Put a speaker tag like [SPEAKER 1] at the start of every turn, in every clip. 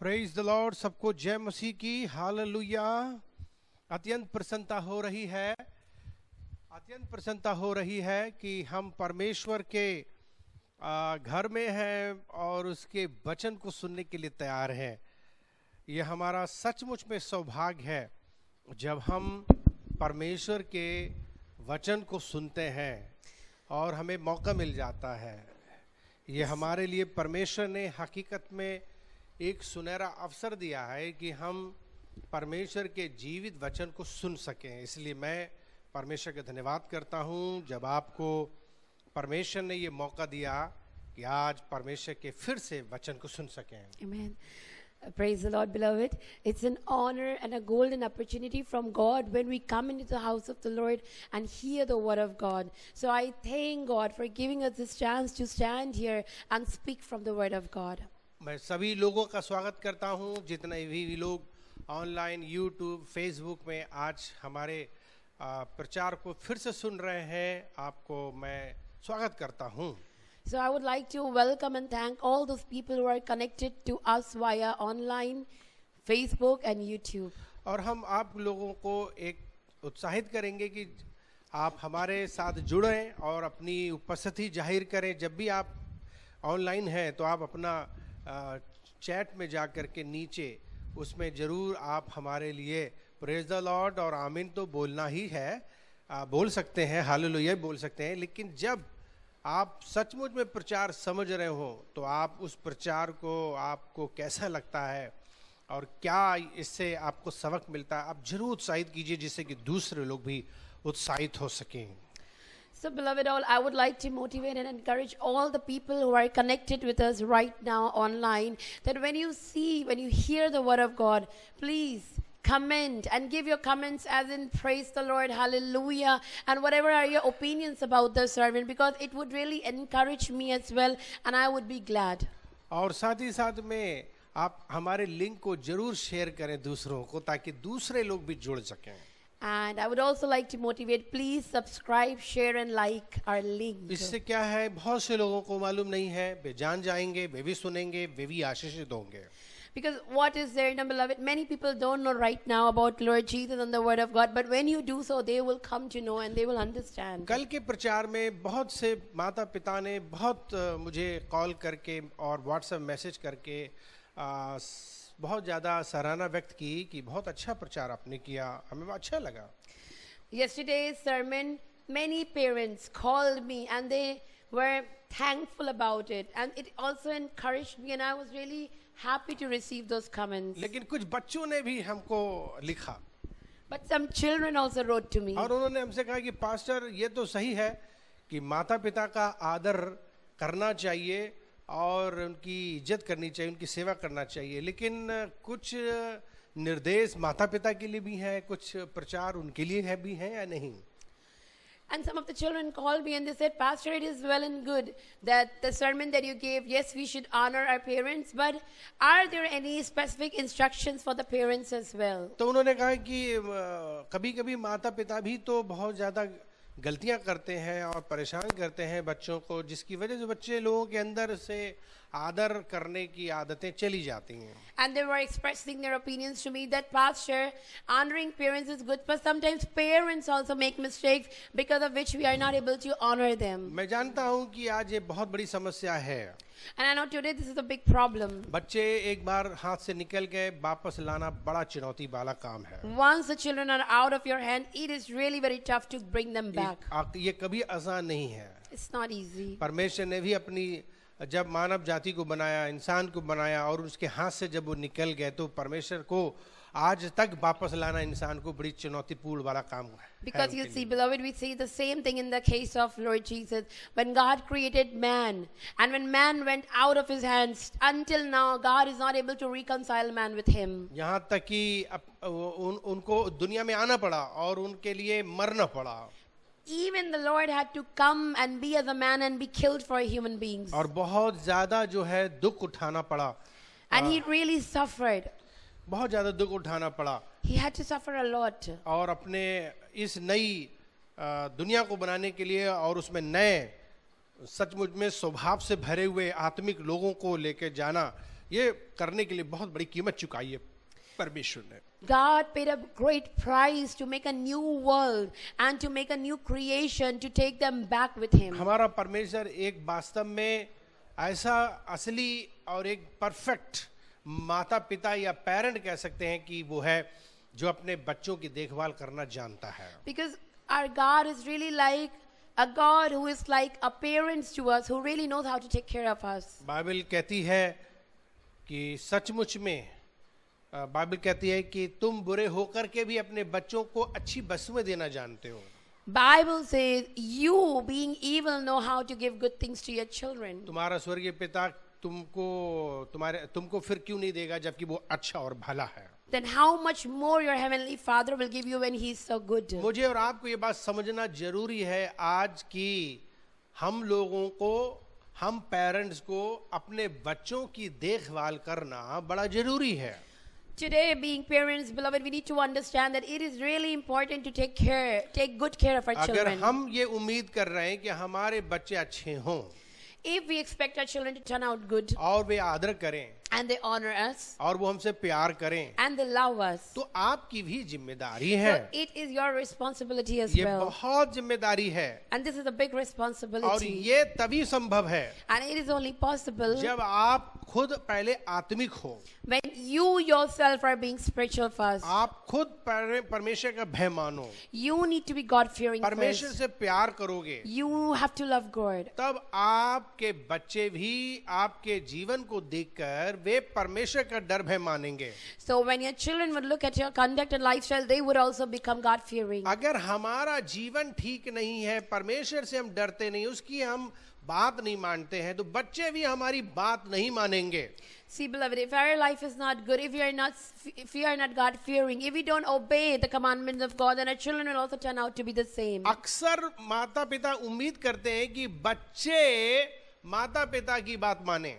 [SPEAKER 1] Praise the Lord. सबको जय मसीह की। हालेलुया। अत्यंत प्रसन्नता हो रही है कि हम परमेश्वर के घर में हैं और उसके वचन को सुनने के लिए तैयार हैं। यह हमारा सचमुच में सौभाग्य है जब हम परमेश्वर के वचन को सुनते हैं और हमें मौका मिल जाता है। यह हमारे लिए परमेश्वर ने हकीकत में एक सुनहरा अवसर दिया है कि हम परमेश्वर के जीवित वचन को सुन सकें। इसलिए मैं परमेश्वर का धन्यवाद करता हूं जब आपको परमेश्वर ने ये मौका दिया कि आज परमेश्वर के फिर से वचन को सुन सकें।
[SPEAKER 2] Amen. Praise the Lord, beloved. It's an honor and a golden opportunity from God when we come into the house of the Lord and hear the word of God. So I thank God for giving us this chance to stand here and speak from the word of God.
[SPEAKER 1] मैं सभी लोगों का स्वागत करता हूं, जितने भी लोग ऑनलाइन यूट्यूब फेसबुक में आज हमारे प्रचार को फिर से सुन रहे हैं, आपको मैं स्वागत करता हूं।
[SPEAKER 2] So I would like to welcome and thank all those people who are connected to us via online, Facebook and YouTube.
[SPEAKER 1] और हम आप लोगों को एक उत्साहित करेंगे कि आप हमारे साथ जुड़ें और अपनी उपस्थिति जाहिर करें। जब भी आप ऑनलाइन हैं तो आप अपना चैट में जा कर के नीचे उसमें ज़रूर आप हमारे लिए प्रेज द लॉर्ड और आमीन तो बोलना ही है, बोल सकते हैं, हालेलुया बोल सकते हैं। लेकिन जब आप सचमुच में प्रचार समझ रहे हो तो आप उस प्रचार को आपको कैसा लगता है और क्या इससे आपको सबक मिलता है, आप जरूर उत्साहित कीजिए जिससे कि दूसरे लोग भी उत्साहित हो सकें।
[SPEAKER 2] So beloved all, I would like to motivate and encourage all the people who are connected with us right now online that when you hear the word of God, please comment and give your comments as in praise the Lord, hallelujah, and whatever are your opinions about the sermon, because it would really encourage me as well and I would be glad.
[SPEAKER 1] और साथ ही साथ में आप हमारे link को जरूर share करें दूसरों को ताकि दूसरे लोग भी जुड़ सकें।
[SPEAKER 2] And I would also like to motivate, please subscribe, share and like our link.
[SPEAKER 1] इससे क्या है, बहुत से लोगों को मालूम नहीं है, वे जान जाएंगे, वे भी सुनेंगे, वे भी आशीषित होंगे।
[SPEAKER 2] Because what is there, beloved, many people don't know right now about Lord Jesus and the word of God, but when you do so, they will come to know and they will understand.
[SPEAKER 1] कल के प्रचार में बहुत से माता पिता ने बहुत मुझे कॉल करके और व्हाट्सएप मैसेज करके बहुत ज़्यादा सराहना व्यक्त की कि बहुत अच्छा प्रचार आपने किया, हमें अच्छा लगा।
[SPEAKER 2] Yesterday's sermon, many parents called me and they were thankful about it, and it also encouraged me, and I was really happy to receive those comments.
[SPEAKER 1] लेकिन कुछ बच्चों ने भी हमको लिखा,
[SPEAKER 2] But some children also wrote to me.
[SPEAKER 1] और उन्होंने हमसे कहा कि पास्टर ये तो सही है कि माता पिता का आदर करना चाहिए और उनकी इज्जत करनी चाहिए, उनकी सेवा करना चाहिए, लेकिन कुछ निर्देश माता पिता के लिए भी हैं, कुछ प्रचार उनके लिए है भी हैं या नहीं।
[SPEAKER 2] And some of the children called me and they said, Pastor, it is well and good that the sermon that you gave, yes, we should honor our parents, but are there any specific instructions for the parents as well?
[SPEAKER 1] तो उन्होंने कहा कि कभी-कभी माता पिता भी तो बहुत ज़्यादा गलतियां करते हैं और परेशान करते हैं बच्चों को, जिसकी वजह से बच्चे लोगों के अंदर से आदर करने की आदतें चली जाती हैं।
[SPEAKER 2] And they were expressing their opinions to me that, Pastor, honoring parents is good, but sometimes parents also make mistakes because of which we are not able to honor them.
[SPEAKER 1] मैं जानता हूं कि आज ये बहुत बड़ी समस्या है।
[SPEAKER 2] And I know today this is a big problem.
[SPEAKER 1] बच्चे एक बार हाथ से निकल गए, वापस लाना बड़ा चुनौती वाला काम है।
[SPEAKER 2] Once the children are out of your hand, it is really very tough to bring them back.
[SPEAKER 1] ये कभी आसान नहीं है।
[SPEAKER 2] It's not easy.
[SPEAKER 1] परमेश्वर ने भी अपनी जब मानव जाति को बनाया, इंसान को बनाया और उसके हाथ से जब वो निकल गए तो परमेश्वर को आज तक वापस लाना इंसान को बड़ी चुनौतीपूर्ण वाला काम है।
[SPEAKER 2] Because you see, beloved, we see the same thing in the case of Lord Jesus. When God created man, and when man went out of his hands, until now, God is not able to reconcile man with him.
[SPEAKER 1] यहाँ तक कि उनको दुनिया में आना पड़ा और उनके लिए मरना पड़ा।
[SPEAKER 2] Even the Lord had to come and be as a man and be killed for human beings.
[SPEAKER 1] और बहुत ज़्यादा जो है दुख उठाना पड़ा।
[SPEAKER 2] And he really suffered.
[SPEAKER 1] बहुत ज़्यादा दुख उठाना पड़ा।
[SPEAKER 2] He had to suffer a lot.
[SPEAKER 1] और अपने इस नई दुनिया को बनाने के लिए और उसमें नए सचमुच में स्वभाव से भरे हुए आत्मिक लोगों को लेकर जाना ये करने के लिए बहुत बड़ी कीमत चुकाई है परमेश्वर ने।
[SPEAKER 2] God paid a great price to make a new world and to make a new creation to take them back with him.
[SPEAKER 1] हमारा परमेश्वर एक वास्तव में ऐसा असली और एक परफेक्ट माता पिता या पेरेंट कह सकते हैं कि वो है जो अपने बच्चों की देखभाल करना जानता है।
[SPEAKER 2] Because our God is really like a God who is like a parent to us, who really knows how to take care of us.
[SPEAKER 1] Bible कहती है कि सचमुच में बाइबल कहती है कि तुम बुरे होकर के भी अपने बच्चों को अच्छी वस्तुएं देना जानते हो।
[SPEAKER 2] Bible says you being evil know how to give good things to your children.
[SPEAKER 1] तुम्हारा स्वर्गीय पिता तुमको फिर क्यों नहीं देगा जबकि वो अच्छा और भला है।
[SPEAKER 2] Then how much more your heavenly Father will give you when he is so good.
[SPEAKER 1] मुझे और आपको ये बात समझना जरूरी है आज की हम लोगों को, हम पेरेंट्स को अपने बच्चों की देखभाल करना बड़ा जरूरी है।
[SPEAKER 2] Today, being parents, beloved, we need to understand that it is really important to take good care of our
[SPEAKER 1] अगर
[SPEAKER 2] children.
[SPEAKER 1] हम ये उम्मीद कर रहे हैं कि हमारे बच्चे अच्छे हों
[SPEAKER 2] If we expect our children to turn out good
[SPEAKER 1] और वे आदर करें
[SPEAKER 2] and they honor us
[SPEAKER 1] और वो हमसे प्यार करें
[SPEAKER 2] and they love us,
[SPEAKER 1] तो आपकी भी जिम्मेदारी है।
[SPEAKER 2] so it is your responsibility as
[SPEAKER 1] ये
[SPEAKER 2] well.
[SPEAKER 1] बहुत जिम्मेदारी है
[SPEAKER 2] And this is a big
[SPEAKER 1] और
[SPEAKER 2] responsibility.
[SPEAKER 1] ये तभी संभव है
[SPEAKER 2] And it is only possible
[SPEAKER 1] जब आप खुद पहले आत्मिक हो,
[SPEAKER 2] when you yourself are being spiritual first.
[SPEAKER 1] आप खुद परमेश्वर का भय मानो,
[SPEAKER 2] You need to be God-fearing
[SPEAKER 1] परमेश्वर
[SPEAKER 2] first.
[SPEAKER 1] से प्यार करोगे,
[SPEAKER 2] You have to love God.
[SPEAKER 1] तब आपके बच्चे भी आपके जीवन को देखकर वे परमेश्वर का डर भय मानेंगे।
[SPEAKER 2] So when your children would look at your conduct and lifestyle, they would also become God-fearing.
[SPEAKER 1] अगर हमारा जीवन ठीक नहीं है, परमेश्वर से हम डरते नहीं, उसकी हम बात नहीं मानते हैं, तो बच्चे भी हमारी बात नहीं मानेंगे।
[SPEAKER 2] See, beloved, if our life is not good, if you are not God-fearing, if we don't obey the commandments of God, then our children will also turn out to be the same.
[SPEAKER 1] अक्सर माता पिता उम्मीद करते हैं कि बच्चे माता पिता की बात माने,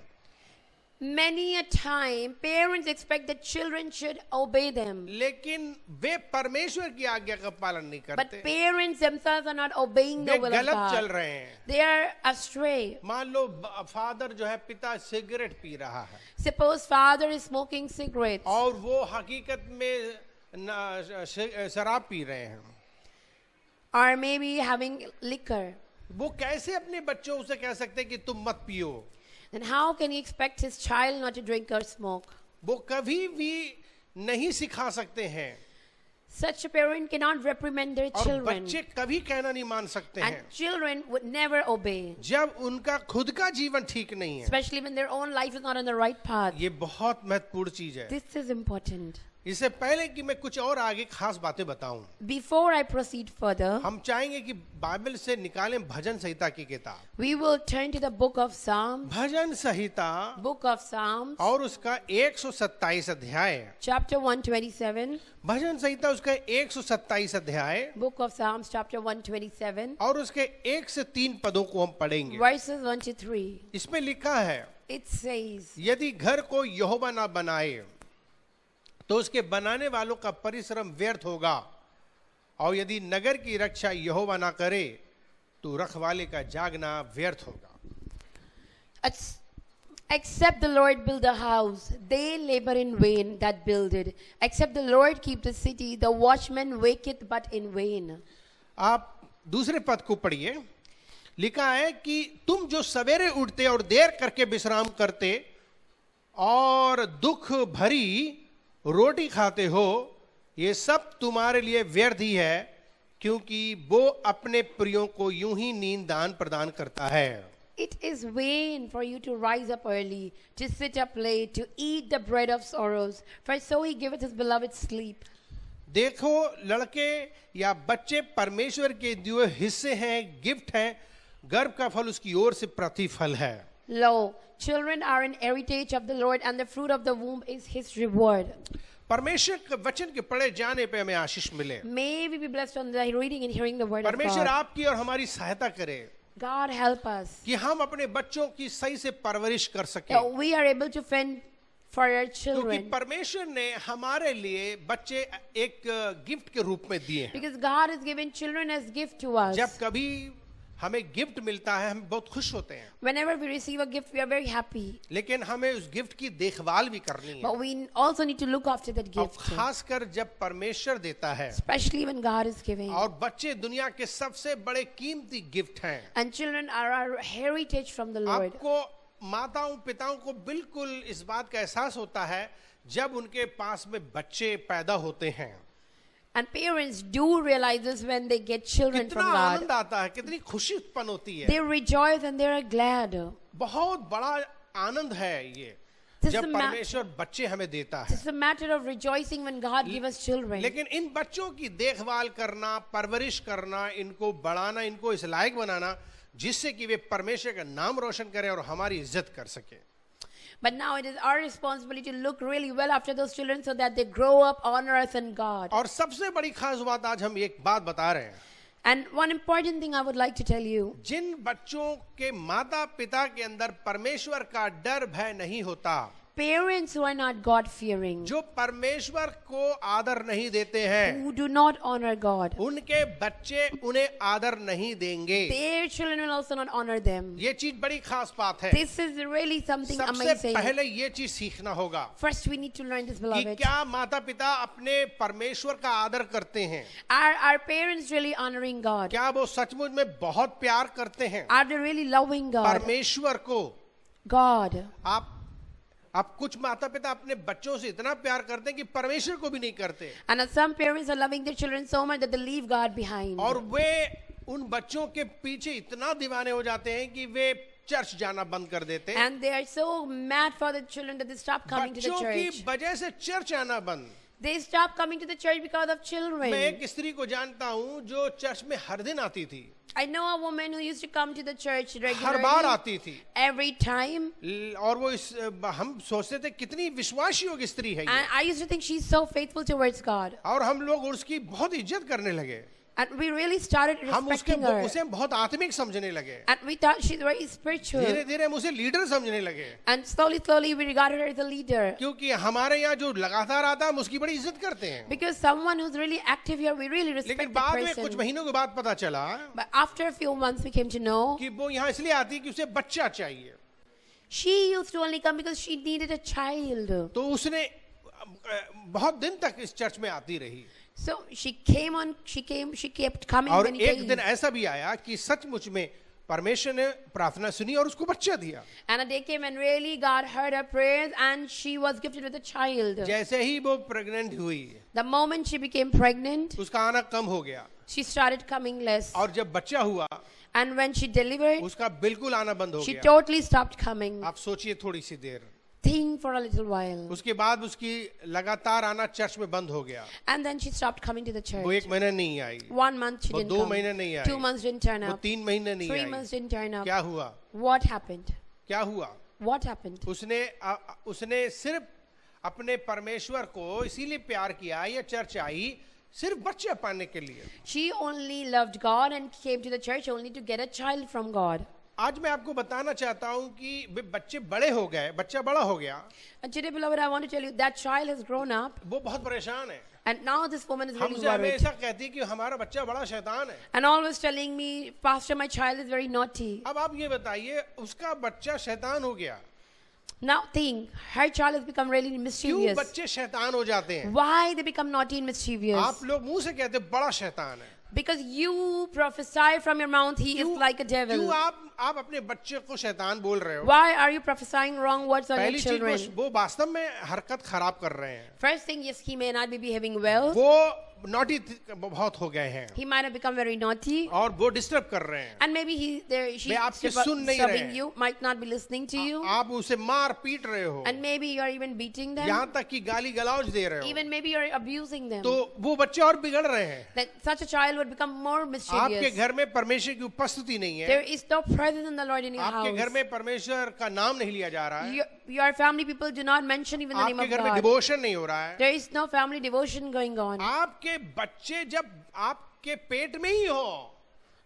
[SPEAKER 2] Many a time, parents expect that children should obey them.
[SPEAKER 1] लेकिन वे परमेश्वर की आज्ञा का पालन नहीं
[SPEAKER 2] But
[SPEAKER 1] करते,
[SPEAKER 2] parents themselves are not obeying
[SPEAKER 1] way
[SPEAKER 2] the will of
[SPEAKER 1] गलत चल
[SPEAKER 2] God.
[SPEAKER 1] रहे हैं।
[SPEAKER 2] They are astray.
[SPEAKER 1] मान लो फादर जो है, पिता सिगरेट पी रहा है
[SPEAKER 2] Suppose father is smoking cigarettes,
[SPEAKER 1] और वो हकीकत में शराब पी रहे हैं,
[SPEAKER 2] or maybe having liquor.
[SPEAKER 1] वो कैसे अपने बच्चों से कह सकते हैं कि तुम मत पियो?
[SPEAKER 2] Then how can he expect his child not to drink or smoke?
[SPEAKER 1] वो कभी भी नहीं सिखा सकते हैं
[SPEAKER 2] Such a parent cannot reprimand their
[SPEAKER 1] और
[SPEAKER 2] children.
[SPEAKER 1] बच्चे कभी कहना नहीं मान सकते
[SPEAKER 2] And
[SPEAKER 1] हैं
[SPEAKER 2] children would never obey,
[SPEAKER 1] जब उनका खुद का जीवन ठीक नहीं है।
[SPEAKER 2] especially when their own life is not on the right path.
[SPEAKER 1] ये बहुत महत्वपूर्ण चीज है।
[SPEAKER 2] This is important.
[SPEAKER 1] इससे पहले कि मैं कुछ और आगे खास बातें बताऊं,
[SPEAKER 2] Before I proceed further,
[SPEAKER 1] हम चाहेंगे कि बाइबल से निकालें भजन संहिता की किताब,
[SPEAKER 2] we will turn to the book of Psalms,
[SPEAKER 1] bhajan Samhita
[SPEAKER 2] book of Psalms,
[SPEAKER 1] और उसका 127 अध्याय,
[SPEAKER 2] chapter 127,
[SPEAKER 1] भजन संहिता उसका 127 अध्याय
[SPEAKER 2] book of Psalms, chapter 127,
[SPEAKER 1] और उसके 1 से 3 पदों को हम पढ़ेंगे।
[SPEAKER 2] verses 1 to 3.
[SPEAKER 1] इसमें लिखा है,
[SPEAKER 2] It says,
[SPEAKER 1] यदि घर को यहोवा ना बनाए तो उसके बनाने वालों का परिश्रम व्यर्थ होगा, और यदि नगर की रक्षा यहोवा ना करे तो रखवाले का जागना व्यर्थ होगा।
[SPEAKER 2] Except the Lord build a house, they labor in vain that build it. Except the Lord keep the city, the watchman waketh but in vain.
[SPEAKER 1] आप दूसरे पद को पढ़िए, लिखा है कि तुम जो सवेरे उठते और देर करके विश्राम करते और दुख भरी रोटी खाते हो, ये सब तुम्हारे लिए व्यर्थ ही है, क्योंकि वो अपने प्रियों को यूं ही नींद दान प्रदान करता है।
[SPEAKER 2] It is vain for you to rise up early, to sit up late, to eat the bread of sorrows, for so he giveth his beloved sleep.
[SPEAKER 1] देखो, लड़के या बच्चे परमेश्वर के दिए हिस्से हैं, गिफ्ट हैं, गर्भ का फल उसकी ओर से प्रतिफल है।
[SPEAKER 2] Lo, children are an heritage of the Lord, and the fruit of the womb is his reward.
[SPEAKER 1] परमेश्वर के वचन के पढ़े जाने पे हमें आशीष मिले।
[SPEAKER 2] May we be blessed on the reading and hearing the word of
[SPEAKER 1] परमेश्वर
[SPEAKER 2] God.
[SPEAKER 1] आपकी और हमारी सहायता करे
[SPEAKER 2] God help us,
[SPEAKER 1] कि हम अपने बच्चों की सही से परवरिश कर सकें,
[SPEAKER 2] that we are able to fend for our
[SPEAKER 1] क्योंकि
[SPEAKER 2] children.
[SPEAKER 1] परमेश्वर ने हमारे लिए बच्चे एक गिफ्ट के रूप में दिए हैं।
[SPEAKER 2] Because God has given children as gift to us.
[SPEAKER 1] जब कभी हमें गिफ्ट मिलता है, हम बहुत खुश होते हैं,
[SPEAKER 2] Whenever we receive a gift, we are very happy.
[SPEAKER 1] लेकिन हमें उस गिफ्ट की देखभाल भी करनी है।
[SPEAKER 2] But we also need to look after that
[SPEAKER 1] और
[SPEAKER 2] gift,
[SPEAKER 1] खासकर जब परमेश्वर देता है,
[SPEAKER 2] especially when God is giving.
[SPEAKER 1] और बच्चे दुनिया के सबसे बड़े कीमती गिफ्ट हैं।
[SPEAKER 2] And children are our heritage from the Lord.
[SPEAKER 1] आपको माताओं पिताओं को बिल्कुल इस बात का एहसास होता है जब उनके पास में बच्चे पैदा होते हैं।
[SPEAKER 2] And parents do realize this when they get children
[SPEAKER 1] कितना
[SPEAKER 2] from God.
[SPEAKER 1] आनंद आता है, कितनी खुशी उत्पन्न होती है।
[SPEAKER 2] They rejoice and they are glad.
[SPEAKER 1] बहुत बड़ा आनंद है ये
[SPEAKER 2] This is
[SPEAKER 1] जब
[SPEAKER 2] a ma-
[SPEAKER 1] परमेश्वर बच्चे हमें देता है।
[SPEAKER 2] It's a matter of rejoicing when God gives us children.
[SPEAKER 1] लेकिन इन बच्चों की देखभाल करना, परवरिश करना, इनको बढ़ाना, इनको इस लायक बनाना जिससे कि वे परमेश्वर का नाम रोशन करें और हमारी इज्जत कर सके।
[SPEAKER 2] But now it is our responsibility to look really well after those children so that they grow up, honor us and God.
[SPEAKER 1] और सबसे बड़ी खास बात आज हम एक बात बता रहे हैं,
[SPEAKER 2] And one important thing I would like to tell you,
[SPEAKER 1] जिन बच्चों के माता पिता के अंदर परमेश्वर का डर भय नहीं होता,
[SPEAKER 2] parents who are not God fearing,
[SPEAKER 1] जो परमेश्वर को आदर नहीं देते हैं,
[SPEAKER 2] who do not honor God,
[SPEAKER 1] उनके बच्चे उन्हें आदर नहीं देंगे।
[SPEAKER 2] their children will also not honor them.
[SPEAKER 1] ये चीज बड़ी खास बात है।
[SPEAKER 2] This is really something
[SPEAKER 1] सबसे
[SPEAKER 2] amazing.
[SPEAKER 1] पहले ये चीज सीखना होगा
[SPEAKER 2] First, we need to learn this,
[SPEAKER 1] कि
[SPEAKER 2] beloved.
[SPEAKER 1] क्या माता पिता अपने परमेश्वर का आदर करते हैं,
[SPEAKER 2] Are our parents really honoring God?
[SPEAKER 1] क्या वो सचमुच में बहुत प्यार करते हैं
[SPEAKER 2] Are they really loving God?
[SPEAKER 1] परमेश्वर को।
[SPEAKER 2] God.
[SPEAKER 1] आप कुछ माता पिता अपने बच्चों से इतना प्यार करते हैं कि परमेश्वर को भी नहीं करते,
[SPEAKER 2] And some parents are loving their children so much that they leave God behind.
[SPEAKER 1] और वे उन बच्चों के पीछे इतना दीवाने हो जाते हैं कि वे चर्च जाना बंद कर देते हैं।
[SPEAKER 2] And they are so mad for the children that they stop coming to the
[SPEAKER 1] बच्चों की
[SPEAKER 2] church.
[SPEAKER 1] वजह से चर्च आना बंद।
[SPEAKER 2] They stop coming to the church because of
[SPEAKER 1] मैं
[SPEAKER 2] children.
[SPEAKER 1] एक स्त्री को जानता हूँ जो चर्च में हर दिन आती थी,
[SPEAKER 2] I know a woman who used to come to the church
[SPEAKER 1] her bar
[SPEAKER 2] regularly,
[SPEAKER 1] आती थी,
[SPEAKER 2] every time.
[SPEAKER 1] और वो हम सोचते थे कितनी विश्वासी योग्य स्त्री है ये,
[SPEAKER 2] And I used to think she's so faithful towards God.
[SPEAKER 1] और हम लोग उसकी बहुत इज्जत करने लगे।
[SPEAKER 2] And we really started
[SPEAKER 1] हम
[SPEAKER 2] respecting her.
[SPEAKER 1] उसे बहुत आत्मिक समझने लगे,
[SPEAKER 2] And we thought she's very spiritual.
[SPEAKER 1] धीरे धीरे हम उसे लीडर समझने लगे,
[SPEAKER 2] And slowly we regarded her as a leader.
[SPEAKER 1] क्योंकि हमारे यहाँ जो लगातार आता है हम उसकी बड़ी इज्जत करते हैं।
[SPEAKER 2] Because someone who's really active here, we really
[SPEAKER 1] लेकिन
[SPEAKER 2] respect
[SPEAKER 1] बाद
[SPEAKER 2] the
[SPEAKER 1] में कुछ
[SPEAKER 2] person.
[SPEAKER 1] महीनों के बाद पता चला
[SPEAKER 2] But after a few months, we came to know
[SPEAKER 1] कि वो यहाँ इसलिए आती है कि उसे बच्चा चाहिए,
[SPEAKER 2] she used to only come because she needed a child.
[SPEAKER 1] तो उसने बहुत दिन तक इस चर्च में आती रही।
[SPEAKER 2] So she kept coming
[SPEAKER 1] और
[SPEAKER 2] many
[SPEAKER 1] एक दिन
[SPEAKER 2] days.
[SPEAKER 1] ऐसा भी आया कि सचमुच में परमेश्वर ने प्रार्थना सुनी और उसको बच्चा दिया।
[SPEAKER 2] And a day came and really God heard her prayers and she was gifted with a child.
[SPEAKER 1] जैसे ही वो प्रेग्नेंट हुई,
[SPEAKER 2] The moment she became pregnant,
[SPEAKER 1] उसका आना कम हो गया,
[SPEAKER 2] she started coming less.
[SPEAKER 1] और जब बच्चा हुआ
[SPEAKER 2] And when she delivered,
[SPEAKER 1] उसका बिल्कुल आना बंद हो
[SPEAKER 2] she
[SPEAKER 1] गया।
[SPEAKER 2] totally stopped coming.
[SPEAKER 1] आप सोचिए थोड़ी सी देर,
[SPEAKER 2] Think for a little while.
[SPEAKER 1] उसके बाद उसकी लगातार आना चर्च में बंद हो गया।
[SPEAKER 2] And then she stopped coming to the
[SPEAKER 1] वो
[SPEAKER 2] church.
[SPEAKER 1] एक महीने नहीं आई,
[SPEAKER 2] 1 month she
[SPEAKER 1] वो
[SPEAKER 2] didn't
[SPEAKER 1] 2
[SPEAKER 2] come.
[SPEAKER 1] महीने नहीं आई,
[SPEAKER 2] 2 months didn't turn
[SPEAKER 1] वो
[SPEAKER 2] up.
[SPEAKER 1] 3 महीने नहीं
[SPEAKER 2] 3
[SPEAKER 1] आई।
[SPEAKER 2] months didn't turn up.
[SPEAKER 1] क्या हुआ?
[SPEAKER 2] What happened?
[SPEAKER 1] क्या हुआ?
[SPEAKER 2] What happened?
[SPEAKER 1] उसने सिर्फ अपने परमेश्वर को इसीलिए प्यार किया या चर्च आई सिर्फ बच्चे पाने के लिए।
[SPEAKER 2] She only loved God and came to the church only to get a child from God.
[SPEAKER 1] आज मैं आपको बताना चाहता हूं कि वे बच्चे बड़े हो गए, बच्चा बड़ा हो गया,
[SPEAKER 2] And today, beloved, I want to tell you that child has grown up,
[SPEAKER 1] वो बहुत परेशान है।
[SPEAKER 2] and now this woman is really
[SPEAKER 1] हमसे
[SPEAKER 2] worried.
[SPEAKER 1] हमेशा कहती है कि हमारा बच्चा बड़ा शैतान है।
[SPEAKER 2] And always telling me, Pastor, my child is very naughty.
[SPEAKER 1] अब आप ये बताइए, उसका बच्चा शैतान हो गया,
[SPEAKER 2] Now think, her child has become really
[SPEAKER 1] क्यों
[SPEAKER 2] mischievous.
[SPEAKER 1] बच्चे शैतान हो जाते हैं?
[SPEAKER 2] Why they become naughty and mischievous?
[SPEAKER 1] आप लोग मुंह से कहते हैं बड़ा शैतान है,
[SPEAKER 2] Because you prophesy from your mouth, he is like a devil.
[SPEAKER 1] क्यों आप अपने बच्चे को शैतान बोल रहे हो?
[SPEAKER 2] Why are you prophesying wrong words on your
[SPEAKER 1] पहली चीज
[SPEAKER 2] children?
[SPEAKER 1] वो वास्तव में हरकत खराब कर रहे हैं,
[SPEAKER 2] First thing, yes, he may not be behaving well.
[SPEAKER 1] वो नॉटी बहुत हो गए हैं
[SPEAKER 2] He might have become very naughty.
[SPEAKER 1] और वो डिस्टर्ब कर रहे हैं।
[SPEAKER 2] And maybe she's
[SPEAKER 1] वे आपके सुन नहीं रहे
[SPEAKER 2] disturbing
[SPEAKER 1] हैं।
[SPEAKER 2] you, might not be listening to you.
[SPEAKER 1] आप उसे मार पीट रहे हो,
[SPEAKER 2] And maybe you are even beating them.
[SPEAKER 1] यहाँ तक कि गाली गलौज दे रहे हो,
[SPEAKER 2] Even maybe you are abusing them.
[SPEAKER 1] तो वो बच्चे और बिगड़ रहे हैं।
[SPEAKER 2] That such a child would become more
[SPEAKER 1] आपके
[SPEAKER 2] mischievous.
[SPEAKER 1] घर में परमेश्वर की उपस्थिति नहीं है,
[SPEAKER 2] There is no presence in the Lord in your
[SPEAKER 1] आपके घर
[SPEAKER 2] house.
[SPEAKER 1] में परमेश्वर का नाम नहीं लिया जा रहा है,
[SPEAKER 2] Your family people do not mention even the name
[SPEAKER 1] आपके
[SPEAKER 2] of
[SPEAKER 1] घर में
[SPEAKER 2] God.
[SPEAKER 1] डिवोशन नहीं हो रहा है,
[SPEAKER 2] There is no family devotion going on.
[SPEAKER 1] आपके बच्चे जब आपके पेट में ही हो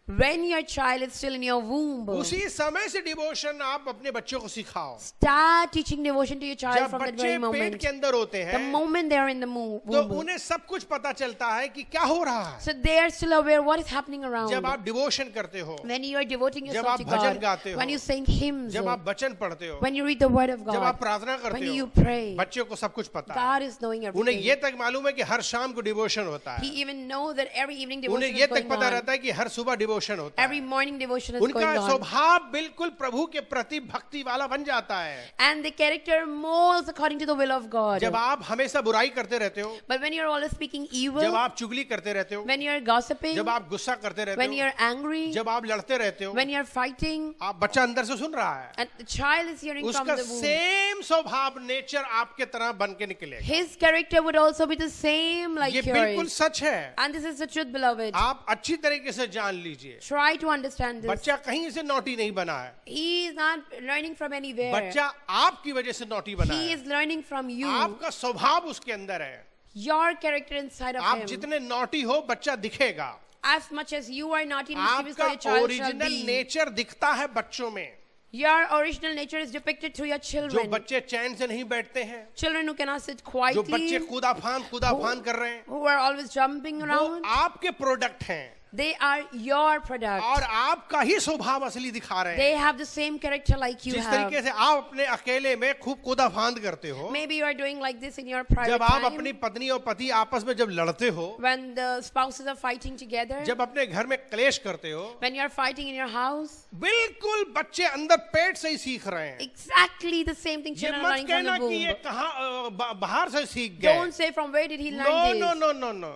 [SPEAKER 2] When your child is still in your womb,
[SPEAKER 1] उसी समय से डिवोशन आप अपने बच्चों को सिखाओ।
[SPEAKER 2] start teaching devotion to your child
[SPEAKER 1] जब
[SPEAKER 2] from that
[SPEAKER 1] बच्चे
[SPEAKER 2] very
[SPEAKER 1] पेट
[SPEAKER 2] moment.
[SPEAKER 1] के अंदर होते
[SPEAKER 2] The
[SPEAKER 1] हैं
[SPEAKER 2] moment they are in the
[SPEAKER 1] तो
[SPEAKER 2] womb.
[SPEAKER 1] उन्हें सब कुछ पता चलता है कि क्या हो रहा है।
[SPEAKER 2] So they are still aware what is happening
[SPEAKER 1] जब
[SPEAKER 2] around.
[SPEAKER 1] आप डिवोशन करते हो,
[SPEAKER 2] When you are devoting
[SPEAKER 1] जब
[SPEAKER 2] yourself
[SPEAKER 1] आप
[SPEAKER 2] to
[SPEAKER 1] भजन
[SPEAKER 2] God,
[SPEAKER 1] गाते हो,
[SPEAKER 2] when you sing hymns,
[SPEAKER 1] जब आप वचन पढ़ते हो,
[SPEAKER 2] when you read the word of
[SPEAKER 1] जब आप
[SPEAKER 2] God,
[SPEAKER 1] प्रार्थना
[SPEAKER 2] when
[SPEAKER 1] करते
[SPEAKER 2] you
[SPEAKER 1] हो,
[SPEAKER 2] pray,
[SPEAKER 1] बच्चों को सब कुछ पता है।
[SPEAKER 2] God is knowing
[SPEAKER 1] उन्हें
[SPEAKER 2] everything.
[SPEAKER 1] ये तक मालूम है कि हर शाम को डिवोशन होता
[SPEAKER 2] He
[SPEAKER 1] है।
[SPEAKER 2] even knows that every evening
[SPEAKER 1] उन्हें
[SPEAKER 2] devotion
[SPEAKER 1] ये
[SPEAKER 2] is
[SPEAKER 1] तक
[SPEAKER 2] going
[SPEAKER 1] पता
[SPEAKER 2] on.
[SPEAKER 1] रहता है कि हर सुबह डिवोशन होता
[SPEAKER 2] Every
[SPEAKER 1] है।
[SPEAKER 2] morning devotion is
[SPEAKER 1] उनका
[SPEAKER 2] going on.
[SPEAKER 1] स्वभाव बिल्कुल प्रभु के प्रति भक्ति वाला बन जाता है।
[SPEAKER 2] And the character molds according to the will of God.
[SPEAKER 1] जब आप हमेशा बुराई करते रहते हो,
[SPEAKER 2] But when you're always speaking
[SPEAKER 1] जब
[SPEAKER 2] evil,
[SPEAKER 1] आप चुगली करते रहते हो,
[SPEAKER 2] when you're gossiping,
[SPEAKER 1] जब आप गुस्सा करते रहते
[SPEAKER 2] when
[SPEAKER 1] हो,
[SPEAKER 2] you're angry,
[SPEAKER 1] जब आप लड़ते रहते हो,
[SPEAKER 2] when you're fighting,
[SPEAKER 1] आप बच्चा अंदर से सुन रहा है,
[SPEAKER 2] and the child is hearing from
[SPEAKER 1] उसका
[SPEAKER 2] the womb,
[SPEAKER 1] सेम स्वभाव नेचर आपके तरह बन के निकलेगा।
[SPEAKER 2] his character would also be the same like
[SPEAKER 1] ये बिल्कुल
[SPEAKER 2] yours.
[SPEAKER 1] सच है।
[SPEAKER 2] And this is the truth, beloved.
[SPEAKER 1] आप अच्छी तरीके से जान लीजिए,
[SPEAKER 2] Try to understand this.
[SPEAKER 1] बच्चा कहीं से नोटी नहीं बना है।
[SPEAKER 2] He is not learning from anywhere.
[SPEAKER 1] बच्चा आपकी वजह से नोटी बना
[SPEAKER 2] He
[SPEAKER 1] है।
[SPEAKER 2] is learning from you.
[SPEAKER 1] आपका स्वभाव उसके अंदर है।
[SPEAKER 2] Your character inside of
[SPEAKER 1] आप
[SPEAKER 2] him.
[SPEAKER 1] जितने नोटी हो बच्चा दिखेगा।
[SPEAKER 2] As much as you are not in mischievous, so
[SPEAKER 1] आपका
[SPEAKER 2] your child shall
[SPEAKER 1] original
[SPEAKER 2] be.
[SPEAKER 1] Nature दिखता है बच्चों में।
[SPEAKER 2] Your original nature is depicted through your
[SPEAKER 1] जो
[SPEAKER 2] children.
[SPEAKER 1] बच्चे चैन से नहीं बैठते हैं,
[SPEAKER 2] Children who cannot sit
[SPEAKER 1] जो बच्चे
[SPEAKER 2] quietly,
[SPEAKER 1] कूदाफान कर रहे हैं,
[SPEAKER 2] who are always jumping
[SPEAKER 1] वो
[SPEAKER 2] around.
[SPEAKER 1] आपके प्रोडक्ट हैं
[SPEAKER 2] They are your product.
[SPEAKER 1] और आपका ही स्वभाव असली दिखा रहे
[SPEAKER 2] They
[SPEAKER 1] हैं।
[SPEAKER 2] have the same character like you
[SPEAKER 1] जिस
[SPEAKER 2] have.
[SPEAKER 1] तरीके से आप अपने अकेले में खूब कूदाफान करते हो,
[SPEAKER 2] Maybe you are doing like this in your private
[SPEAKER 1] जब आप
[SPEAKER 2] time.
[SPEAKER 1] अपनी पत्नी और पति आपस में जब लड़ते हो,
[SPEAKER 2] When the spouses are fighting together.
[SPEAKER 1] जब अपने घर में क्लेश करते हो,
[SPEAKER 2] When you are fighting in your house.
[SPEAKER 1] बिल्कुल बच्चे अंदर पेट से ही सीख रहे हैं।
[SPEAKER 2] Exactly the same thing
[SPEAKER 1] ये
[SPEAKER 2] children are
[SPEAKER 1] मत
[SPEAKER 2] learning from
[SPEAKER 1] कहना
[SPEAKER 2] the
[SPEAKER 1] कि ये
[SPEAKER 2] womb.
[SPEAKER 1] कहाँ बाहर से सीख गए।
[SPEAKER 2] Don't say from where did he learn
[SPEAKER 1] no
[SPEAKER 2] this.
[SPEAKER 1] No no no no,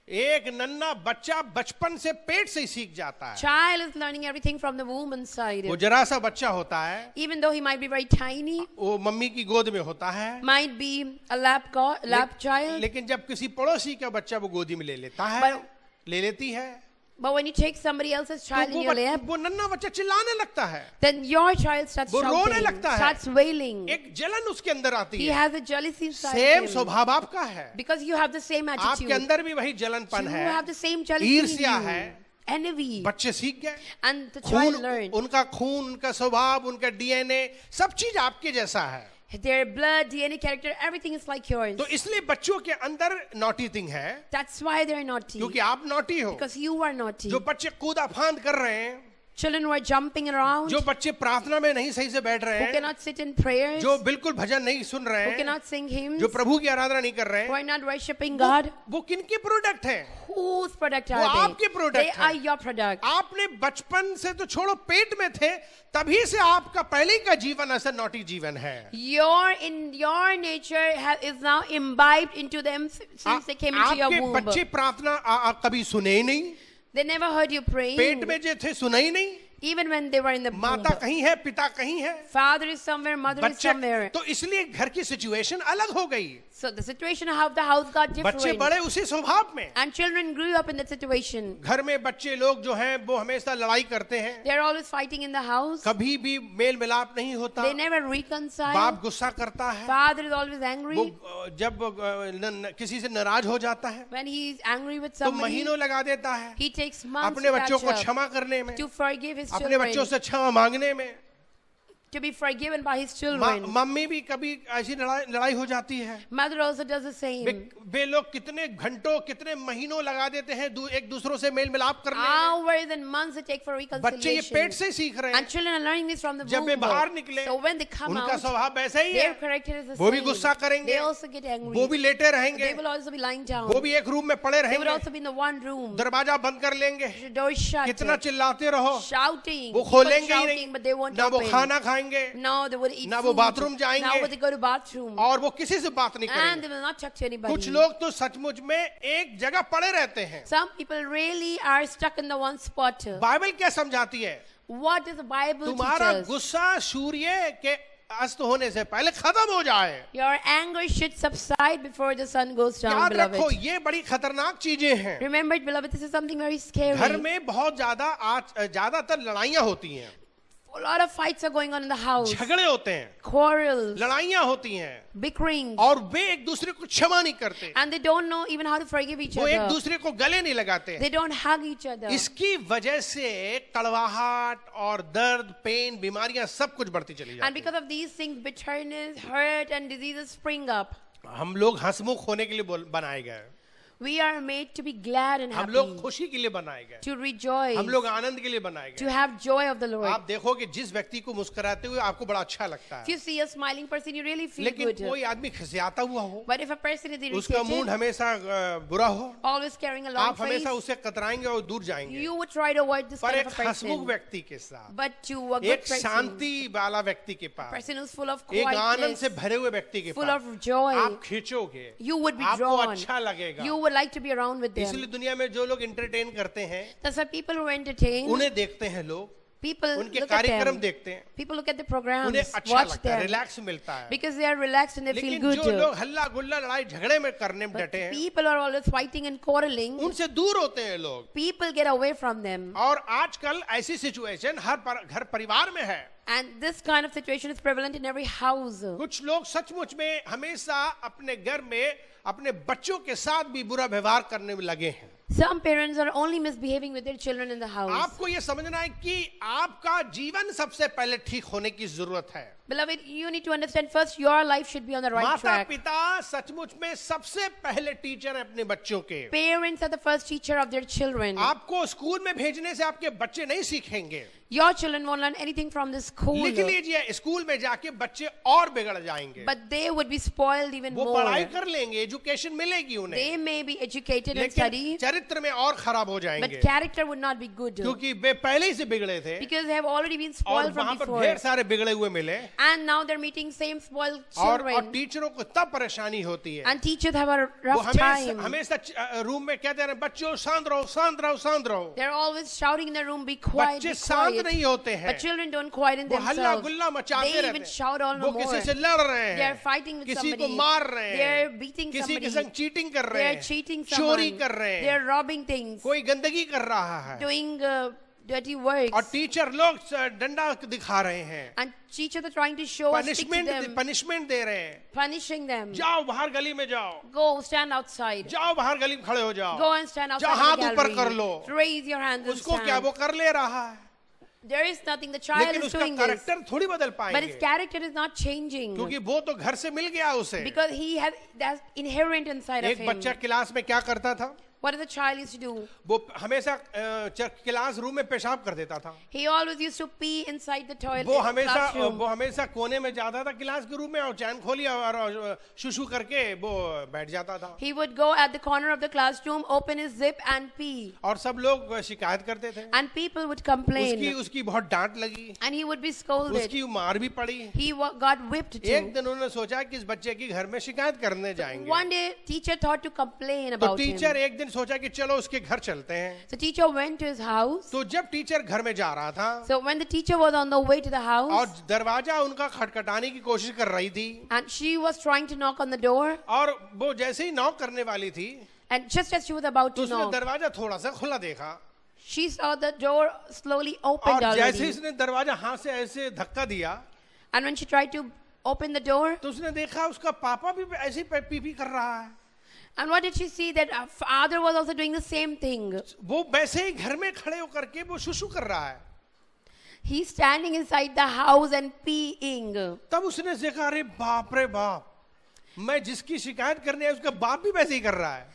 [SPEAKER 1] एक नन्ना बच्चा बचपन से पेट से ही सीख जाता है।
[SPEAKER 2] Child is learning everything from the womb inside.
[SPEAKER 1] वो जरा सा बच्चा होता है,
[SPEAKER 2] Even though he might be very tiny,
[SPEAKER 1] वो मम्मी की गोद में होता है,
[SPEAKER 2] might be a lap child.
[SPEAKER 1] लेकिन जब किसी पड़ोसी का बच्चा वो गोदी में ले लेता है,
[SPEAKER 2] But-
[SPEAKER 1] ले लेती है,
[SPEAKER 2] But when you take somebody else's
[SPEAKER 1] तो
[SPEAKER 2] child in your lap,
[SPEAKER 1] वो नन्ना बच्चा चिल्लाने लगता है,
[SPEAKER 2] then your child starts
[SPEAKER 1] वो रोने
[SPEAKER 2] shouting,
[SPEAKER 1] लगता है।
[SPEAKER 2] starts wailing.
[SPEAKER 1] एक जलन उसके अंदर आती
[SPEAKER 2] He
[SPEAKER 1] है।
[SPEAKER 2] has a jealousy inside
[SPEAKER 1] same
[SPEAKER 2] him.
[SPEAKER 1] स्वभाव आपका है,
[SPEAKER 2] Because you have the same attitude.
[SPEAKER 1] आपके अंदर भी वही जलनपन
[SPEAKER 2] You
[SPEAKER 1] है,
[SPEAKER 2] have the same jealousy in
[SPEAKER 1] ईर्ष्या
[SPEAKER 2] you.
[SPEAKER 1] है।
[SPEAKER 2] Envy.
[SPEAKER 1] बच्चे सीख गए,
[SPEAKER 2] And the
[SPEAKER 1] खून,
[SPEAKER 2] child learned.
[SPEAKER 1] उनका खून, उनका स्वभाव, उनका डीएनए सब चीज आपके जैसा है।
[SPEAKER 2] Their blood, DNA, character, everything is like yours.
[SPEAKER 1] तो इसलिए बच्चों के अंदर नॉटी थिंग है,
[SPEAKER 2] That's why they're naughty.
[SPEAKER 1] क्योंकि आप नॉटी हो।
[SPEAKER 2] Because you are naughty.
[SPEAKER 1] जो बच्चे कूदाफान कर रहे हैं,
[SPEAKER 2] Children who are jumping around,
[SPEAKER 1] जो बच्चे प्रार्थना में नहीं सही से बैठ रहे
[SPEAKER 2] who
[SPEAKER 1] हैं,
[SPEAKER 2] cannot sit in prayers,
[SPEAKER 1] जो बिल्कुल भजन नहीं सुन रहे
[SPEAKER 2] who
[SPEAKER 1] हैं,
[SPEAKER 2] cannot sing hymns,
[SPEAKER 1] जो प्रभु की आराधना नहीं कर रहे
[SPEAKER 2] who
[SPEAKER 1] हैं,
[SPEAKER 2] are not worshipping God.
[SPEAKER 1] वो किनके प्रोडक्ट हैं?
[SPEAKER 2] Whose product
[SPEAKER 1] वो
[SPEAKER 2] are
[SPEAKER 1] आपके
[SPEAKER 2] they?
[SPEAKER 1] product
[SPEAKER 2] They
[SPEAKER 1] हैं।
[SPEAKER 2] are your product.
[SPEAKER 1] आपने बचपन से तो छोड़ो पेट में थे, तभी से आपका पहले का जीवन ऐसा नॉटी जीवन है।
[SPEAKER 2] Your nature is now imbibed into them since they came into your
[SPEAKER 1] आपके
[SPEAKER 2] womb.
[SPEAKER 1] बच्चे प्रार्थना कभी सुने ही नहीं,
[SPEAKER 2] They never heard you praying.
[SPEAKER 1] पेट में जो थे सुना ही नहीं।
[SPEAKER 2] Even when they were in the womb.
[SPEAKER 1] माता कहीं है, पिता कहीं है,
[SPEAKER 2] Father is somewhere, mother is
[SPEAKER 1] बच्चे,
[SPEAKER 2] somewhere.
[SPEAKER 1] तो इसलिए घर की सिचुएशन अलग हो गई।
[SPEAKER 2] So the situation of the house got
[SPEAKER 1] बच्चे
[SPEAKER 2] different.
[SPEAKER 1] बड़े उसी स्वभाव में।
[SPEAKER 2] And children grew up in that situation.
[SPEAKER 1] घर में बच्चे लोग जो हैं वो हमेशा लड़ाई करते हैं,
[SPEAKER 2] They're always fighting in the house.
[SPEAKER 1] कभी भी मेल मिलाप नहीं होता।
[SPEAKER 2] They never reconcile.
[SPEAKER 1] बाप गुस्सा करता है,
[SPEAKER 2] Father is always angry.
[SPEAKER 1] वो जब किसी से नाराज हो जाता है
[SPEAKER 2] When he is angry with
[SPEAKER 1] तो
[SPEAKER 2] somebody,
[SPEAKER 1] महीनों लगा देता है
[SPEAKER 2] he takes months
[SPEAKER 1] अपने
[SPEAKER 2] to
[SPEAKER 1] बच्चों
[SPEAKER 2] catch
[SPEAKER 1] को
[SPEAKER 2] up,
[SPEAKER 1] क्षमा करने में,
[SPEAKER 2] to forgive his
[SPEAKER 1] अपने बच्चों
[SPEAKER 2] children,
[SPEAKER 1] से क्षमा मांगने में।
[SPEAKER 2] to be forgiven by his children.
[SPEAKER 1] Mummy भी कभी ऐसी लड़ाई हो जाती है,
[SPEAKER 2] Mother also does the same.
[SPEAKER 1] वे लोग कितने घंटों कितने महीनों लगा देते हैं एक दूसरों से मेल मिलाप करने में।
[SPEAKER 2] Hours and months they take for
[SPEAKER 1] बच्चे ये
[SPEAKER 2] reconciliation.
[SPEAKER 1] पेट से सीख रहे
[SPEAKER 2] And
[SPEAKER 1] हैं,
[SPEAKER 2] children are learning this from the
[SPEAKER 1] जब वे
[SPEAKER 2] womb.
[SPEAKER 1] बाहर निकले
[SPEAKER 2] So when they come
[SPEAKER 1] उनका
[SPEAKER 2] out,
[SPEAKER 1] स्वभाव वैसा ही
[SPEAKER 2] their
[SPEAKER 1] है,
[SPEAKER 2] character is the
[SPEAKER 1] वो भी
[SPEAKER 2] same.
[SPEAKER 1] गुस्सा करेंगे,
[SPEAKER 2] They also get angry.
[SPEAKER 1] वो भी लेटे
[SPEAKER 2] They
[SPEAKER 1] रहेंगे,
[SPEAKER 2] will also be lying down.
[SPEAKER 1] वो भी एक रूम में पड़े
[SPEAKER 2] They would
[SPEAKER 1] रहेंगे,
[SPEAKER 2] also be in the one room.
[SPEAKER 1] दरवाजा बंद कर लेंगे,
[SPEAKER 2] The door is shut.
[SPEAKER 1] कितना चिल्लाते रहो,
[SPEAKER 2] Shouting.
[SPEAKER 1] वो
[SPEAKER 2] Keep on
[SPEAKER 1] खोलेंगे ही
[SPEAKER 2] shouting,
[SPEAKER 1] नहीं,
[SPEAKER 2] but they won't
[SPEAKER 1] ना वो
[SPEAKER 2] open.
[SPEAKER 1] खाना खाएंगे,
[SPEAKER 2] No, they would eat
[SPEAKER 1] ना
[SPEAKER 2] food.
[SPEAKER 1] वो बाथरूम जाएंगे,
[SPEAKER 2] Now would they go to bathroom.
[SPEAKER 1] और वो किसी से बात नहीं
[SPEAKER 2] And
[SPEAKER 1] करेंगे।
[SPEAKER 2] they will not talk to anybody.
[SPEAKER 1] कुछ लोग तो सचमुच में एक जगह पड़े रहते हैं।
[SPEAKER 2] Some people really are stuck in the one spot.
[SPEAKER 1] Bible क्या समझाती है?
[SPEAKER 2] What does the Bible teach
[SPEAKER 1] तुम्हारा
[SPEAKER 2] us?
[SPEAKER 1] गुस्सा सूर्य के अस्त होने से पहले खत्म हो जाए।
[SPEAKER 2] Your anger should subside before the sun goes down,
[SPEAKER 1] याद रखो,
[SPEAKER 2] beloved.
[SPEAKER 1] ये बड़ी खतरनाक चीजें हैं।
[SPEAKER 2] Remember it, beloved, this is something very scary.
[SPEAKER 1] घर में बहुत ज्यादातर लड़ाइयाँ होती हैं।
[SPEAKER 2] A lot of fights are going on in the house.
[SPEAKER 1] झगड़े होते हैं,
[SPEAKER 2] Quarrels,
[SPEAKER 1] लड़ाइयां होती हैं,
[SPEAKER 2] bickering.
[SPEAKER 1] और वे एक दूसरे को क्षमा नहीं करते,
[SPEAKER 2] And they don't know even how to forgive each
[SPEAKER 1] वो एक
[SPEAKER 2] other.
[SPEAKER 1] दूसरे को गले नहीं लगाते।
[SPEAKER 2] They don't hug each other.
[SPEAKER 1] इसकी वजह से कड़वाहट और दर्द, पेन, बीमारियां सब कुछ बढ़ती चली
[SPEAKER 2] And
[SPEAKER 1] जाती
[SPEAKER 2] because of these things, bitterness, hurt, and diseases spring up.
[SPEAKER 1] हैं। हम लोग हंसमुख होने के लिए बनाए गए,
[SPEAKER 2] We are made to be glad and
[SPEAKER 1] हम
[SPEAKER 2] happy,
[SPEAKER 1] लोग खुशी के लिए बनाए गए,
[SPEAKER 2] to rejoice,
[SPEAKER 1] हम लोग आनंद के लिए बनाए
[SPEAKER 2] to
[SPEAKER 1] गए।
[SPEAKER 2] have joy of the Lord.
[SPEAKER 1] आप देखोगे जिस व्यक्ति को मुस्कुराते हुए आपको बड़ा अच्छा लगता
[SPEAKER 2] If
[SPEAKER 1] है,
[SPEAKER 2] you see a smiling person, you really feel
[SPEAKER 1] लेकिन
[SPEAKER 2] good.
[SPEAKER 1] कोई आदमी खिसियाता हुआ हो,
[SPEAKER 2] But if a person is
[SPEAKER 1] उसका मूड
[SPEAKER 2] irritated,
[SPEAKER 1] हमेशा बुरा हो,
[SPEAKER 2] always carrying a long
[SPEAKER 1] आप
[SPEAKER 2] face,
[SPEAKER 1] हमेशा उससे कतराएंगे और दूर जाएंगे।
[SPEAKER 2] you would try to avoid this
[SPEAKER 1] पर
[SPEAKER 2] kind
[SPEAKER 1] एक
[SPEAKER 2] of a
[SPEAKER 1] हंसमुख
[SPEAKER 2] person.
[SPEAKER 1] व्यक्ति के साथ,
[SPEAKER 2] But to a good
[SPEAKER 1] एक
[SPEAKER 2] person,
[SPEAKER 1] शांति वाला व्यक्ति के पास,
[SPEAKER 2] person who's full of
[SPEAKER 1] एक आनंद
[SPEAKER 2] quietness,
[SPEAKER 1] से भरे हुए व्यक्ति के
[SPEAKER 2] full
[SPEAKER 1] पास
[SPEAKER 2] of joy,
[SPEAKER 1] आप खींचोगे,
[SPEAKER 2] you would be
[SPEAKER 1] आपको
[SPEAKER 2] drawn.
[SPEAKER 1] अच्छा लगेगा।
[SPEAKER 2] You would like to be around with them.
[SPEAKER 1] इसलिए दुनिया में जो लोग एंटरटेन करते हैं,
[SPEAKER 2] That's why people who entertain,
[SPEAKER 1] उन्हें देखते हैं लोग,
[SPEAKER 2] people
[SPEAKER 1] उनके
[SPEAKER 2] look at
[SPEAKER 1] कार्यक्रम
[SPEAKER 2] them.
[SPEAKER 1] देखते हैं,
[SPEAKER 2] People look at the programs,
[SPEAKER 1] उन्हें अच्छा
[SPEAKER 2] watch
[SPEAKER 1] लगता है,
[SPEAKER 2] them,
[SPEAKER 1] रिलैक्स मिलता है।
[SPEAKER 2] because they are relaxed and they feel
[SPEAKER 1] लेकिन
[SPEAKER 2] good.
[SPEAKER 1] जो लोग हल्ला गुल्ला लड़ाई झगड़े में करने में
[SPEAKER 2] But
[SPEAKER 1] डटे हैं,
[SPEAKER 2] people are always fighting and quarreling.
[SPEAKER 1] उनसे दूर होते हैं लोग।
[SPEAKER 2] People get away from them.
[SPEAKER 1] और आजकल ऐसी सिचुएशन हर घर परिवार में है।
[SPEAKER 2] And this kind of situation is prevalent in every house.
[SPEAKER 1] कुछ लोग सचमुच में हमेशा अपने घर में अपने बच्चों के साथ भी बुरा व्यवहार करने में लगे हैं।
[SPEAKER 2] Some parents are only misbehaving with their children in the house.
[SPEAKER 1] आपको ये समझना है कि आपका जीवन सबसे पहले ठीक होने की जरूरत है।
[SPEAKER 2] Beloved, you need to understand first your life should be on the right
[SPEAKER 1] माता
[SPEAKER 2] track.
[SPEAKER 1] पिता सचमुच में सबसे पहले टीचर है अपने बच्चों के।
[SPEAKER 2] Parents are the first teacher of their children.
[SPEAKER 1] आपको स्कूल में भेजने से आपके बच्चे नहीं सीखेंगे।
[SPEAKER 2] Your children won't learn anything from the school,
[SPEAKER 1] लिख लीजिए, स्कूल में जाके बच्चे और बिगड़ जाएंगे।
[SPEAKER 2] but they would be spoiled even
[SPEAKER 1] वो
[SPEAKER 2] more.
[SPEAKER 1] पढ़ाई कर लेंगे, एजुकेशन मिलेगी उन्हें,
[SPEAKER 2] They may be educated and
[SPEAKER 1] लेकिन
[SPEAKER 2] study,
[SPEAKER 1] चरित्र में और खराब हो
[SPEAKER 2] but
[SPEAKER 1] जाएंगे,
[SPEAKER 2] character would not be good
[SPEAKER 1] क्योंकि वे पहले ही से बिगड़े थे
[SPEAKER 2] because they have already been
[SPEAKER 1] और
[SPEAKER 2] spoiled from
[SPEAKER 1] वहां पर
[SPEAKER 2] before.
[SPEAKER 1] ढेर सारे बिगड़े हुए मिले।
[SPEAKER 2] And now they're meeting same spoiled
[SPEAKER 1] और
[SPEAKER 2] children.
[SPEAKER 1] टीचरों को तब परेशानी होती है,
[SPEAKER 2] And teachers have a
[SPEAKER 1] वो
[SPEAKER 2] rough time.
[SPEAKER 1] हमेशा रूम में कहते रहे बच्चों शांत रहो, शांत रहो, शांत रहो।
[SPEAKER 2] They're always shouting in the room, be quiet,
[SPEAKER 1] बच्चे
[SPEAKER 2] be
[SPEAKER 1] शांत
[SPEAKER 2] quiet.
[SPEAKER 1] नहीं होते हैं,
[SPEAKER 2] But children don't quieten
[SPEAKER 1] वो हल्ला
[SPEAKER 2] themselves.
[SPEAKER 1] गुल्ला मचाते
[SPEAKER 2] They
[SPEAKER 1] रहते
[SPEAKER 2] even
[SPEAKER 1] हैं,
[SPEAKER 2] shout all
[SPEAKER 1] वो
[SPEAKER 2] the
[SPEAKER 1] किसी
[SPEAKER 2] more.
[SPEAKER 1] से लड़ रहे
[SPEAKER 2] They're
[SPEAKER 1] हैं,
[SPEAKER 2] fighting with
[SPEAKER 1] किसी को
[SPEAKER 2] somebody.
[SPEAKER 1] मार रहे
[SPEAKER 2] They're
[SPEAKER 1] हैं,
[SPEAKER 2] beating
[SPEAKER 1] किसी के
[SPEAKER 2] somebody.
[SPEAKER 1] संग चीटिंग कर रहे
[SPEAKER 2] They're
[SPEAKER 1] हैं,
[SPEAKER 2] cheating
[SPEAKER 1] चोरी
[SPEAKER 2] someone.
[SPEAKER 1] कर रहे हैं,
[SPEAKER 2] They're robbing things,
[SPEAKER 1] कोई गंदगी कर रहा है,
[SPEAKER 2] doing dirty works.
[SPEAKER 1] और टीचर लोग डंडा दिखा रहे हैं,
[SPEAKER 2] And teachers are trying to show a stick to them,
[SPEAKER 1] punishment दे रहे हैं।
[SPEAKER 2] punishing them.
[SPEAKER 1] जाओ बाहर गली में जाओ,
[SPEAKER 2] Go stand outside.
[SPEAKER 1] जाओ बाहर गली में खड़े हो जाओ,
[SPEAKER 2] Go and stand outside
[SPEAKER 1] जाओ
[SPEAKER 2] of the
[SPEAKER 1] हाथ ऊपर कर
[SPEAKER 2] gallery.
[SPEAKER 1] Low.
[SPEAKER 2] Raise your hands and
[SPEAKER 1] उसको क्या
[SPEAKER 2] stand.
[SPEAKER 1] वो कर ले रहा है,
[SPEAKER 2] There is nothing. The child
[SPEAKER 1] लेकिन
[SPEAKER 2] is
[SPEAKER 1] उसका
[SPEAKER 2] doing this,
[SPEAKER 1] कैरेक्टर थोड़ी बदल
[SPEAKER 2] but
[SPEAKER 1] पाएंगे,
[SPEAKER 2] his character is not changing
[SPEAKER 1] क्योंकि वो तो घर से मिल गया उसे।
[SPEAKER 2] because he has that's inherent inside of
[SPEAKER 1] एक
[SPEAKER 2] him.
[SPEAKER 1] बच्चा क्लास में क्या करता था,
[SPEAKER 2] What did the child used to do?
[SPEAKER 1] वो हमेशा क्लास रूम में पेशाब कर देता था,
[SPEAKER 2] He always used to pee inside the toilet
[SPEAKER 1] वो हमेशा
[SPEAKER 2] classroom.
[SPEAKER 1] वो हमेशा कोने में जाता था क्लास के रूम में और चैन खोलिया और शुशु करके वो बैठ जाता था,
[SPEAKER 2] He would go at the corner of the classroom, open his zip and pee.
[SPEAKER 1] और सब लोग शिकायत करते थे,
[SPEAKER 2] And people would complain.
[SPEAKER 1] उसकी बहुत डांट लगी,
[SPEAKER 2] And he would be scolded.
[SPEAKER 1] उसकी मार भी पड़ी।
[SPEAKER 2] He got whipped
[SPEAKER 1] एक
[SPEAKER 2] too.
[SPEAKER 1] दिन उन्होंने सोचा कि इस बच्चे की घर में शिकायत करने जाएंगे,
[SPEAKER 2] One day, teacher thought to complain
[SPEAKER 1] तो
[SPEAKER 2] about him.
[SPEAKER 1] टीचर एक दिन सोचा कि चलो उसके घर चलते हैं।
[SPEAKER 2] So teacher went to his house.
[SPEAKER 1] तो जब टीचर घर में जा रहा था
[SPEAKER 2] So when the teacher was on the way to the
[SPEAKER 1] और
[SPEAKER 2] house,
[SPEAKER 1] दरवाजा उनका खटखटाने की कोशिश कर रही थी,
[SPEAKER 2] and she was trying to knock on the door,
[SPEAKER 1] और वो जैसे ही नॉक करने वाली थी
[SPEAKER 2] and just as she was about
[SPEAKER 1] तो
[SPEAKER 2] to
[SPEAKER 1] उसने
[SPEAKER 2] knock,
[SPEAKER 1] दरवाजा थोड़ा सा खुला देखा,
[SPEAKER 2] she saw the door slowly opened
[SPEAKER 1] और जैसे
[SPEAKER 2] already.
[SPEAKER 1] इसने दरवाजा हाथ से ऐसे धक्का दिया
[SPEAKER 2] And when she tried to open the door,
[SPEAKER 1] तो उसने देखा उसका पापा भी ऐसे ही पी पी कर रहा है,
[SPEAKER 2] and what did she see? That her father was also doing the same thing.
[SPEAKER 1] वो वैसे ही घर में खड़े होकर के वो शुशु कर रहा है।
[SPEAKER 2] He's standing inside the house and peeing.
[SPEAKER 1] तब उसने देखा अरे बाप रे बाप, मैं जिसकी शिकायत करने है उसका बाप भी वैसे ही कर रहा है।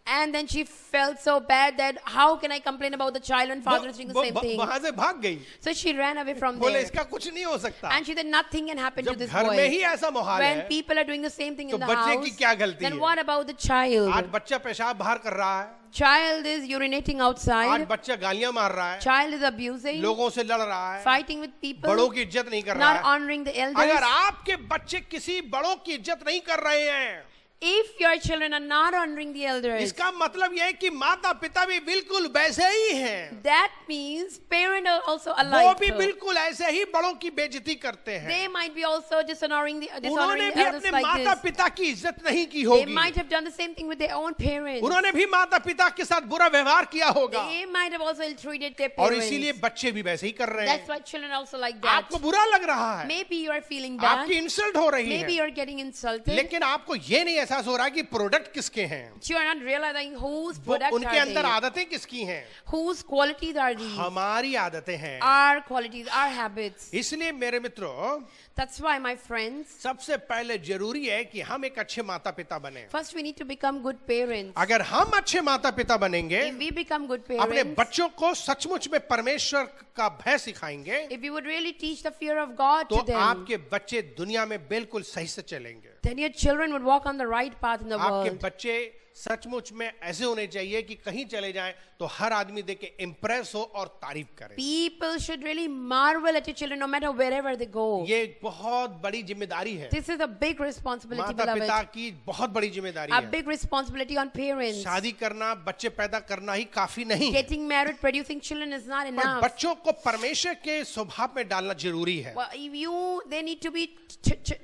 [SPEAKER 2] And then she felt so bad that how can I complain about the child when father is doing the same thing?
[SPEAKER 1] वहां से भाग गई,
[SPEAKER 2] So she ran away from
[SPEAKER 1] बोले
[SPEAKER 2] there.
[SPEAKER 1] इसका कुछ नहीं हो सकता।
[SPEAKER 2] And she said nothing can happen to
[SPEAKER 1] जब
[SPEAKER 2] this
[SPEAKER 1] घर में ही
[SPEAKER 2] boy.
[SPEAKER 1] ऐसा माहौल
[SPEAKER 2] When
[SPEAKER 1] है
[SPEAKER 2] people are doing the same thing
[SPEAKER 1] तो
[SPEAKER 2] in the
[SPEAKER 1] बच्चे
[SPEAKER 2] house,
[SPEAKER 1] की क्या गलती
[SPEAKER 2] then
[SPEAKER 1] है?
[SPEAKER 2] what about the
[SPEAKER 1] आज
[SPEAKER 2] child?
[SPEAKER 1] बच्चा पेशाब बाहर कर रहा है,
[SPEAKER 2] Child is urinating
[SPEAKER 1] आज
[SPEAKER 2] outside.
[SPEAKER 1] बच्चा गालियां मार रहा है,
[SPEAKER 2] Child is abusing,
[SPEAKER 1] लोगों से लड़ रहा है,
[SPEAKER 2] fighting with people,
[SPEAKER 1] बड़ों की इज्जत नहीं कर
[SPEAKER 2] not
[SPEAKER 1] रहा है।
[SPEAKER 2] honoring the
[SPEAKER 1] अगर
[SPEAKER 2] elders.
[SPEAKER 1] आपके बच्चे किसी बड़ों की इज्जत नहीं कर रहे हैं
[SPEAKER 2] If your children are not honoring the elders,
[SPEAKER 1] इसका मतलब यह है कि माता पिता भी बिल्कुल वैसे ही हैं,
[SPEAKER 2] that means parents are also
[SPEAKER 1] वो
[SPEAKER 2] alike.
[SPEAKER 1] भी बिल्कुल ऐसे ही बड़ों की बेइज्जती करते हैं।
[SPEAKER 2] They might be also dishonoring
[SPEAKER 1] उन्होंने
[SPEAKER 2] the
[SPEAKER 1] भी
[SPEAKER 2] elders
[SPEAKER 1] अपने
[SPEAKER 2] like
[SPEAKER 1] माता
[SPEAKER 2] this.
[SPEAKER 1] पिता की इज्जत नहीं की
[SPEAKER 2] They
[SPEAKER 1] होगी,
[SPEAKER 2] might have done the same thing with their own parents.
[SPEAKER 1] उन्होंने भी माता पिता के साथ बुरा व्यवहार किया होगा,
[SPEAKER 2] They might have also ill-treated their
[SPEAKER 1] और
[SPEAKER 2] parents.
[SPEAKER 1] इसीलिए बच्चे भी वैसे ही कर रहे
[SPEAKER 2] That's
[SPEAKER 1] हैं।
[SPEAKER 2] why children also like that.
[SPEAKER 1] आपको बुरा लग रहा है,
[SPEAKER 2] Maybe you are feeling bad.
[SPEAKER 1] आपकी इंसल्ट हो रही
[SPEAKER 2] Maybe
[SPEAKER 1] है,
[SPEAKER 2] you are getting insulted.
[SPEAKER 1] लेकिन आपको ये नहीं एहसास हो रहा कि प्रोडक्ट किसके हैं,
[SPEAKER 2] You are not realizing whose
[SPEAKER 1] वो
[SPEAKER 2] products
[SPEAKER 1] उनके
[SPEAKER 2] are
[SPEAKER 1] अंदर
[SPEAKER 2] they.
[SPEAKER 1] आदतें किसकी हैं,
[SPEAKER 2] Whose qualities are these?
[SPEAKER 1] हमारी आदतें हैं।
[SPEAKER 2] Our qualities, our habits.
[SPEAKER 1] इसलिए मेरे मित्रों,
[SPEAKER 2] That's why, my friends,
[SPEAKER 1] सबसे पहले जरूरी है कि हम एक अच्छे माता पिता बने।
[SPEAKER 2] first we need to become good parents.
[SPEAKER 1] अगर हम अच्छे माता पिता बनेंगे,
[SPEAKER 2] If we become good
[SPEAKER 1] अपने
[SPEAKER 2] parents,
[SPEAKER 1] बच्चों को सचमुच में परमेश्वर का भय सिखाएंगे,
[SPEAKER 2] if we would really teach the fear of God
[SPEAKER 1] तो
[SPEAKER 2] to them,
[SPEAKER 1] आपके बच्चे दुनिया में बिल्कुल सही से चलेंगे।
[SPEAKER 2] then your children would walk on the right path in the
[SPEAKER 1] आपके
[SPEAKER 2] world.
[SPEAKER 1] बच्चे सचमुच में ऐसे होने चाहिए कि कहीं चले जाएं तो हर आदमी देख के इम्प्रेस हो और तारीफ करे।
[SPEAKER 2] People should really marvel at your children no matter wherever they go.
[SPEAKER 1] ये एक बहुत बड़ी जिम्मेदारी है,
[SPEAKER 2] This is a big responsibility,
[SPEAKER 1] माता पिता
[SPEAKER 2] beloved.
[SPEAKER 1] की बहुत बड़ी जिम्मेदारी
[SPEAKER 2] A
[SPEAKER 1] है।
[SPEAKER 2] big responsibility on parents.
[SPEAKER 1] शादी करना, बच्चे पैदा करना ही काफी नहीं,
[SPEAKER 2] Getting married, producing children is not
[SPEAKER 1] पर
[SPEAKER 2] enough.
[SPEAKER 1] बच्चों को परमेश्वर के स्वभाव में डालना जरूरी है।
[SPEAKER 2] Well, if they need to be,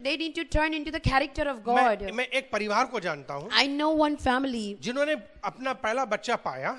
[SPEAKER 2] they need to turn into the character of God.
[SPEAKER 1] मैं एक परिवार को जानता हूँ
[SPEAKER 2] I know one family.
[SPEAKER 1] जिन्होंने अपना पहला बच्चा पाया,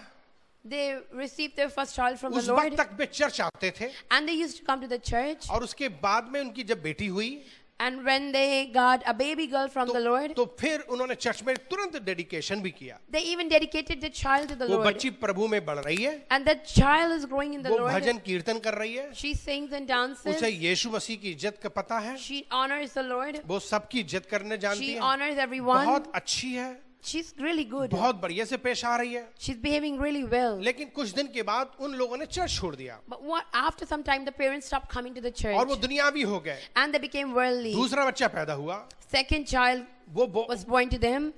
[SPEAKER 2] They received their first child from the
[SPEAKER 1] उस
[SPEAKER 2] Lord,
[SPEAKER 1] वक्त तक वे चर्च आते थे,
[SPEAKER 2] and they used to come to the church.
[SPEAKER 1] और उसके बाद में उनकी जब बेटी हुई
[SPEAKER 2] And when they got a baby girl from the Lord,
[SPEAKER 1] तो फिर उन्होंने चर्च में तुरंत डेडिकेशन भी किया।
[SPEAKER 2] they even dedicated the child to the
[SPEAKER 1] वो
[SPEAKER 2] Lord.
[SPEAKER 1] बच्ची प्रभु में बढ़ रही है,
[SPEAKER 2] And that child is growing in the
[SPEAKER 1] वो
[SPEAKER 2] Lord.
[SPEAKER 1] भजन कीर्तन कर रही है,
[SPEAKER 2] She sings and dances.
[SPEAKER 1] उसे यीशु मसीह की इज्जत का पता है,
[SPEAKER 2] She honors the Lord.
[SPEAKER 1] वो सबकी इज्जत करने जानती
[SPEAKER 2] She
[SPEAKER 1] है,
[SPEAKER 2] honors everyone.
[SPEAKER 1] बहुत अच्छी है,
[SPEAKER 2] She's really good.
[SPEAKER 1] बहुत बढ़िया से पेश आ रही है।
[SPEAKER 2] She's behaving really well.
[SPEAKER 1] लेकिन कुछ दिन के बाद उन लोगों ने चर्च छोड़ दिया
[SPEAKER 2] But after some time, the parents stopped coming to the church.
[SPEAKER 1] और वो दुनियावी हो गए।
[SPEAKER 2] And they became worldly.
[SPEAKER 1] दूसरा बच्चा पैदा हुआ,
[SPEAKER 2] Second child
[SPEAKER 1] वो
[SPEAKER 2] was born to them.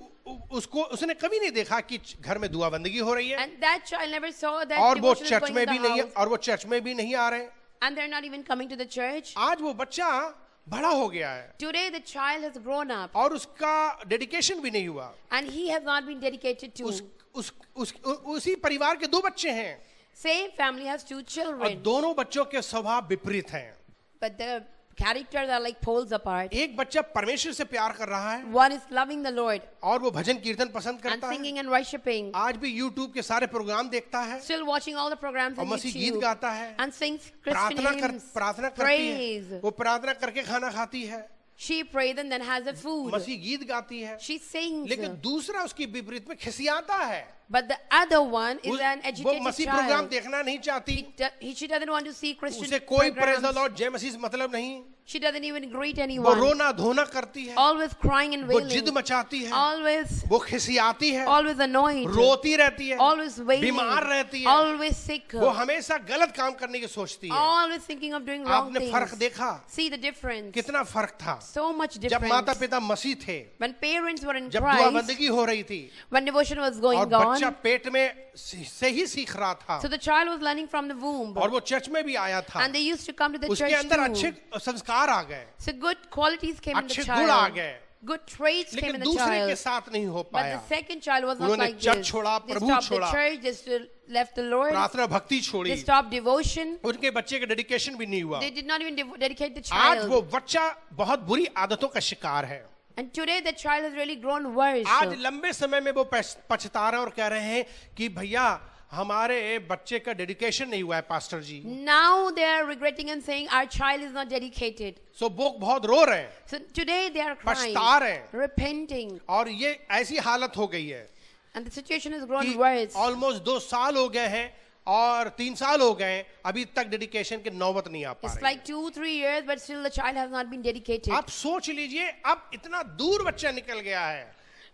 [SPEAKER 1] उसको उसने कभी नहीं देखा कि घर में दुआ बंदगी हो रही है,
[SPEAKER 2] And that child never saw that
[SPEAKER 1] और वो
[SPEAKER 2] devotion is
[SPEAKER 1] चर्च
[SPEAKER 2] going
[SPEAKER 1] में
[SPEAKER 2] in
[SPEAKER 1] भी
[SPEAKER 2] the
[SPEAKER 1] नहीं,
[SPEAKER 2] house.
[SPEAKER 1] और वो चर्च में भी नहीं आ रहे।
[SPEAKER 2] And they're not even coming to the church.
[SPEAKER 1] आज वो बच्चा बड़ा हो गया है
[SPEAKER 2] Today, the child has grown up.
[SPEAKER 1] और उसका डेडिकेशन भी नहीं हुआ।
[SPEAKER 2] And he has not been dedicated to.
[SPEAKER 1] उसी परिवार के दो बच्चे हैं
[SPEAKER 2] Same family has two
[SPEAKER 1] और
[SPEAKER 2] children.
[SPEAKER 1] दोनों बच्चों के स्वभाव विपरीत हैं।
[SPEAKER 2] But the characters are like poles apart.
[SPEAKER 1] एक बच्चा परमेश्वर से प्यार कर रहा है
[SPEAKER 2] One is loving the Lord
[SPEAKER 1] और वो भजन कीर्तन पसंद
[SPEAKER 2] and
[SPEAKER 1] करता है,
[SPEAKER 2] singing and worshiping.
[SPEAKER 1] आज भी YouTube के सारे प्रोग्राम देखता है
[SPEAKER 2] Still watching all the programs
[SPEAKER 1] और
[SPEAKER 2] on
[SPEAKER 1] मसीह गीत
[SPEAKER 2] YouTube.
[SPEAKER 1] गाता है,
[SPEAKER 2] And sings Christian hymns.
[SPEAKER 1] प्रार्थना करती
[SPEAKER 2] Praise.
[SPEAKER 1] है, वो प्रार्थना करके खाना खाती है,
[SPEAKER 2] She prays and then has a food.
[SPEAKER 1] मसीह गीत गाती है,
[SPEAKER 2] She sings.
[SPEAKER 1] लेकिन दूसरा उसकी विपरीत में खिसियाता है।
[SPEAKER 2] But the other one is an
[SPEAKER 1] वो
[SPEAKER 2] agitated
[SPEAKER 1] मसीह प्रोग्राम
[SPEAKER 2] child.
[SPEAKER 1] देखना नहीं चाहती,
[SPEAKER 2] She doesn't want to see Christian
[SPEAKER 1] उसे कोई प्रेज द
[SPEAKER 2] programs.
[SPEAKER 1] लॉर्ड जय मसीह से मतलब नहीं,
[SPEAKER 2] She doesn't even greet
[SPEAKER 1] वो
[SPEAKER 2] anyone.
[SPEAKER 1] रोना धोना करती है,
[SPEAKER 2] Always crying and
[SPEAKER 1] वो जिद
[SPEAKER 2] wailing.
[SPEAKER 1] मचाती है,
[SPEAKER 2] Always,
[SPEAKER 1] वो खिसियाती है,
[SPEAKER 2] always annoyed.
[SPEAKER 1] रोती रहती है,
[SPEAKER 2] Always wailing.
[SPEAKER 1] बीमार रहती है,
[SPEAKER 2] Always sick.
[SPEAKER 1] वो हमेशा गलत काम करने की सोचती है।
[SPEAKER 2] Always thinking of doing wrong
[SPEAKER 1] आपने फर्क
[SPEAKER 2] things.
[SPEAKER 1] देखा
[SPEAKER 2] See the difference.
[SPEAKER 1] कितना फर्क था
[SPEAKER 2] So much
[SPEAKER 1] जब माता
[SPEAKER 2] difference.
[SPEAKER 1] पिता मसीह थे,
[SPEAKER 2] When parents were in
[SPEAKER 1] जब दुआ
[SPEAKER 2] Christ,
[SPEAKER 1] बंदगी हो रही थी
[SPEAKER 2] when devotion was
[SPEAKER 1] और
[SPEAKER 2] going
[SPEAKER 1] बच्चा
[SPEAKER 2] on,
[SPEAKER 1] पेट में से ही सीख रहा था
[SPEAKER 2] so the child was learning from the womb.
[SPEAKER 1] और वो चर्च में भी आया था,
[SPEAKER 2] And they used to come to the
[SPEAKER 1] उसके
[SPEAKER 2] church
[SPEAKER 1] अंदर अच्छे
[SPEAKER 2] too.
[SPEAKER 1] संस्कार आ गए,
[SPEAKER 2] So good qualities came in the
[SPEAKER 1] अच्छे गुण आ
[SPEAKER 2] child.
[SPEAKER 1] गए,
[SPEAKER 2] Good traits came
[SPEAKER 1] लेकिन
[SPEAKER 2] in the
[SPEAKER 1] दूसरे के
[SPEAKER 2] child.
[SPEAKER 1] साथ नहीं हो
[SPEAKER 2] But
[SPEAKER 1] पाया।
[SPEAKER 2] the second child was not
[SPEAKER 1] उन्होंने
[SPEAKER 2] like
[SPEAKER 1] चर्च
[SPEAKER 2] this.
[SPEAKER 1] छोड़ा,
[SPEAKER 2] They
[SPEAKER 1] प्रभु
[SPEAKER 2] stopped the
[SPEAKER 1] छोड़ा,
[SPEAKER 2] church, they still left the Lord.
[SPEAKER 1] प्रार्थना भक्ति छोड़ी,
[SPEAKER 2] They stopped devotion.
[SPEAKER 1] उनके बच्चे का डेडिकेशन भी नहीं हुआ।
[SPEAKER 2] They did not even dedicate the
[SPEAKER 1] आज वो
[SPEAKER 2] child.
[SPEAKER 1] बच्चा बहुत बुरी आदतों का शिकार है।
[SPEAKER 2] And today the child has really grown worse.
[SPEAKER 1] आज लंबे समय में वो पछता रहे हैं और कह रहे हैं कि भैया हमारे बच्चे का डेडिकेशन नहीं हुआ है pastor ji.
[SPEAKER 2] Now they are regretting and saying our child is not dedicated.
[SPEAKER 1] सो वो बहुत रो रहे हैं,
[SPEAKER 2] So today they are crying,
[SPEAKER 1] पछता रहे हैं,
[SPEAKER 2] repenting,
[SPEAKER 1] और ये ऐसी हालत हो गई है
[SPEAKER 2] and the situation has grown
[SPEAKER 1] कि
[SPEAKER 2] worse.
[SPEAKER 1] ऑलमोस्ट 2 साल हो गए हैं और 3 साल हो गए हैं, अभी तक डेडिकेशन की नौबत नहीं आ पा
[SPEAKER 2] It's
[SPEAKER 1] रही
[SPEAKER 2] like 2-3 years, but still the child has not been dedicated.
[SPEAKER 1] आप सोच लीजिए अब इतना दूर बच्चा निकल गया है।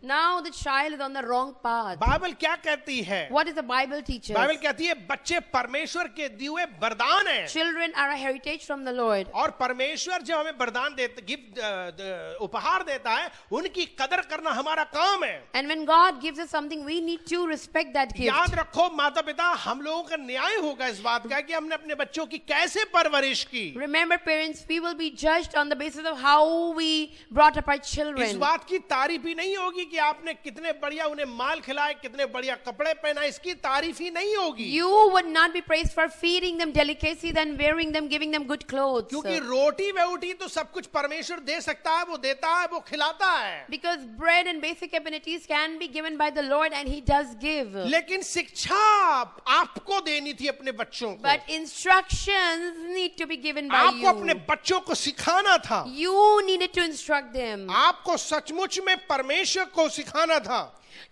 [SPEAKER 2] Now the child is on the wrong path.
[SPEAKER 1] Bible क्या कहती है?
[SPEAKER 2] What does the Bible teach us?
[SPEAKER 1] Bible कहती है बच्चे परमेश्वर के दिए हुए वरदान हैं,
[SPEAKER 2] Children are a heritage from the Lord.
[SPEAKER 1] और परमेश्वर जब हमें वरदान देता, गिफ्ट उपहार देता है, उनकी कदर करना हमारा काम है।
[SPEAKER 2] And when God gives us something, we need to respect that gift.
[SPEAKER 1] याद रखो माता पिता, हम लोगों का न्याय होगा इस बात का कि हमने अपने बच्चों की कैसे परवरिश की।
[SPEAKER 2] Remember, parents, we will be judged on the basis of how we brought up our
[SPEAKER 1] इस
[SPEAKER 2] children.
[SPEAKER 1] बात की तारीफ ही नहीं होगी कि आपने कितने बढ़िया उन्हें माल खिलाए, कितने बढ़िया कपड़े पहनाए, इसकी तारीफ ही नहीं होगी।
[SPEAKER 2] You would not be praised for feeding them delicacy, then wearing them, giving them good clothes.
[SPEAKER 1] क्योंकि रोटी वोटी तो सब कुछ परमेश्वर दे सकता है, वो देता है, वो खिलाता है।
[SPEAKER 2] Because bread and basic amenities can be given by the Lord, and He does give.
[SPEAKER 1] लेकिन शिक्षा आपको देनी थी अपने बच्चों को।
[SPEAKER 2] But instructions need to be given by
[SPEAKER 1] आपको अपने
[SPEAKER 2] you.
[SPEAKER 1] बच्चों को सिखाना था।
[SPEAKER 2] You needed to instruct them.
[SPEAKER 1] आपको सचमुच में परमेश्वर को सिखाना था।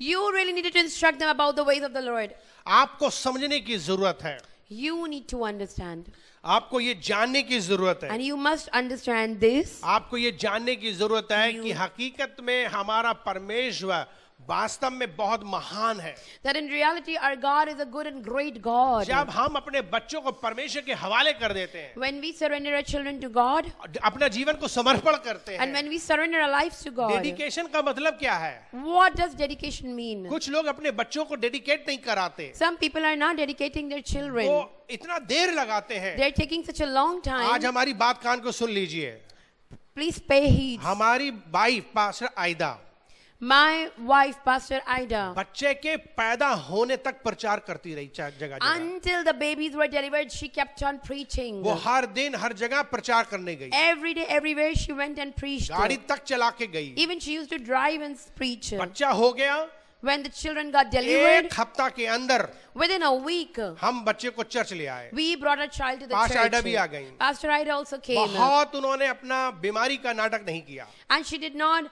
[SPEAKER 2] You really needed to instruct them about the ways of the Lord.
[SPEAKER 1] आपको समझने की जरूरत है,
[SPEAKER 2] You need to understand.
[SPEAKER 1] आपको ये जानने की जरूरत है,
[SPEAKER 2] And you must understand this.
[SPEAKER 1] आपको ये जानने की जरूरत है कि हकीकत में हमारा परमेश्वर वास्तव में बहुत महान है।
[SPEAKER 2] That in reality our God is a good and great God.
[SPEAKER 1] जब हम अपने बच्चों को परमेश्वर के हवाले कर देते हैं,
[SPEAKER 2] When we surrender our children to God,
[SPEAKER 1] अपना जीवन को समर्पण करते
[SPEAKER 2] and
[SPEAKER 1] हैं,
[SPEAKER 2] when we surrender our lives to God,
[SPEAKER 1] dedication का मतलब क्या है?
[SPEAKER 2] what does dedication mean?
[SPEAKER 1] कुछ लोग अपने बच्चों को डेडिकेट नहीं कराते,
[SPEAKER 2] Some people are not dedicating their children.
[SPEAKER 1] वो इतना देर लगाते हैं।
[SPEAKER 2] They're taking such a long
[SPEAKER 1] आज
[SPEAKER 2] time.
[SPEAKER 1] हमारी बात कान को सुन लीजिए।
[SPEAKER 2] Please pay heed.
[SPEAKER 1] हमारी वाइफ पास्टर आयदा
[SPEAKER 2] My wife, Pastor Ida,
[SPEAKER 1] बच्चे के पैदा होने तक प्रचार करती रही जगह जगह।
[SPEAKER 2] until the babies were delivered, she kept on preaching.
[SPEAKER 1] वो हर दिन हर जगह प्रचार करने गई,
[SPEAKER 2] Every day, everywhere she went and preached.
[SPEAKER 1] गाड़ी तक चला के गई।
[SPEAKER 2] Even she used to drive and preach.
[SPEAKER 1] बच्चा हो गया,
[SPEAKER 2] When the children got delivered,
[SPEAKER 1] एक हफ्ता के अंदर
[SPEAKER 2] within a week,
[SPEAKER 1] हम बच्चे को चर्च ले आए।
[SPEAKER 2] we brought our child to the
[SPEAKER 1] Pastor Ida
[SPEAKER 2] church.
[SPEAKER 1] भी आ गई।
[SPEAKER 2] Pastor Ida also came.
[SPEAKER 1] बहुत उन्होंने अपना बीमारी का नाटक नहीं किया,
[SPEAKER 2] And she did not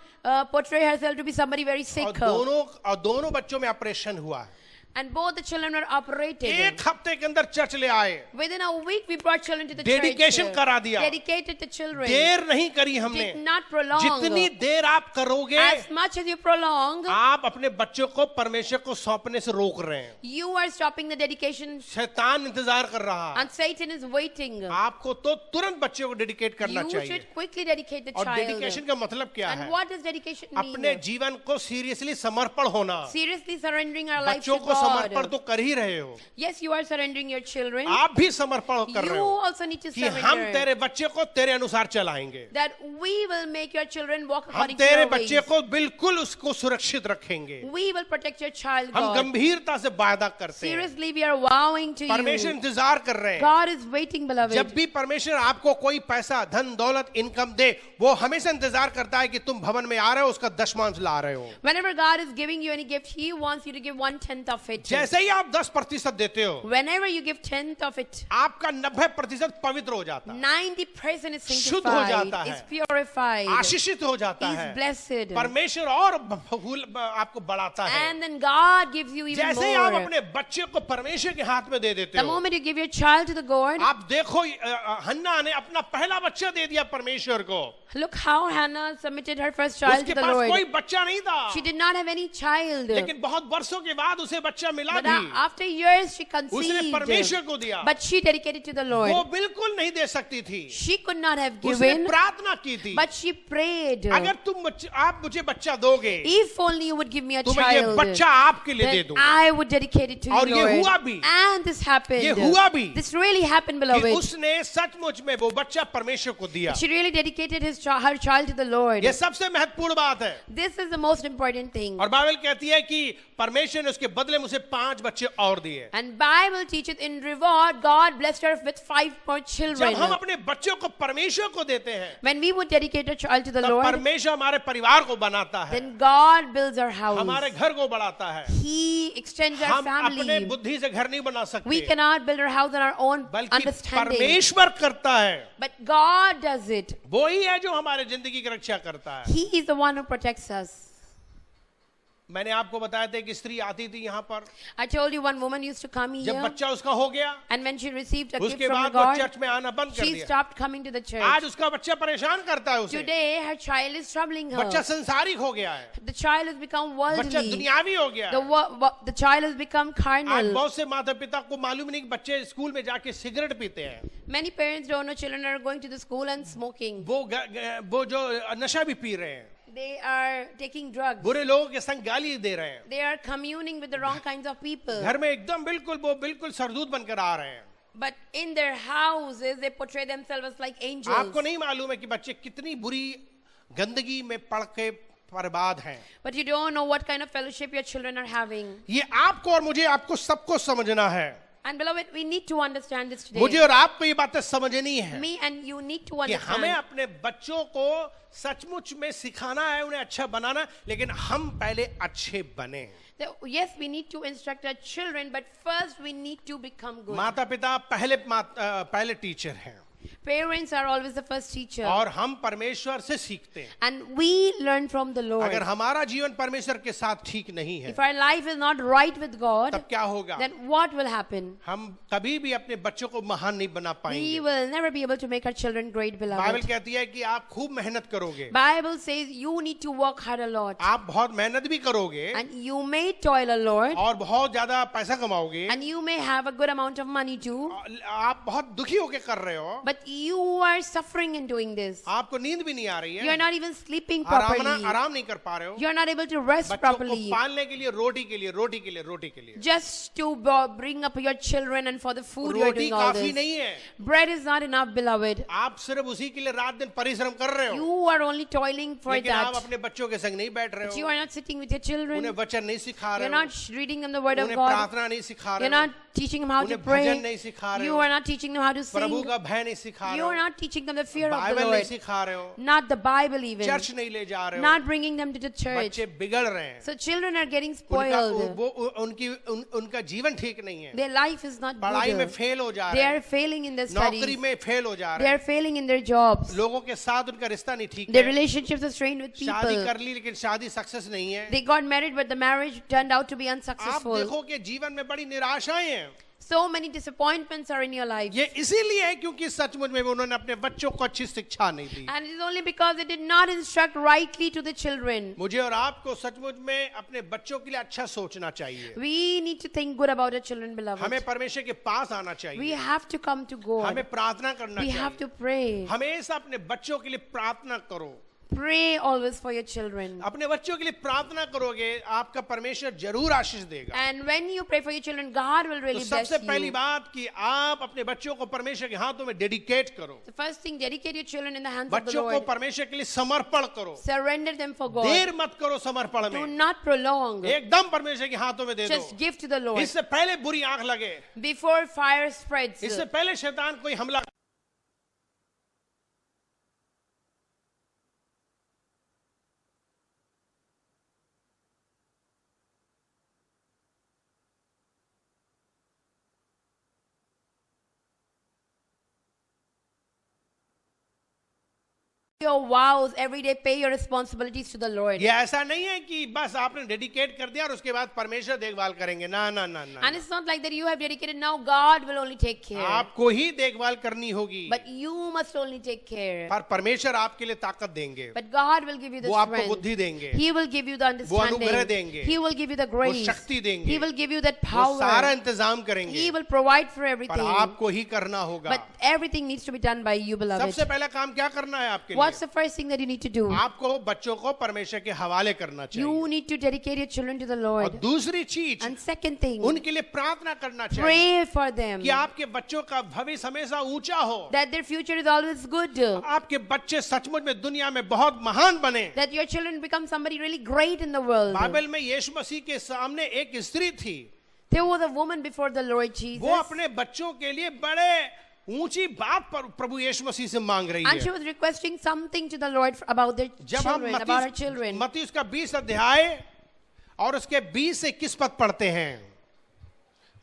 [SPEAKER 2] portray herself to be somebody very sick.
[SPEAKER 1] और दोनों बच्चों में ऑपरेशन हुआ।
[SPEAKER 2] And both the children were operated.
[SPEAKER 1] एक हफ्ते के अंदर चर्च ले आए,
[SPEAKER 2] Within a week, we brought children to the
[SPEAKER 1] dedication
[SPEAKER 2] church.
[SPEAKER 1] करा दिया।
[SPEAKER 2] Dedicated the children.
[SPEAKER 1] देर नहीं करी
[SPEAKER 2] Did
[SPEAKER 1] हमने।
[SPEAKER 2] not prolong.
[SPEAKER 1] जितनी देर आप करोगे,
[SPEAKER 2] As much as you prolong,
[SPEAKER 1] आप अपने बच्चों को परमेश्वर को सौंपने से रोक रहे हैं।
[SPEAKER 2] you are stopping the dedication,
[SPEAKER 1] शैतान इंतजार कर रहा है।
[SPEAKER 2] and Satan is waiting.
[SPEAKER 1] आपको तो तुरंत बच्चे को डेडिकेट करना
[SPEAKER 2] You
[SPEAKER 1] चाहिए।
[SPEAKER 2] should quickly dedicate the
[SPEAKER 1] और
[SPEAKER 2] child.
[SPEAKER 1] डेडिकेशन का मतलब क्या है?
[SPEAKER 2] And what does dedication
[SPEAKER 1] अपने
[SPEAKER 2] mean?
[SPEAKER 1] जीवन को सीरियसली समर्पण होना।
[SPEAKER 2] Seriously surrendering our lives to
[SPEAKER 1] बच्चों को समर्पण
[SPEAKER 2] God.
[SPEAKER 1] तो कर ही रहे हो,
[SPEAKER 2] Yes, you are surrendering your children.
[SPEAKER 1] आप भी समर्पण कर रहे
[SPEAKER 2] You
[SPEAKER 1] हो
[SPEAKER 2] also need to
[SPEAKER 1] कि हम
[SPEAKER 2] surrender.
[SPEAKER 1] तेरे बच्चे को तेरे अनुसार चलाएंगे,
[SPEAKER 2] That we will make your children walk
[SPEAKER 1] हम
[SPEAKER 2] according to
[SPEAKER 1] तेरे
[SPEAKER 2] your ways.
[SPEAKER 1] बच्चे को बिल्कुल उसको सुरक्षित रखेंगे।
[SPEAKER 2] We will protect your child,
[SPEAKER 1] हम
[SPEAKER 2] God.
[SPEAKER 1] गंभीरता से वादा करते हैं।
[SPEAKER 2] Seriously, we are vowing to
[SPEAKER 1] परमेश्वर
[SPEAKER 2] you.
[SPEAKER 1] इंतजार कर रहे हैं।
[SPEAKER 2] God is waiting, beloved.
[SPEAKER 1] जब भी परमेश्वर आपको कोई पैसा, धन दौलत, इनकम दे, वो हमेशा इंतजार करता है कि तुम भवन में आ रहे हो, उसका दशमांश ला रहे हो।
[SPEAKER 2] Whenever God is giving you any gift, He wants you to give 1/10 of it.
[SPEAKER 1] जैसे ही आप 10% देते हो,
[SPEAKER 2] Whenever you give 10th of it,
[SPEAKER 1] आपका 90% पवित्र हो जाता है,
[SPEAKER 2] 90% is
[SPEAKER 1] शुद्ध हो जाता
[SPEAKER 2] sanctified,
[SPEAKER 1] है,
[SPEAKER 2] is purified,
[SPEAKER 1] आशीषित हो जाता
[SPEAKER 2] is
[SPEAKER 1] है।
[SPEAKER 2] blessed.
[SPEAKER 1] परमेश्वर और आपको बढ़ाता है।
[SPEAKER 2] And then God gives you even
[SPEAKER 1] जैसे ही आप
[SPEAKER 2] more.
[SPEAKER 1] अपने बच्चे को परमेश्वर के हाथ में दे देते
[SPEAKER 2] The
[SPEAKER 1] हो,
[SPEAKER 2] moment you give your child to the God,
[SPEAKER 1] आप देखो हन्ना ने अपना पहला बच्चा दे दिया परमेश्वर को।
[SPEAKER 2] look how Hannah submitted her first child
[SPEAKER 1] उसके
[SPEAKER 2] to the
[SPEAKER 1] पास
[SPEAKER 2] Lord.
[SPEAKER 1] कोई बच्चा नहीं था,
[SPEAKER 2] She did not have any child.
[SPEAKER 1] लेकिन बहुत वर्षों के बाद उसे बच्चा मिला
[SPEAKER 2] But
[SPEAKER 1] भी।
[SPEAKER 2] after years she
[SPEAKER 1] उसने
[SPEAKER 2] conceived.
[SPEAKER 1] परमेश्वर को दिया,
[SPEAKER 2] But she dedicated to the
[SPEAKER 1] वो
[SPEAKER 2] Lord.
[SPEAKER 1] बिल्कुल नहीं दे सकती थी,
[SPEAKER 2] She could not have
[SPEAKER 1] उसने
[SPEAKER 2] given,
[SPEAKER 1] प्रार्थना की थी,
[SPEAKER 2] but she prayed.
[SPEAKER 1] अगर आप मुझे बच्चा दोगे
[SPEAKER 2] If only you would give me a
[SPEAKER 1] तो मैं ये
[SPEAKER 2] child,
[SPEAKER 1] बच्चा आपके लिए दे
[SPEAKER 2] then
[SPEAKER 1] दूंगा।
[SPEAKER 2] I would dedicate it to
[SPEAKER 1] और
[SPEAKER 2] you,
[SPEAKER 1] ये
[SPEAKER 2] Lord.
[SPEAKER 1] हुआ भी।
[SPEAKER 2] And this happened.
[SPEAKER 1] ये हुआ भी
[SPEAKER 2] This really happened,
[SPEAKER 1] कि
[SPEAKER 2] beloved.
[SPEAKER 1] उसने सचमुच में वो बच्चा परमेश्वर को दिया।
[SPEAKER 2] She really dedicated her child to the Lord.
[SPEAKER 1] ये सबसे महत्वपूर्ण बात है।
[SPEAKER 2] This is the most important thing.
[SPEAKER 1] और बाइबल कहती है कि परमेश्वर ने उसके बदले में उसे 5 बच्चे और दिए।
[SPEAKER 2] And Bible teaches in reward, God blessed her with 5 more children.
[SPEAKER 1] जब हम अपने बच्चों को परमेश्वर को देते हैं,
[SPEAKER 2] When we would dedicate a child to the
[SPEAKER 1] तब
[SPEAKER 2] Lord,
[SPEAKER 1] परमेश्वर हमारे परिवार को बनाता है,
[SPEAKER 2] then God builds our house.
[SPEAKER 1] हमारे घर को बढ़ाता है।
[SPEAKER 2] He extends our
[SPEAKER 1] हम अपने
[SPEAKER 2] family.
[SPEAKER 1] बुद्धि से घर नहीं बना सकते,
[SPEAKER 2] We cannot build our house on our own
[SPEAKER 1] बल्कि
[SPEAKER 2] understanding.
[SPEAKER 1] परमेश्वर करता है।
[SPEAKER 2] But God does it.
[SPEAKER 1] वो ही है जो हमारे जिंदगी की रक्षा करता है।
[SPEAKER 2] He is the one who protects us.
[SPEAKER 1] मैंने आपको बताया था कि स्त्री आती थी यहाँ पर,
[SPEAKER 2] I told you one woman used to come
[SPEAKER 1] जब
[SPEAKER 2] here,
[SPEAKER 1] बच्चा उसका हो गया,
[SPEAKER 2] and when she received a gift
[SPEAKER 1] उसके
[SPEAKER 2] from
[SPEAKER 1] बाद वो
[SPEAKER 2] God,
[SPEAKER 1] चर्च में आना बंद कर
[SPEAKER 2] she
[SPEAKER 1] दिया।
[SPEAKER 2] stopped coming to the church.
[SPEAKER 1] आज उसका बच्चा परेशान करता है उसे।
[SPEAKER 2] Today, her child is troubling her.
[SPEAKER 1] बच्चा संसारिक हो गया है,
[SPEAKER 2] The child has become
[SPEAKER 1] बच्चा
[SPEAKER 2] worldly.
[SPEAKER 1] दुनियावी हो गया
[SPEAKER 2] The,
[SPEAKER 1] है।
[SPEAKER 2] the child has become
[SPEAKER 1] आज
[SPEAKER 2] carnal.
[SPEAKER 1] बहुत से माता पिता को मालूम नहीं कि बच्चे स्कूल में जाके सिगरेट पीते हैं,
[SPEAKER 2] Many parents don't know children are going to the school and smoking.
[SPEAKER 1] वो जो नशा भी पी रहे हैं,
[SPEAKER 2] They are taking drugs.
[SPEAKER 1] बुरे लोगों के संग गाली दे रहे हैं,
[SPEAKER 2] They are communing with the wrong kinds of people.
[SPEAKER 1] घर में एकदम बिल्कुल सरदूत बनकर आ रहे हैं।
[SPEAKER 2] But in their houses, they portray themselves as like angels.
[SPEAKER 1] आपको नहीं मालूम है कि बच्चे कितनी बुरी गंदगी में पड़ के बर्बाद हैं।
[SPEAKER 2] But you don't know what kind of fellowship your children are having.
[SPEAKER 1] ये आपको और मुझे, आपको सबको समझना है।
[SPEAKER 2] And beloved, we need to understand this today.
[SPEAKER 1] मुझे और आपको ये बातें समझनी है
[SPEAKER 2] Me and you need to
[SPEAKER 1] कि हमें
[SPEAKER 2] understand.
[SPEAKER 1] अपने बच्चों को सचमुच में सिखाना है, उन्हें अच्छा बनाना, लेकिन हम पहले अच्छे बने।
[SPEAKER 2] that, yes, we need to instruct our children, but first we need to become good.
[SPEAKER 1] माता पिता पहले टीचर हैं
[SPEAKER 2] Parents are always the first teacher.
[SPEAKER 1] और हम परमेश्वर से सीखते हैं।
[SPEAKER 2] And we learn from the Lord.
[SPEAKER 1] अगर हमारा जीवन परमेश्वर के साथ ठीक नहीं है
[SPEAKER 2] If our life is not right with God,
[SPEAKER 1] तब क्या होगा?
[SPEAKER 2] then what will happen?
[SPEAKER 1] हम कभी भी अपने बच्चों को महान नहीं बना
[SPEAKER 2] We
[SPEAKER 1] पाएंगे।
[SPEAKER 2] will never be able to make our children great,
[SPEAKER 1] Bible
[SPEAKER 2] beloved.
[SPEAKER 1] कहती है कि आप खूब मेहनत करोगे,
[SPEAKER 2] Bible says you need to work hard a lot.
[SPEAKER 1] आप बहुत मेहनत भी करोगे
[SPEAKER 2] And you may toil a lot.
[SPEAKER 1] और बहुत ज्यादा पैसा कमाओगे,
[SPEAKER 2] And you may have a good amount of money too.
[SPEAKER 1] आप बहुत दुखी होके कर रहे हो,
[SPEAKER 2] But you are suffering in doing this.
[SPEAKER 1] आपको नींद भी नहीं आ रही
[SPEAKER 2] You are
[SPEAKER 1] है,
[SPEAKER 2] not even sleeping properly.
[SPEAKER 1] आराम नहीं कर पा रहे हो,
[SPEAKER 2] You are not able to rest
[SPEAKER 1] बच्चों को
[SPEAKER 2] properly.
[SPEAKER 1] पालने के लिए रोटी के लिए
[SPEAKER 2] Just to bring up your children and for the food you are
[SPEAKER 1] roti
[SPEAKER 2] doing all
[SPEAKER 1] काफी
[SPEAKER 2] this.
[SPEAKER 1] नहीं है।
[SPEAKER 2] Bread is not enough, beloved.
[SPEAKER 1] आप सिर्फ उसी के लिए रात दिन परिश्रम कर रहे हो,
[SPEAKER 2] You are only toiling for
[SPEAKER 1] लेकिन आप
[SPEAKER 2] that.
[SPEAKER 1] अपने बच्चों के संग नहीं बैठ रहे
[SPEAKER 2] But you
[SPEAKER 1] हो,
[SPEAKER 2] are not sitting with your children.
[SPEAKER 1] उन्हें वचन नहीं सिखा
[SPEAKER 2] You're
[SPEAKER 1] रहे
[SPEAKER 2] not
[SPEAKER 1] हो,
[SPEAKER 2] reading them the word of
[SPEAKER 1] उन्हें
[SPEAKER 2] God.
[SPEAKER 1] प्रार्थना नहीं सिखा
[SPEAKER 2] You're
[SPEAKER 1] रहे हो,
[SPEAKER 2] not teaching them how to
[SPEAKER 1] उन्हें भजन नहीं
[SPEAKER 2] pray.
[SPEAKER 1] सिखा रहे
[SPEAKER 2] You
[SPEAKER 1] हो,
[SPEAKER 2] are not teaching them how to
[SPEAKER 1] Prabhu
[SPEAKER 2] sing.
[SPEAKER 1] का भय नहीं सिखा
[SPEAKER 2] You are
[SPEAKER 1] रहे हो,
[SPEAKER 2] not teaching them the fear of the
[SPEAKER 1] Bible नहीं
[SPEAKER 2] Lord.
[SPEAKER 1] सिखा रहे हो,
[SPEAKER 2] Not the Bible even.
[SPEAKER 1] Church नहीं ले जा रहे हो,
[SPEAKER 2] Not bringing them to the church.
[SPEAKER 1] बच्चे बिगड़ रहे हैं,
[SPEAKER 2] So children are getting
[SPEAKER 1] उनका
[SPEAKER 2] spoiled.
[SPEAKER 1] उनका जीवन ठीक नहीं है,
[SPEAKER 2] Their life is not
[SPEAKER 1] पढ़ाई में
[SPEAKER 2] good.
[SPEAKER 1] फेल हो जा
[SPEAKER 2] They
[SPEAKER 1] रहे
[SPEAKER 2] are
[SPEAKER 1] हैं,
[SPEAKER 2] failing in their
[SPEAKER 1] नौकरी
[SPEAKER 2] studies.
[SPEAKER 1] में फेल हो जा
[SPEAKER 2] They
[SPEAKER 1] रहे
[SPEAKER 2] are failing in their jobs.
[SPEAKER 1] हैं, लोगों के साथ उनका रिश्ता नहीं ठीक
[SPEAKER 2] Their
[SPEAKER 1] है,
[SPEAKER 2] relationships are strained with
[SPEAKER 1] शादी
[SPEAKER 2] people.
[SPEAKER 1] कर ली लेकिन शादी सक्सेस नहीं है।
[SPEAKER 2] They got married, but the marriage turned out to be
[SPEAKER 1] आप
[SPEAKER 2] unsuccessful.
[SPEAKER 1] देखो कि जीवन में बड़ी निराशाएं हैं,
[SPEAKER 2] So many disappointments are in your life.
[SPEAKER 1] ये इसीलिए है क्योंकि सचमुच में उन्होंने अपने बच्चों को अच्छी शिक्षा नहीं दी।
[SPEAKER 2] And it is only because they did not instruct rightly to the children.
[SPEAKER 1] मुझे और आपको सचमुच में अपने बच्चों के लिए अच्छा सोचना चाहिए,
[SPEAKER 2] We need to think good about our children, beloved.
[SPEAKER 1] हमें परमेश्वर के पास आना
[SPEAKER 2] We
[SPEAKER 1] चाहिए,
[SPEAKER 2] have to come to God.
[SPEAKER 1] हमें प्रार्थना करना
[SPEAKER 2] We have
[SPEAKER 1] चाहिए,
[SPEAKER 2] to pray.
[SPEAKER 1] हमेशा अपने बच्चों के लिए प्रार्थना करो,
[SPEAKER 2] Pray always for your children.
[SPEAKER 1] अपने बच्चों के लिए प्रार्थना करोगे आपका परमेश्वर जरूर आशीष देगा।
[SPEAKER 2] And when you pray for your children, God will
[SPEAKER 1] तो
[SPEAKER 2] really bless
[SPEAKER 1] सबसे पहली
[SPEAKER 2] you.
[SPEAKER 1] बात कि आप अपने बच्चों को परमेश्वर के हाथों में डेडिकेट करो,
[SPEAKER 2] The first thing, dedicate your children in the hands of the
[SPEAKER 1] बच्चों को
[SPEAKER 2] Lord.
[SPEAKER 1] परमेश्वर के लिए समर्पण करो,
[SPEAKER 2] Surrender them for God.
[SPEAKER 1] देर मत करो समर्पण
[SPEAKER 2] Do
[SPEAKER 1] में,
[SPEAKER 2] not prolong.
[SPEAKER 1] एकदम परमेश्वर के हाथों में दे
[SPEAKER 2] Just
[SPEAKER 1] दो,
[SPEAKER 2] give to the Lord.
[SPEAKER 1] इससे पहले बुरी आंख लगे,
[SPEAKER 2] Before fire spreads.
[SPEAKER 1] इससे पहले शैतान कोई हमला।
[SPEAKER 2] Your vows every day, pay your responsibilities to the Lord.
[SPEAKER 1] ये ऐसा नहीं है कि बस आपने डेडिकेट कर दिया और उसके बाद परमेश्वर देखभाल करेंगे, ना ना ना ना,
[SPEAKER 2] And it's not like that you have dedicated, now God will only take care.
[SPEAKER 1] आपको ही देखभाल करनी होगी,
[SPEAKER 2] But you must only take care.
[SPEAKER 1] पर परमेश्वर आपके लिए ताकत देंगे,
[SPEAKER 2] But God will give you the
[SPEAKER 1] वो आपको
[SPEAKER 2] strength.
[SPEAKER 1] बुद्धि देंगे,
[SPEAKER 2] He will give you the
[SPEAKER 1] अनुग्रह
[SPEAKER 2] understanding.
[SPEAKER 1] देंगे,
[SPEAKER 2] He will give you the
[SPEAKER 1] वो
[SPEAKER 2] grace.
[SPEAKER 1] शक्ति देंगे,
[SPEAKER 2] He will give you that
[SPEAKER 1] वो सारा
[SPEAKER 2] power.
[SPEAKER 1] इंतजाम करेंगे,
[SPEAKER 2] He will provide for
[SPEAKER 1] पर
[SPEAKER 2] everything.
[SPEAKER 1] आपको ही करना होगा।
[SPEAKER 2] But everything needs to be done by you, beloved.
[SPEAKER 1] सबसे पहला काम क्या करना है आपके
[SPEAKER 2] What's
[SPEAKER 1] लिए?
[SPEAKER 2] the first thing that you need to do?
[SPEAKER 1] आपको बच्चों को परमेश्वर के हवाले करना चाहिए,
[SPEAKER 2] You need to dedicate your children to the
[SPEAKER 1] और
[SPEAKER 2] Lord.
[SPEAKER 1] दूसरी चीज
[SPEAKER 2] And second thing,
[SPEAKER 1] उनके लिए प्रार्थना करना चाहिए
[SPEAKER 2] pray for them
[SPEAKER 1] कि आपके बच्चों का भविष्य हमेशा ऊंचा हो,
[SPEAKER 2] that their future is always good.
[SPEAKER 1] आपके बच्चे सचमुच में दुनिया में बहुत महान बने।
[SPEAKER 2] That your children become somebody really great in the world.
[SPEAKER 1] Bible में यीशु मसीह के सामने एक स्त्री थी,
[SPEAKER 2] There was a woman before the Lord Jesus.
[SPEAKER 1] वो अपने बच्चों के लिए बड़े ऊंची बात पर प्रभु यीशु मसीह से मांग रही
[SPEAKER 2] And she
[SPEAKER 1] है।
[SPEAKER 2] was requesting something to the Lord about their
[SPEAKER 1] जब हम
[SPEAKER 2] children, about her children.
[SPEAKER 1] मत्ती उसका 20 अध्याय और उसके 20 से 21 पद पढ़ते हैं।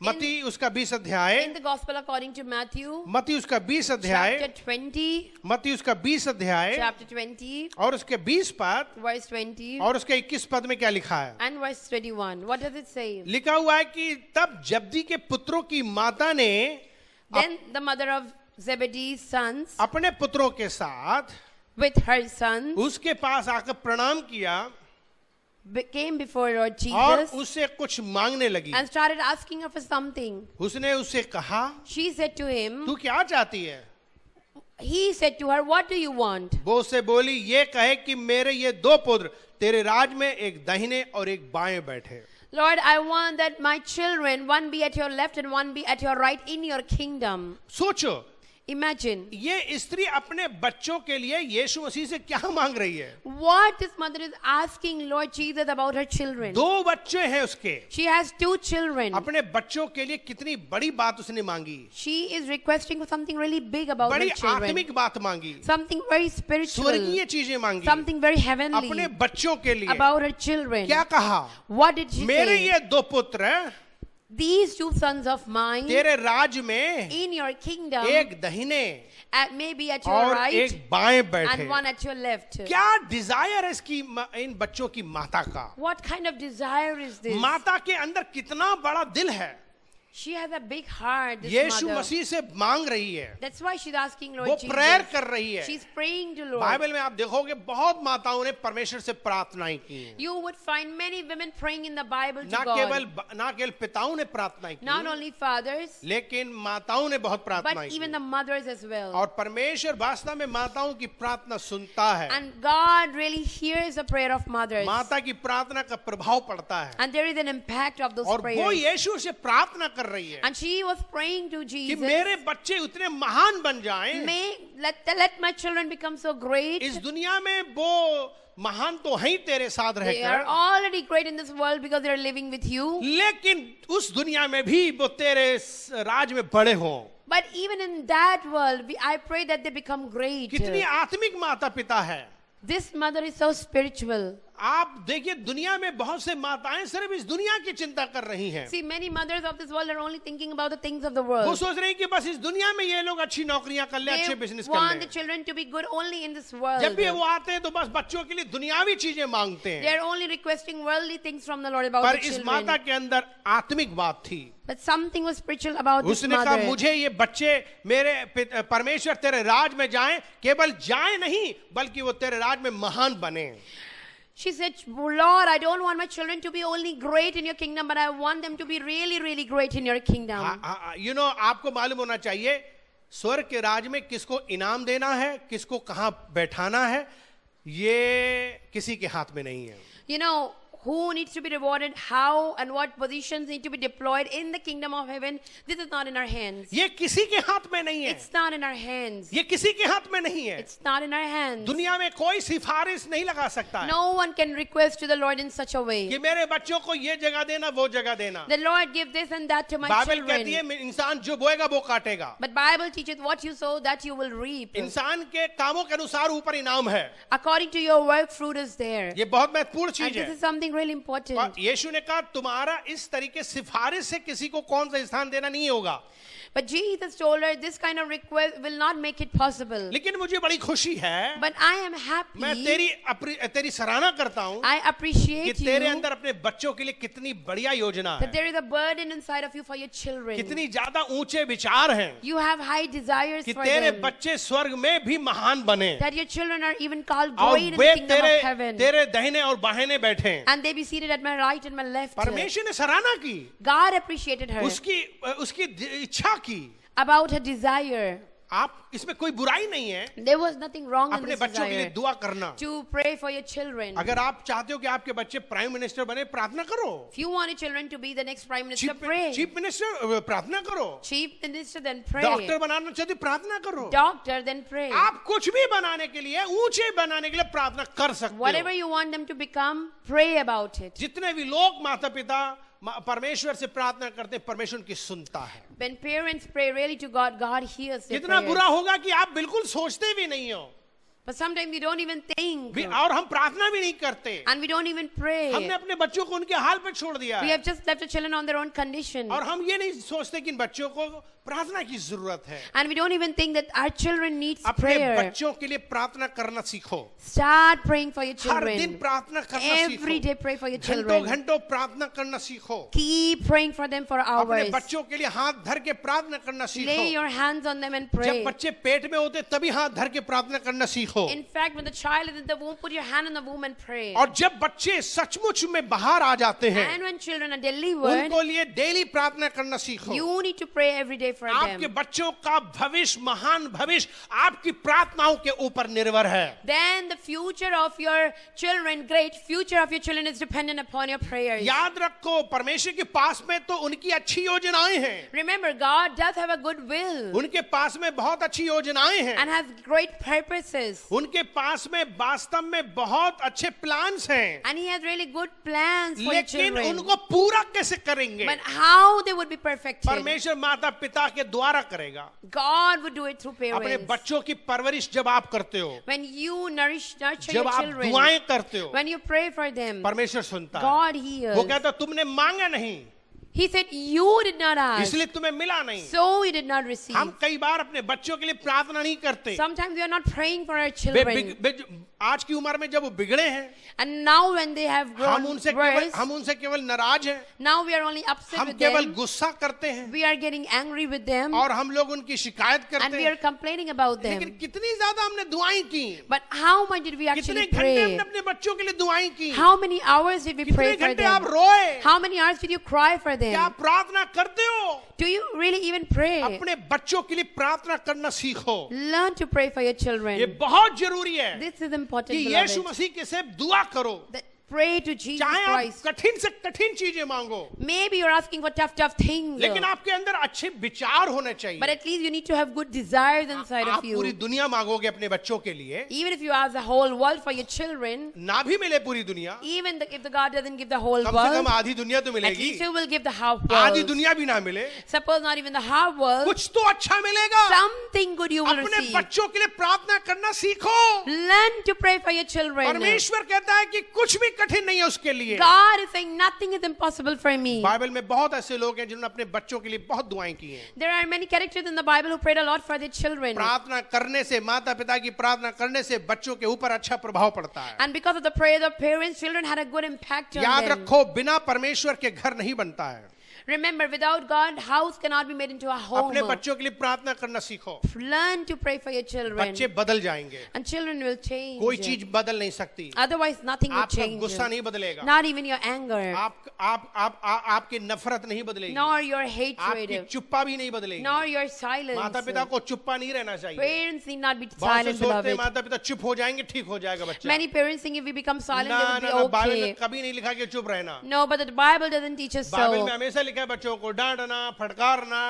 [SPEAKER 1] मत्ती उसका 20 अध्याय,
[SPEAKER 2] In the Gospel according to Matthew,
[SPEAKER 1] मत्ती उसका 20 अध्याय,
[SPEAKER 2] chapter 20,
[SPEAKER 1] मत्ती उसका 20 अध्याय
[SPEAKER 2] chapter 20,
[SPEAKER 1] और उसके 20 पद
[SPEAKER 2] verse 20,
[SPEAKER 1] और उसके 21 पद में क्या लिखा है?
[SPEAKER 2] and verse 21. What does it say?
[SPEAKER 1] लिखा हुआ है कि तब जब्दी के पुत्रों की माता ने
[SPEAKER 2] Then the mother of Zebedee's sons,
[SPEAKER 1] अपने पुत्रों के साथ
[SPEAKER 2] with her sons,
[SPEAKER 1] उसके पास आकर प्रणाम किया
[SPEAKER 2] came before Lord
[SPEAKER 1] और
[SPEAKER 2] Jesus
[SPEAKER 1] उससे कुछ मांगने लगी।
[SPEAKER 2] and started asking her for something.
[SPEAKER 1] उसने उससे कहा,
[SPEAKER 2] She said to him,
[SPEAKER 1] तू क्या चाहती है?
[SPEAKER 2] he said to her, what do you want?
[SPEAKER 1] वो उससे बोली, ये कहे कि मेरे ये दो पुत्र तेरे राज में एक दाहिने और एक बाएं बैठे।
[SPEAKER 2] Lord, I want that my children, one be at your left and one be at your right in your kingdom.
[SPEAKER 1] सोचो,
[SPEAKER 2] Imagine
[SPEAKER 1] ये स्त्री अपने बच्चों के लिए यीशु मसीह से क्या मांग रही है।
[SPEAKER 2] what this mother is asking Lord Jesus about her children.
[SPEAKER 1] 2 बच्चे हैं उसके,
[SPEAKER 2] She has 2 children.
[SPEAKER 1] अपने बच्चों के लिए कितनी बड़ी बात उसने मांगी,
[SPEAKER 2] She is requesting for something really big about
[SPEAKER 1] बड़ी
[SPEAKER 2] her children.
[SPEAKER 1] आत्मिक बात मांगी,
[SPEAKER 2] Something very spiritual.
[SPEAKER 1] स्वर्गीय चीजें मांगी,
[SPEAKER 2] Something very
[SPEAKER 1] अपने
[SPEAKER 2] heavenly
[SPEAKER 1] बच्चों के लिए।
[SPEAKER 2] about her children.
[SPEAKER 1] क्या कहा,
[SPEAKER 2] What did she
[SPEAKER 1] मेरे
[SPEAKER 2] say?
[SPEAKER 1] ये 2 पुत्र
[SPEAKER 2] These 2 sons of mine
[SPEAKER 1] तेरे राज में
[SPEAKER 2] in your kingdom,
[SPEAKER 1] एक दाहिने
[SPEAKER 2] maybe at your
[SPEAKER 1] और
[SPEAKER 2] right
[SPEAKER 1] एक बाएं बैठे।
[SPEAKER 2] and one at your left.
[SPEAKER 1] क्या डिजायर है इसकी इन बच्चों की माता का।
[SPEAKER 2] What kind of desire is this?
[SPEAKER 1] माता के अंदर कितना बड़ा दिल है,
[SPEAKER 2] She has a big heart, this
[SPEAKER 1] Yeshu
[SPEAKER 2] mother.
[SPEAKER 1] मसीह से मांग रही है,
[SPEAKER 2] That's why she's asking Lord
[SPEAKER 1] वो
[SPEAKER 2] Jesus.
[SPEAKER 1] प्रेयर कर रही है।
[SPEAKER 2] She's praying to Lord.
[SPEAKER 1] Bible में आप देखोगे बहुत माताओं ने परमेश्वर से प्रार्थनाएं की हैं।
[SPEAKER 2] You would find many women praying in the Bible to
[SPEAKER 1] ना
[SPEAKER 2] God.
[SPEAKER 1] केवल पिताओं ने प्रार्थनाएं
[SPEAKER 2] Not
[SPEAKER 1] की,
[SPEAKER 2] only fathers,
[SPEAKER 1] लेकिन माताओं ने बहुत
[SPEAKER 2] but
[SPEAKER 1] प्रार्थनाएं
[SPEAKER 2] even
[SPEAKER 1] की।
[SPEAKER 2] the mothers as well.
[SPEAKER 1] और परमेश्वर वास्तव में माताओं की प्रार्थना सुनता है।
[SPEAKER 2] And God really hears the prayer of mothers.
[SPEAKER 1] माता की प्रार्थना का प्रभाव पड़ता है,
[SPEAKER 2] And there is an impact of those
[SPEAKER 1] और वो
[SPEAKER 2] prayers.
[SPEAKER 1] यीशु से प्रार्थना कर रही है
[SPEAKER 2] And she was praying to
[SPEAKER 1] कि
[SPEAKER 2] Jesus,
[SPEAKER 1] मेरे बच्चे उतने महान बन जाएं,
[SPEAKER 2] let my children become so great.
[SPEAKER 1] इस दुनिया में वो महान तो हैं ही तेरे साथ
[SPEAKER 2] They are
[SPEAKER 1] रहकर,
[SPEAKER 2] already great in this world because they are living with you.
[SPEAKER 1] लेकिन उस दुनिया में भी वो तेरे राज में बड़े हों।
[SPEAKER 2] But even in that world, I pray that they become great.
[SPEAKER 1] कितनी आत्मिक माता पिता है।
[SPEAKER 2] This mother is so spiritual.
[SPEAKER 1] आप देखिए दुनिया में बहुत से माताएं सिर्फ इस दुनिया की चिंता कर रही हैं।
[SPEAKER 2] See, many mothers of this world are only thinking about the things of the
[SPEAKER 1] वो
[SPEAKER 2] world.
[SPEAKER 1] सोच रही हैं कि बस इस दुनिया में ये लोग अच्छी नौकरियां कर ले, अच्छे
[SPEAKER 2] They
[SPEAKER 1] बिजनेस कर
[SPEAKER 2] want the
[SPEAKER 1] ले।
[SPEAKER 2] children to be good only in this world.
[SPEAKER 1] जब भी वो आते हैं तो बस बच्चों के लिए दुनियावी चीजें मांगते
[SPEAKER 2] They
[SPEAKER 1] हैं,
[SPEAKER 2] are only requesting worldly things from the Lord about
[SPEAKER 1] पर
[SPEAKER 2] the
[SPEAKER 1] इस
[SPEAKER 2] children.
[SPEAKER 1] माता के अंदर आत्मिक बात थी।
[SPEAKER 2] But something was spiritual about this
[SPEAKER 1] उसने कहा
[SPEAKER 2] mother.
[SPEAKER 1] मुझे ये बच्चे मेरे परमेश्वर तेरे राज में जाएं, केवल जाएं नहीं बल्कि वो तेरे राज में महान बने।
[SPEAKER 2] She said, Lord, I don't want my children to be only great in your kingdom, but I want them to be really, really great in your kingdom.
[SPEAKER 1] आपको मालूम होना चाहिए स्वर्ग के राज में किसको इनाम देना है, किसको कहां बैठाना है, ये किसी के हाथ में नहीं है।
[SPEAKER 2] You know, who needs to be rewarded, how and what positions need to be deployed in the kingdom of heaven, this is not in our hands.
[SPEAKER 1] ये किसी के हाथ में नहीं है,
[SPEAKER 2] It's not in our hands.
[SPEAKER 1] ये किसी के हाथ में नहीं है।
[SPEAKER 2] It's not in our hands.
[SPEAKER 1] दुनिया में कोई सिफारिश नहीं लगा सकता है
[SPEAKER 2] No one can request to the Lord in such a way.
[SPEAKER 1] कि मेरे बच्चों को ये जगह देना, वो जगह देना।
[SPEAKER 2] The Lord give this and that to my
[SPEAKER 1] Bible कहती
[SPEAKER 2] children.
[SPEAKER 1] है इंसान जो बोएगा वो काटेगा।
[SPEAKER 2] But Bible teaches what you sow, that you will reap.
[SPEAKER 1] इंसान के कामों के अनुसार ऊपर इनाम है।
[SPEAKER 2] According to your work, fruit is there.
[SPEAKER 1] ये बहुत महत्वपूर्ण
[SPEAKER 2] And
[SPEAKER 1] चीज
[SPEAKER 2] this
[SPEAKER 1] है।
[SPEAKER 2] is something really important.
[SPEAKER 1] और यीशु ने कहा तुम्हारा इस तरीके सिफारिश से किसी को कौन सा स्थान देना नहीं होगा।
[SPEAKER 2] But Jesus told her this kind of request will not make it possible.
[SPEAKER 1] लेकिन मुझे बड़ी खुशी है,
[SPEAKER 2] But I am happy.
[SPEAKER 1] मैं तेरी सराहना करता हूं
[SPEAKER 2] I
[SPEAKER 1] कि
[SPEAKER 2] appreciate
[SPEAKER 1] तेरे
[SPEAKER 2] you
[SPEAKER 1] अंदर अपने बच्चों के लिए कितनी बढ़िया योजना
[SPEAKER 2] that
[SPEAKER 1] है,
[SPEAKER 2] there is a burden inside of you for your children.
[SPEAKER 1] कितनी ज्यादा ऊंचे विचार हैं
[SPEAKER 2] You have high desires
[SPEAKER 1] कि
[SPEAKER 2] for
[SPEAKER 1] तेरे
[SPEAKER 2] them.
[SPEAKER 1] बच्चे स्वर्ग में भी महान बने
[SPEAKER 2] That your children are even called
[SPEAKER 1] और
[SPEAKER 2] great in
[SPEAKER 1] way
[SPEAKER 2] the kingdom of heaven.
[SPEAKER 1] तेरे दाहिने और बाहिने बैठे।
[SPEAKER 2] And they be seated at my right and my left.
[SPEAKER 1] परमेश्वर ने सराहना की,
[SPEAKER 2] God appreciated her
[SPEAKER 1] उसकी इच्छा की।
[SPEAKER 2] about her desire.
[SPEAKER 1] आप इसमें कोई बुराई नहीं है
[SPEAKER 2] There was nothing wrong in
[SPEAKER 1] अपने
[SPEAKER 2] this
[SPEAKER 1] बच्चों के लिए
[SPEAKER 2] desire
[SPEAKER 1] दुआ करना।
[SPEAKER 2] to pray for your children.
[SPEAKER 1] अगर आप चाहते हो कि आपके बच्चे प्राइम मिनिस्टर बने, प्रार्थना करो।
[SPEAKER 2] If you want your children to be the next prime minister, pray.
[SPEAKER 1] Chief minister प्रार्थना करो।
[SPEAKER 2] Chief minister, then pray.
[SPEAKER 1] Doctor बनाना चाहते प्रार्थना करो।
[SPEAKER 2] Doctor, then pray.
[SPEAKER 1] आप कुछ भी बनाने के लिए, ऊंचे बनाने के लिए प्रार्थना कर सकते
[SPEAKER 2] Whatever
[SPEAKER 1] हो।
[SPEAKER 2] you want them to become, pray about it.
[SPEAKER 1] जितने भी लोग माता पिता परमेश्वर से प्रार्थना करते हैं, परमेश्वर उनकी सुनता है।
[SPEAKER 2] When parents pray really to God, God hears their
[SPEAKER 1] जितना बुरा
[SPEAKER 2] prayers.
[SPEAKER 1] होगा कि आप बिल्कुल सोचते भी नहीं हो,
[SPEAKER 2] But sometimes we don't even think.
[SPEAKER 1] और हम प्रार्थना भी नहीं करते।
[SPEAKER 2] And we don't even pray.
[SPEAKER 1] हमने अपने बच्चों को उनके हाल पर छोड़ दिया
[SPEAKER 2] We
[SPEAKER 1] है,
[SPEAKER 2] have just left the children on their own condition.
[SPEAKER 1] और हम ये नहीं सोचते कि इन बच्चों को प्रार्थना की जरूरत है।
[SPEAKER 2] And we don't even think that our children needs
[SPEAKER 1] अपने
[SPEAKER 2] prayer.
[SPEAKER 1] बच्चों के लिए प्रार्थना करना सीखो।
[SPEAKER 2] Start praying for your
[SPEAKER 1] हर दिन
[SPEAKER 2] children.
[SPEAKER 1] प्रार्थना करना
[SPEAKER 2] Every day
[SPEAKER 1] सीखो।
[SPEAKER 2] pray for your
[SPEAKER 1] घंटों
[SPEAKER 2] children.
[SPEAKER 1] घंटों प्रार्थना करना सीखो।
[SPEAKER 2] Keep praying for them for
[SPEAKER 1] अपने
[SPEAKER 2] hours.
[SPEAKER 1] बच्चों के लिए हाथ धर के प्रार्थना करना
[SPEAKER 2] Lay
[SPEAKER 1] सीखो।
[SPEAKER 2] your hands on them and
[SPEAKER 1] जब
[SPEAKER 2] pray.
[SPEAKER 1] बच्चे पेट में होते तभी हाथ धर के प्रार्थना करना सीखो। सीखो।
[SPEAKER 2] In fact, when the child is in the womb, put your hand on the womb and pray.
[SPEAKER 1] और जब बच्चे सचमुच में बाहर आ जाते हैं,
[SPEAKER 2] And when children are delivered,
[SPEAKER 1] उनको लिए डेली प्रार्थना करना सीखो।
[SPEAKER 2] you need to pray every day for
[SPEAKER 1] आपके
[SPEAKER 2] them.
[SPEAKER 1] बच्चों का भविष्य, महान भविष्य आपकी प्रार्थनाओं के ऊपर निर्भर है।
[SPEAKER 2] Then the future of your children, great future of your children is dependent upon your prayers.
[SPEAKER 1] याद रखो, परमेश्वर के पास में तो उनकी अच्छी योजनाएं हैं।
[SPEAKER 2] Remember, God does have a good will
[SPEAKER 1] उनके पास में बहुत अच्छी योजनाएं हैं।
[SPEAKER 2] and has great purposes.
[SPEAKER 1] उनके पास में वास्तव में बहुत अच्छे प्लान्स हैं।
[SPEAKER 2] And He has really good plans for your
[SPEAKER 1] लेकिन
[SPEAKER 2] children.
[SPEAKER 1] उनको पूरा कैसे करेंगे?
[SPEAKER 2] But how they would be perfected?
[SPEAKER 1] परमेश्वर माता पिता के द्वारा करेगा।
[SPEAKER 2] God would do it through
[SPEAKER 1] अपने
[SPEAKER 2] parents.
[SPEAKER 1] बच्चों की परवरिश जब आप करते हो,
[SPEAKER 2] When you nurture
[SPEAKER 1] जब
[SPEAKER 2] your
[SPEAKER 1] आप
[SPEAKER 2] children,
[SPEAKER 1] दुआएं करते हो,
[SPEAKER 2] when you pray for them,
[SPEAKER 1] परमेश्वर सुनता
[SPEAKER 2] God
[SPEAKER 1] है।
[SPEAKER 2] hears.
[SPEAKER 1] वो कहता है तुमने मांगा नहीं,
[SPEAKER 2] He said, you did not ask,
[SPEAKER 1] इसलिए तुम्हें मिला नहीं।
[SPEAKER 2] so you did not receive.
[SPEAKER 1] हम कई बार अपने बच्चों के लिए प्रार्थना नहीं करते।
[SPEAKER 2] Sometimes we are not praying for our
[SPEAKER 1] way
[SPEAKER 2] children.
[SPEAKER 1] आज की उम्र में जब वो बिगड़े हैं,
[SPEAKER 2] And now when they have grown worse,
[SPEAKER 1] हम उनसे केवल नाराज हैं,
[SPEAKER 2] now we are only upset
[SPEAKER 1] हम
[SPEAKER 2] with
[SPEAKER 1] केवल
[SPEAKER 2] them.
[SPEAKER 1] गुस्सा करते हैं
[SPEAKER 2] We are getting angry with them.
[SPEAKER 1] और हम लोग उनकी शिकायत
[SPEAKER 2] And
[SPEAKER 1] करते
[SPEAKER 2] we
[SPEAKER 1] हैं।
[SPEAKER 2] are complaining about
[SPEAKER 1] लेकिन
[SPEAKER 2] them.
[SPEAKER 1] कितनी ज्यादा हमने दुआएं की,
[SPEAKER 2] But how much did we
[SPEAKER 1] कितने
[SPEAKER 2] actually
[SPEAKER 1] घंटे
[SPEAKER 2] pray?
[SPEAKER 1] हमने अपने बच्चों के लिए दुआएं की,
[SPEAKER 2] How many hours did we
[SPEAKER 1] कितने
[SPEAKER 2] pray for
[SPEAKER 1] घंटे आप
[SPEAKER 2] them?
[SPEAKER 1] रोए,
[SPEAKER 2] How many hours did you cry for
[SPEAKER 1] क्या
[SPEAKER 2] them?
[SPEAKER 1] आप प्रार्थना करते हो?
[SPEAKER 2] Do you really even pray?
[SPEAKER 1] अपने बच्चों के लिए प्रार्थना करना सीखो।
[SPEAKER 2] Learn to pray for your
[SPEAKER 1] ये
[SPEAKER 2] children.
[SPEAKER 1] बहुत जरूरी है
[SPEAKER 2] This is important,
[SPEAKER 1] कि यीशु
[SPEAKER 2] beloved.
[SPEAKER 1] मसीह के से दुआ करो।
[SPEAKER 2] That pray to Jesus
[SPEAKER 1] चाहे आप
[SPEAKER 2] Christ.
[SPEAKER 1] कठिन से कठिन चीजें मांगो,
[SPEAKER 2] Maybe you're asking for tough things.
[SPEAKER 1] लेकिन आपके अंदर अच्छे विचार होने चाहिए।
[SPEAKER 2] But at least you need to have good desires inside
[SPEAKER 1] आप
[SPEAKER 2] of
[SPEAKER 1] पूरी
[SPEAKER 2] you.
[SPEAKER 1] दुनिया मांगोगे अपने बच्चों के लिए,
[SPEAKER 2] Even if you ask the whole world for your children,
[SPEAKER 1] ना भी मिले पूरी दुनिया,
[SPEAKER 2] even if the God doesn't give the whole
[SPEAKER 1] कम से कम
[SPEAKER 2] world,
[SPEAKER 1] आधी दुनिया तो
[SPEAKER 2] at
[SPEAKER 1] मिलेगी।
[SPEAKER 2] least He will give the half
[SPEAKER 1] आधी
[SPEAKER 2] world.
[SPEAKER 1] दुनिया भी ना मिले,
[SPEAKER 2] Suppose not even the half world,
[SPEAKER 1] कुछ तो अच्छा मिलेगा।
[SPEAKER 2] something good you will
[SPEAKER 1] अपने
[SPEAKER 2] receive.
[SPEAKER 1] बच्चों के लिए प्रार्थना करना सीखो।
[SPEAKER 2] Learn to pray for your children.
[SPEAKER 1] परमेश्वर कहता है कि कुछ भी कठिन नहीं है उसके लिए।
[SPEAKER 2] God is saying nothing is impossible for me.
[SPEAKER 1] Bible में बहुत ऐसे लोग हैं जिन्होंने अपने बच्चों के लिए बहुत दुआएं की हैं।
[SPEAKER 2] There are many characters in the Bible who prayed a lot for their children.
[SPEAKER 1] प्रार्थना करने से, माता पिता की प्रार्थना करने से बच्चों के ऊपर अच्छा प्रभाव पड़ता है।
[SPEAKER 2] And because of the prayers of parents, children had a good impact on
[SPEAKER 1] याद
[SPEAKER 2] them.
[SPEAKER 1] रखो, बिना परमेश्वर के घर नहीं बनता है।
[SPEAKER 2] Remember, without God, house cannot be made into a home.
[SPEAKER 1] अपने बच्चों के लिए प्रार्थना करना सीखो।
[SPEAKER 2] Learn to pray for your children.
[SPEAKER 1] बच्चे बदल जाएंगे,
[SPEAKER 2] And children will change.
[SPEAKER 1] कोई चीज बदल नहीं सकती।
[SPEAKER 2] Otherwise, nothing will
[SPEAKER 1] आपका
[SPEAKER 2] change.
[SPEAKER 1] गुस्सा नहीं बदलेगा,
[SPEAKER 2] Not even your anger.
[SPEAKER 1] आपकी नफरत नहीं बदलेगी,
[SPEAKER 2] Nor your
[SPEAKER 1] आपकी
[SPEAKER 2] hatred.
[SPEAKER 1] चुप्पा भी नहीं बदलेगी।
[SPEAKER 2] Nor your silence.
[SPEAKER 1] माता पिता को चुप्पा नहीं रहना चाहिए।
[SPEAKER 2] Parents need not be
[SPEAKER 1] बहुत से
[SPEAKER 2] silent,
[SPEAKER 1] सोचते हैं
[SPEAKER 2] beloved.
[SPEAKER 1] माता पिता चुप हो जाएंगे, ठीक हो जाएगा बच्चा।
[SPEAKER 2] Many parents think if we become silent,
[SPEAKER 1] ना
[SPEAKER 2] they
[SPEAKER 1] ना
[SPEAKER 2] will
[SPEAKER 1] ना, बाइबल
[SPEAKER 2] be
[SPEAKER 1] में
[SPEAKER 2] okay.
[SPEAKER 1] कभी नहीं लिखा कि चुप रहना।
[SPEAKER 2] No, but the Bible doesn't teach us
[SPEAKER 1] Bible में
[SPEAKER 2] so.
[SPEAKER 1] हमेशा लिखा है बच्चों को डांटना, फटकारना,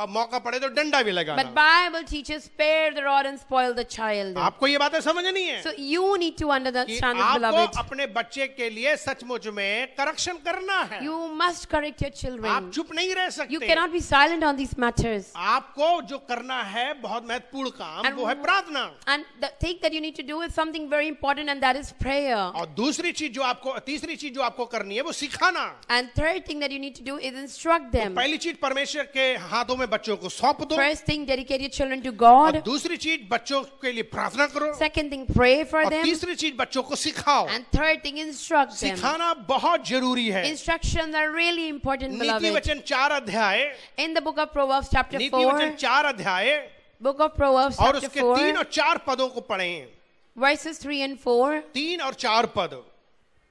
[SPEAKER 1] मौका पड़े तो डंडा भी लगाना।
[SPEAKER 2] But Bible teaches spare the rod and spoil the child.
[SPEAKER 1] आपको ये बातें समझनी है
[SPEAKER 2] So you need to
[SPEAKER 1] कि
[SPEAKER 2] understand this,
[SPEAKER 1] आपको
[SPEAKER 2] beloved.
[SPEAKER 1] अपने बच्चे के लिए सचमुच में करेक्शन करना है।
[SPEAKER 2] You must correct your
[SPEAKER 1] आप
[SPEAKER 2] children.
[SPEAKER 1] चुप नहीं रह
[SPEAKER 2] You
[SPEAKER 1] सकते।
[SPEAKER 2] cannot be silent on these matters.
[SPEAKER 1] आपको जो करना है बहुत महत्वपूर्ण काम,
[SPEAKER 2] And
[SPEAKER 1] वो है प्रार्थना।
[SPEAKER 2] And the thing that you need to do is something very important, and that is prayer.
[SPEAKER 1] और तीसरी चीज जो आपको करनी है वो सिखाना।
[SPEAKER 2] And third thing that you need to do is instruct them.
[SPEAKER 1] पहली चीज, परमेश्वर के हाथों में बच्चों को सौंप दो।
[SPEAKER 2] First thing, dedicate your children to
[SPEAKER 1] और
[SPEAKER 2] God.
[SPEAKER 1] दूसरी चीज, बच्चों के लिए प्रार्थना करो।
[SPEAKER 2] Second thing, pray for
[SPEAKER 1] और
[SPEAKER 2] them.
[SPEAKER 1] तीसरी चीज, बच्चों को सिखाओ।
[SPEAKER 2] And third thing, instruct them.
[SPEAKER 1] सिखाना बहुत जरूरी है।
[SPEAKER 2] Instructions are really important,
[SPEAKER 1] नीति
[SPEAKER 2] beloved.
[SPEAKER 1] वचन 4 अध्याय,
[SPEAKER 2] In the book of Proverbs chapter
[SPEAKER 1] नीति
[SPEAKER 2] 4,
[SPEAKER 1] वचन 4 अध्याय
[SPEAKER 2] book of Proverbs
[SPEAKER 1] और
[SPEAKER 2] chapter
[SPEAKER 1] उसके 3
[SPEAKER 2] 4,
[SPEAKER 1] और 4 पदों को पढ़ें।
[SPEAKER 2] verses 3 and 4,
[SPEAKER 1] 3 और 4 पद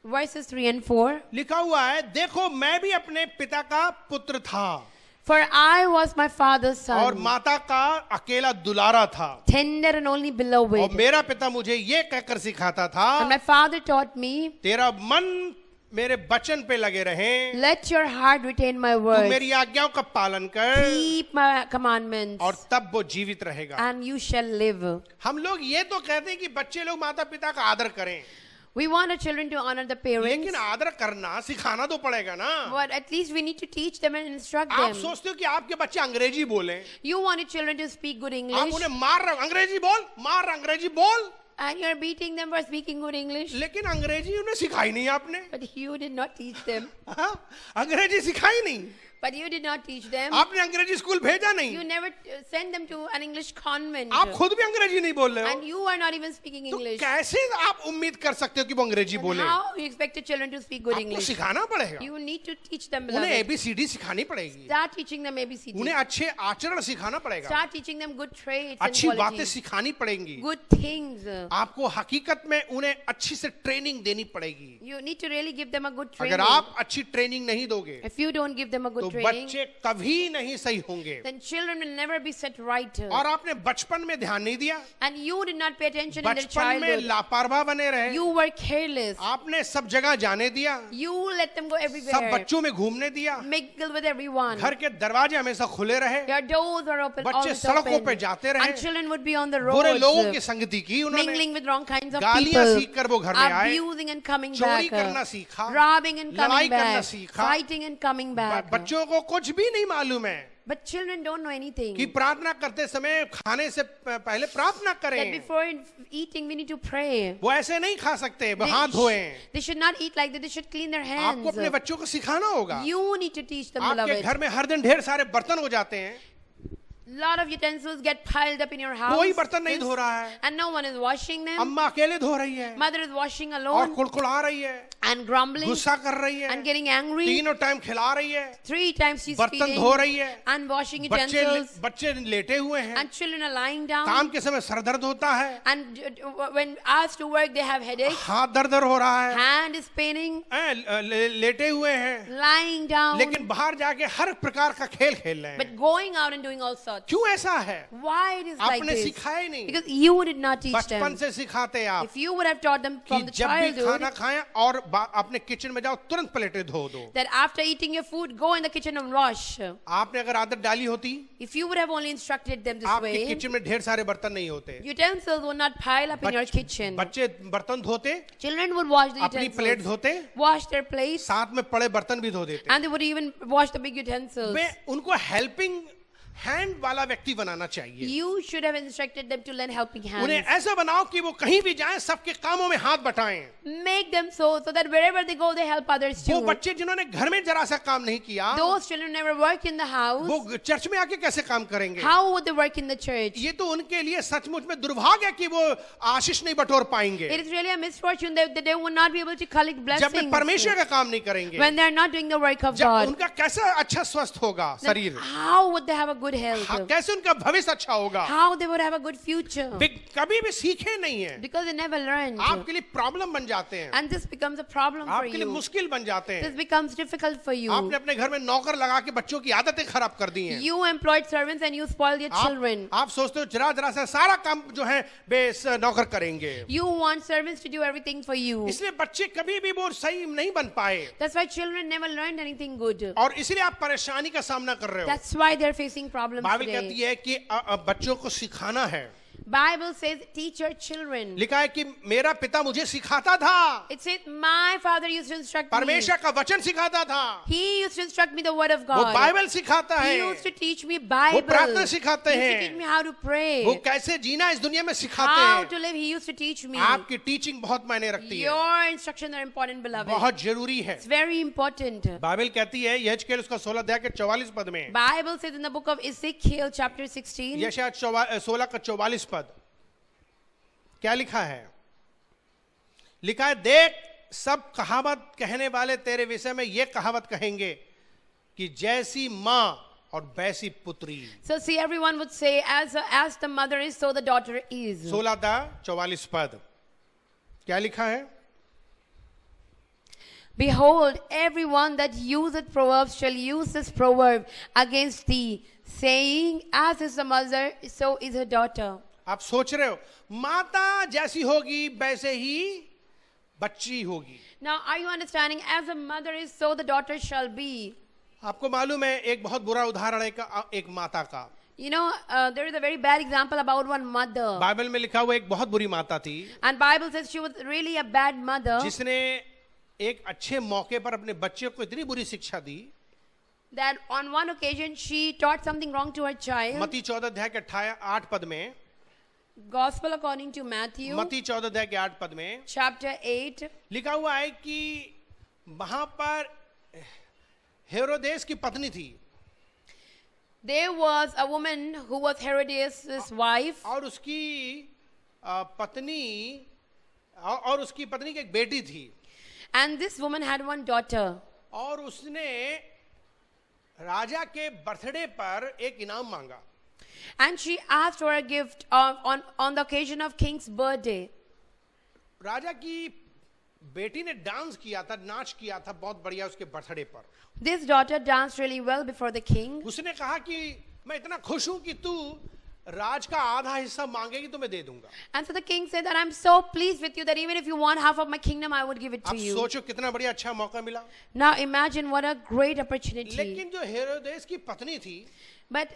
[SPEAKER 2] verses 3 and 4.
[SPEAKER 1] लिखा हुआ है, देखो मैं भी अपने पिता का पुत्र था
[SPEAKER 2] For I was my father's
[SPEAKER 1] और
[SPEAKER 2] son,
[SPEAKER 1] माता का अकेला दुलारा था,
[SPEAKER 2] tender and only
[SPEAKER 1] और
[SPEAKER 2] beloved.
[SPEAKER 1] मेरा पिता मुझे ये कहकर सिखाता था,
[SPEAKER 2] And my father taught me,
[SPEAKER 1] तेरा मन मेरे वचन पे लगे रहे,
[SPEAKER 2] let your heart retain my
[SPEAKER 1] तू
[SPEAKER 2] words,
[SPEAKER 1] मेरी आज्ञाओं का पालन कर
[SPEAKER 2] keep my commandments,
[SPEAKER 1] और तब वो जीवित रहेगा।
[SPEAKER 2] and you shall live.
[SPEAKER 1] हम लोग ये तो कहते हैं कि बच्चे लोग माता पिता का आदर करें,
[SPEAKER 2] We want our children to honor the parents,
[SPEAKER 1] लेकिन आदर करना सिखाना तो पड़ेगा ना।
[SPEAKER 2] but at least we need to teach them and instruct
[SPEAKER 1] आप
[SPEAKER 2] them.
[SPEAKER 1] सोचते हो कि आपके बच्चे अंग्रेजी बोलें,
[SPEAKER 2] You want your children to speak good
[SPEAKER 1] आप
[SPEAKER 2] English,
[SPEAKER 1] उन्हें मार रहे हो, अंग्रेजी बोल, मार अंग्रेजी बोल,
[SPEAKER 2] and you're beating them for speaking good English,
[SPEAKER 1] लेकिन अंग्रेजी उन्हें सिखाई नहीं आपने।
[SPEAKER 2] but you did not teach them.
[SPEAKER 1] हाँ? अंग्रेजी सिखाई नहीं,
[SPEAKER 2] But you did not teach them.
[SPEAKER 1] आपने अंग्रेजी स्कूल भेजा नहीं,
[SPEAKER 2] You never sent them to an English convent.
[SPEAKER 1] आप खुद भी अंग्रेजी नहीं बोल रहे
[SPEAKER 2] And
[SPEAKER 1] हो,
[SPEAKER 2] you are not even speaking
[SPEAKER 1] तो
[SPEAKER 2] English.
[SPEAKER 1] कैसे आप उम्मीद कर सकते हो कि वो अंग्रेजी
[SPEAKER 2] And
[SPEAKER 1] बोले?
[SPEAKER 2] how you expect your children to speak good
[SPEAKER 1] आपको
[SPEAKER 2] English?
[SPEAKER 1] सिखाना पड़ेगा,
[SPEAKER 2] You need to teach them,
[SPEAKER 1] उन्हें
[SPEAKER 2] beloved.
[SPEAKER 1] ABCD सिखानी पड़ेगी,
[SPEAKER 2] Start teaching them ABCD.
[SPEAKER 1] उन्हें अच्छे आचरण सिखाना पड़ेगा,
[SPEAKER 2] Start teaching them good traits and
[SPEAKER 1] अच्छी बातें
[SPEAKER 2] qualities.
[SPEAKER 1] सिखानी पड़ेंगी,
[SPEAKER 2] Good things.
[SPEAKER 1] आपको हकीकत में उन्हें अच्छी से ट्रेनिंग देनी पड़ेगी।
[SPEAKER 2] You need to really give them a good
[SPEAKER 1] अगर
[SPEAKER 2] training.
[SPEAKER 1] आप अच्छी ट्रेनिंग नहीं दोगे
[SPEAKER 2] If you don't give them a
[SPEAKER 1] तो
[SPEAKER 2] good training,
[SPEAKER 1] बच्चे कभी नहीं सही होंगे।
[SPEAKER 2] then children will never be set right.
[SPEAKER 1] और आपने बचपन में ध्यान नहीं दिया,
[SPEAKER 2] And you did not pay attention in their
[SPEAKER 1] बचपन में
[SPEAKER 2] childhood.
[SPEAKER 1] लापरवाह बने रहे,
[SPEAKER 2] You were careless.
[SPEAKER 1] आपने सब जगह जाने दिया,
[SPEAKER 2] You let them go
[SPEAKER 1] सब
[SPEAKER 2] everywhere.
[SPEAKER 1] बच्चों में घूमने दिया,
[SPEAKER 2] Mingle with everyone.
[SPEAKER 1] घर के दरवाजे हमेशा खुले रहे,
[SPEAKER 2] Your doors were open,
[SPEAKER 1] बच्चे
[SPEAKER 2] always
[SPEAKER 1] सड़कों पे
[SPEAKER 2] open.
[SPEAKER 1] जाते रहे,
[SPEAKER 2] And children would be on the
[SPEAKER 1] बुरे लोगों की
[SPEAKER 2] roads,
[SPEAKER 1] संगति की उन्होंने,
[SPEAKER 2] mingling with wrong kinds of
[SPEAKER 1] गालियां
[SPEAKER 2] people,
[SPEAKER 1] सीख कर वो घर में आए,
[SPEAKER 2] abusing and coming
[SPEAKER 1] चोरी
[SPEAKER 2] back,
[SPEAKER 1] करना सीखा,
[SPEAKER 2] robbing and
[SPEAKER 1] लड़ाई
[SPEAKER 2] coming
[SPEAKER 1] करना
[SPEAKER 2] back,
[SPEAKER 1] सीखा,
[SPEAKER 2] fighting and coming back.
[SPEAKER 1] बच्चों को कुछ भी नहीं मालूम है
[SPEAKER 2] But children don't know anything.
[SPEAKER 1] कि प्रार्थना करते समय खाने से पहले प्रार्थना
[SPEAKER 2] That
[SPEAKER 1] करें,
[SPEAKER 2] before eating, we need to pray.
[SPEAKER 1] वो ऐसे नहीं खा सकते, वो
[SPEAKER 2] They,
[SPEAKER 1] हाथ धोएं।
[SPEAKER 2] they should not eat like that. They should clean their hands.
[SPEAKER 1] आपको अपने बच्चों को सिखाना होगा।
[SPEAKER 2] You need to teach them,
[SPEAKER 1] आपके
[SPEAKER 2] beloved.
[SPEAKER 1] घर में हर दिन ढेर सारे बर्तन हो जाते हैं,
[SPEAKER 2] Lot of utensils get piled up in your house.
[SPEAKER 1] कोई बर्तन नहीं धो रहा है,
[SPEAKER 2] And no one is washing them.
[SPEAKER 1] अम्मा अकेले धो रही है
[SPEAKER 2] Mother is washing
[SPEAKER 1] और
[SPEAKER 2] alone
[SPEAKER 1] कुड़कुड़ा रही है,
[SPEAKER 2] and grumbling
[SPEAKER 1] गुस्सा कर रही है,
[SPEAKER 2] and getting angry.
[SPEAKER 1] तीनों टाइम खिला रही है,
[SPEAKER 2] 3 times she's
[SPEAKER 1] बर्तन
[SPEAKER 2] feeding
[SPEAKER 1] धो रही है,
[SPEAKER 2] and washing
[SPEAKER 1] बच्चे
[SPEAKER 2] utensils.
[SPEAKER 1] बच्चे लेटे हुए हैं,
[SPEAKER 2] And children are lying down.
[SPEAKER 1] काम के समय सर दर्द होता है,
[SPEAKER 2] And when asked to work, they have headache.
[SPEAKER 1] हाथ दर्द हो रहा है,
[SPEAKER 2] Hand is paining.
[SPEAKER 1] लेटे हुए हैं,
[SPEAKER 2] Lying down.
[SPEAKER 1] लेकिन बाहर जाके हर प्रकार का खेल खेल रहे हैं।
[SPEAKER 2] But going out and doing all sorts.
[SPEAKER 1] क्यों ऐसा है?
[SPEAKER 2] Why it is like
[SPEAKER 1] आपने
[SPEAKER 2] this?
[SPEAKER 1] सिखाया ही नहीं,
[SPEAKER 2] Because you did not teach
[SPEAKER 1] बचपन
[SPEAKER 2] them.
[SPEAKER 1] से सिखाते आप
[SPEAKER 2] If you would have taught them
[SPEAKER 1] कि
[SPEAKER 2] from the
[SPEAKER 1] जब भी
[SPEAKER 2] childhood
[SPEAKER 1] खाना खाएं और अपने किचन में जाओ तुरंत प्लेटें धो दो।
[SPEAKER 2] that after eating your food, go in the kitchen and wash.
[SPEAKER 1] आपने अगर आदत डाली होती,
[SPEAKER 2] If you would have only instructed them this
[SPEAKER 1] आपके
[SPEAKER 2] way,
[SPEAKER 1] किचन में ढेर सारे बर्तन नहीं होते,
[SPEAKER 2] utensils would not pile up in your kitchen.
[SPEAKER 1] बच्चे बर्तन धोते,
[SPEAKER 2] Children would wash the
[SPEAKER 1] अपनी प्लेट
[SPEAKER 2] utensils,
[SPEAKER 1] धोते,
[SPEAKER 2] wash their plates,
[SPEAKER 1] साथ में पड़े बर्तन भी धो देते।
[SPEAKER 2] and they would even wash the big utensils.
[SPEAKER 1] वे उनको हेल्पिंग हैंड वाला व्यक्ति बनाना चाहिए।
[SPEAKER 2] You should have instructed them to learn helping
[SPEAKER 1] उन्हें
[SPEAKER 2] hands.
[SPEAKER 1] ऐसा बनाओ कि वो कहीं भी जाएं सबके कामों में हाथ बटाएं।
[SPEAKER 2] Make them so that wherever they go, they help others
[SPEAKER 1] वो
[SPEAKER 2] too.
[SPEAKER 1] बच्चे जिन्होंने घर में जरा सा काम नहीं किया,
[SPEAKER 2] Those children never work in the house.
[SPEAKER 1] वो चर्च में आके कैसे काम करेंगे?
[SPEAKER 2] How would they work in the church?
[SPEAKER 1] ये तो उनके लिए सचमुच में दुर्भाग्य है कि वो आशीष नहीं बटोर पाएंगे
[SPEAKER 2] It is really a misfortune that they would not be able to collect
[SPEAKER 1] जब वे
[SPEAKER 2] blessings
[SPEAKER 1] परमेश्वर का काम नहीं करेंगे।
[SPEAKER 2] when they are not doing the work of
[SPEAKER 1] जब
[SPEAKER 2] God.
[SPEAKER 1] उनका कैसा अच्छा स्वस्थ होगा
[SPEAKER 2] Then
[SPEAKER 1] शरीर,
[SPEAKER 2] how would they have a good health?
[SPEAKER 1] कैसे उनका भविष्य अच्छा होगा?
[SPEAKER 2] How they would have a good future?
[SPEAKER 1] वे कभी भी सीखे नहीं है,
[SPEAKER 2] Because they never learned.
[SPEAKER 1] आपके लिए प्रॉब्लम बन जाते हैं,
[SPEAKER 2] And this becomes a problem for
[SPEAKER 1] आपके लिए
[SPEAKER 2] you.
[SPEAKER 1] मुश्किल बन जाते
[SPEAKER 2] This
[SPEAKER 1] हैं।
[SPEAKER 2] becomes difficult for you.
[SPEAKER 1] आपने अपने घर में नौकर लगा के बच्चों की आदतें खराब कर दी हैं।
[SPEAKER 2] You employed servants and you spoiled your children.
[SPEAKER 1] आप सोचते हो जरा जरा सा सारा काम जो है वे नौकर करेंगे,
[SPEAKER 2] You want servants to do everything for you.
[SPEAKER 1] इसलिए बच्चे कभी भी वो सही नहीं बन पाए
[SPEAKER 2] That's why children never learned anything good.
[SPEAKER 1] और इसलिए आप परेशानी का सामना कर रहे हो।
[SPEAKER 2] That's why they're facing problems
[SPEAKER 1] Bible
[SPEAKER 2] today.
[SPEAKER 1] कहती है कि बच्चों को सिखाना है।
[SPEAKER 2] Bible says, teach your children.
[SPEAKER 1] लिखा है कि मेरा पिता मुझे सिखाता था,
[SPEAKER 2] It says, my father used to instruct me.
[SPEAKER 1] परमेश्वर का वचन सिखाता था,
[SPEAKER 2] He used to instruct me the word of
[SPEAKER 1] वो
[SPEAKER 2] God.
[SPEAKER 1] बाइबल सिखाता
[SPEAKER 2] He
[SPEAKER 1] है,
[SPEAKER 2] used to teach me Bible.
[SPEAKER 1] वो प्रार्थना सिखाते
[SPEAKER 2] He used
[SPEAKER 1] हैं,
[SPEAKER 2] to teach me how to pray.
[SPEAKER 1] वो कैसे जीना इस दुनिया में सिखाते
[SPEAKER 2] How
[SPEAKER 1] हैं।
[SPEAKER 2] to live, he used to teach me.
[SPEAKER 1] आपकी टीचिंग बहुत मायने रखती है,
[SPEAKER 2] Your instructions are important, beloved.
[SPEAKER 1] बहुत जरूरी है।
[SPEAKER 2] It's very important.
[SPEAKER 1] बाइबल कहती है यहेजकेल उसका 16 अध्याय के 44 पद में,
[SPEAKER 2] Bible says in the book of Ezekiel chapter 16,
[SPEAKER 1] यशायाह 16 का 44 पद क्या लिखा है? लिखा है, देख सब कहावत कहने वाले तेरे विषय में ये कहावत कहेंगे कि जैसी माँ और वैसी पुत्री।
[SPEAKER 2] so see, everyone would say, as the mother is, so the daughter is.
[SPEAKER 1] 16 का 44 पद क्या लिखा है?
[SPEAKER 2] Behold, everyone that useth proverbs shall use this proverb against thee, saying, as is the mother, so is her daughter.
[SPEAKER 1] आप सोच रहे हो माता जैसी होगी वैसे ही बच्ची होगी।
[SPEAKER 2] Now, are you understanding? As a mother is, so the daughter shall be.
[SPEAKER 1] आपको मालूम है एक बहुत बुरा उदाहरण है एक माता का।
[SPEAKER 2] You know, there is a very bad example about one mother.
[SPEAKER 1] Bible में लिखा हुआ एक बहुत बुरी माता थी
[SPEAKER 2] And Bible says she was really a bad mother.
[SPEAKER 1] जिसने एक अच्छे मौके पर अपने बच्चे को इतनी बुरी शिक्षा दी।
[SPEAKER 2] That on one occasion she taught something wrong to her child.
[SPEAKER 1] मत्ती 14 अध्याय के 8 पद में,
[SPEAKER 2] Gospel according to Matthew,
[SPEAKER 1] मत्ती 14 अध्याय के 8 पद में
[SPEAKER 2] chapter 8.
[SPEAKER 1] लिखा हुआ है कि वहां पर हेरोदेस की पत्नी थी
[SPEAKER 2] There was a woman who was Herodias' wife,
[SPEAKER 1] और उसकी पत्नी और उसकी पत्नी की एक बेटी थी
[SPEAKER 2] and this woman had one daughter.
[SPEAKER 1] और उसने राजा के बर्थडे पर एक इनाम मांगा
[SPEAKER 2] And she asked for a gift on the occasion of king's birthday.
[SPEAKER 1] राजा की बेटी ने डांस किया था, नाच किया था बहुत बढ़िया उसके बर्थडे पर।
[SPEAKER 2] This daughter danced really well before the king.
[SPEAKER 1] उसने कहा कि मैं इतना खुश हूं कि तू राज का आधा हिस्सा मांगेगी तो मैं दे दूंगा।
[SPEAKER 2] And so the king said that I'm so pleased with you that even if you want half of my kingdom, I would give it to
[SPEAKER 1] अब
[SPEAKER 2] you.
[SPEAKER 1] सोचो कितना बढ़िया अच्छा मौका मिला।
[SPEAKER 2] Now imagine what a great opportunity.
[SPEAKER 1] लेकिन जो हेरोदेस की पत्नी थी
[SPEAKER 2] But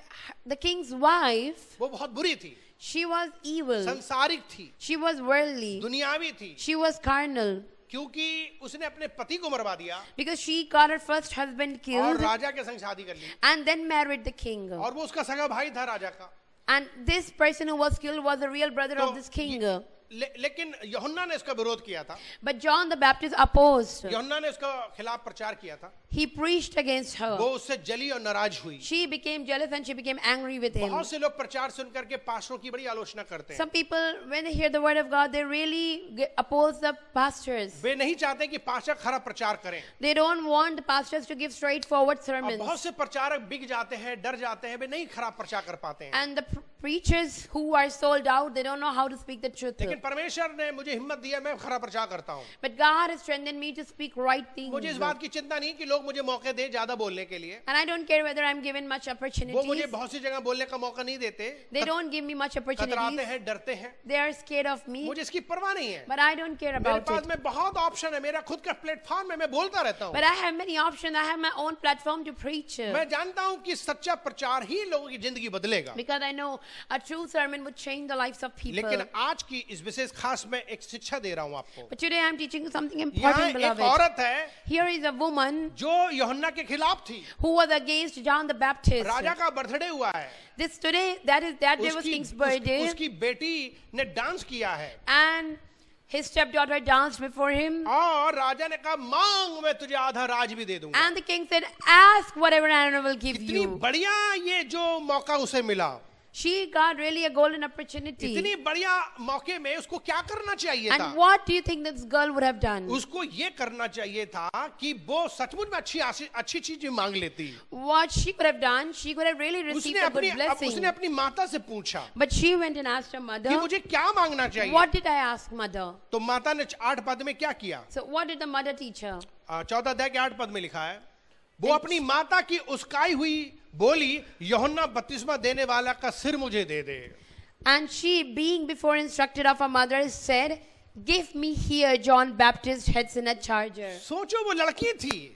[SPEAKER 2] the king's wife,
[SPEAKER 1] वो बहुत बुरी थी,
[SPEAKER 2] she was evil.
[SPEAKER 1] संसारिक थी,
[SPEAKER 2] She was worldly.
[SPEAKER 1] दुनियावी थी,
[SPEAKER 2] She was carnal.
[SPEAKER 1] क्योंकि उसने अपने पति को मरवा दिया
[SPEAKER 2] Because she got her first husband
[SPEAKER 1] और
[SPEAKER 2] killed
[SPEAKER 1] राजा के संग शादी कर ली
[SPEAKER 2] and then married the king.
[SPEAKER 1] और वो उसका सगा भाई था राजा का।
[SPEAKER 2] And this person who was killed was the real brother
[SPEAKER 1] तो
[SPEAKER 2] of this king.
[SPEAKER 1] लेकिन यूहन्ना ने इसका विरोध किया था,
[SPEAKER 2] But John the Baptist opposed.
[SPEAKER 1] यूहन्ना ने इसका खिलाफ प्रचार किया था,
[SPEAKER 2] He preached against
[SPEAKER 1] वो
[SPEAKER 2] her.
[SPEAKER 1] उससे जली और नाराज हुई।
[SPEAKER 2] She became jealous and she became angry with him.
[SPEAKER 1] बहुत से लोग प्रचार सुन करके पास्टरों की बड़ी आलोचना करते हैं।
[SPEAKER 2] Some people, when they hear the word of God, they really oppose the pastors.
[SPEAKER 1] वे नहीं चाहते कि पास्टर खरा प्रचार करें।
[SPEAKER 2] They don't want the pastors to give straightforward
[SPEAKER 1] अब
[SPEAKER 2] sermons.
[SPEAKER 1] बहुत से प्रचारक बिक जाते हैं, डर जाते हैं, वे नहीं खरा प्रचार कर पाते हैं।
[SPEAKER 2] And the preachers who are sold out, they don't know how to speak the truth.
[SPEAKER 1] लेकिन परमेश्वर ने मुझे हिम्मत दिया, मैं खरा प्रचार करता हूँ।
[SPEAKER 2] But God has strengthened me to speak right things.
[SPEAKER 1] मुझे इस बात की चिंता नहीं कि लोग मुझे मौके दें ज्यादा बोलने के लिए।
[SPEAKER 2] And I don't care whether I'm given much
[SPEAKER 1] वो मुझे
[SPEAKER 2] opportunities.
[SPEAKER 1] बहुत सी जगह बोलने का मौका नहीं देते,
[SPEAKER 2] They don't give me much
[SPEAKER 1] कतराते
[SPEAKER 2] opportunities.
[SPEAKER 1] हैं, डरते हैं।
[SPEAKER 2] They are scared of me.
[SPEAKER 1] मुझे इसकी परवाह नहीं है।
[SPEAKER 2] But I don't care
[SPEAKER 1] मेरे
[SPEAKER 2] about
[SPEAKER 1] पास
[SPEAKER 2] it.
[SPEAKER 1] में बहुत ऑप्शन है, मेरा खुद का प्लेटफॉर्म है, मैं बोलता रहता हूँ।
[SPEAKER 2] But I have many options. I have my own platform to preach.
[SPEAKER 1] मैं जानता हूँ कि सच्चा प्रचार ही लोगों की जिंदगी बदलेगा।
[SPEAKER 2] Because I know a true sermon would change the lives of people.
[SPEAKER 1] लेकिन आज की इस विशेष खास में एक शिक्षा दे रहा हूँ आपको।
[SPEAKER 2] But today I'm teaching you something
[SPEAKER 1] यहाँ
[SPEAKER 2] important,
[SPEAKER 1] एक
[SPEAKER 2] beloved.
[SPEAKER 1] औरत है
[SPEAKER 2] Here is a woman
[SPEAKER 1] जो यूहन्ना के खिलाफ थी।
[SPEAKER 2] who was against John the Baptist.
[SPEAKER 1] राजा का बर्थडे हुआ है,
[SPEAKER 2] This today, that day was king's birthday.
[SPEAKER 1] उसकी बेटी ने डांस किया है
[SPEAKER 2] And his stepdaughter danced before him.
[SPEAKER 1] और राजा ने कहा मांग, मैं तुझे आधा राज भी दे दूंगा।
[SPEAKER 2] And the king said, ask whatever and I will give
[SPEAKER 1] इतनी
[SPEAKER 2] you.
[SPEAKER 1] बढ़िया ये जो मौका उसे मिला,
[SPEAKER 2] She got really a golden opportunity.
[SPEAKER 1] इतनी बढ़िया मौके में उसको क्या करना चाहिए था?
[SPEAKER 2] And what do you think this girl would have done?
[SPEAKER 1] उसको ये करना चाहिए था कि वो सचमुच में अच्छी चीज मांग लेती।
[SPEAKER 2] What she could have done, she could have really received a good
[SPEAKER 1] उसने
[SPEAKER 2] blessing.
[SPEAKER 1] अपनी माता से पूछा
[SPEAKER 2] But she went and asked her
[SPEAKER 1] कि
[SPEAKER 2] mother,
[SPEAKER 1] मुझे क्या मांगना चाहिए।
[SPEAKER 2] what did I ask mother?
[SPEAKER 1] तो माता ने 8 पद में क्या किया?
[SPEAKER 2] So what did the mother teach her?
[SPEAKER 1] 14 अध्याय के 8 पद में लिखा है, वो अपनी माता की उसकाई हुई बोली, यूहन्ना बपतिस्मा देने वाला का सिर मुझे दे दे।
[SPEAKER 2] And she, being before instructed of her mother, said, give me here John Baptist's heads in a charger.
[SPEAKER 1] सोचो वो लड़की थी,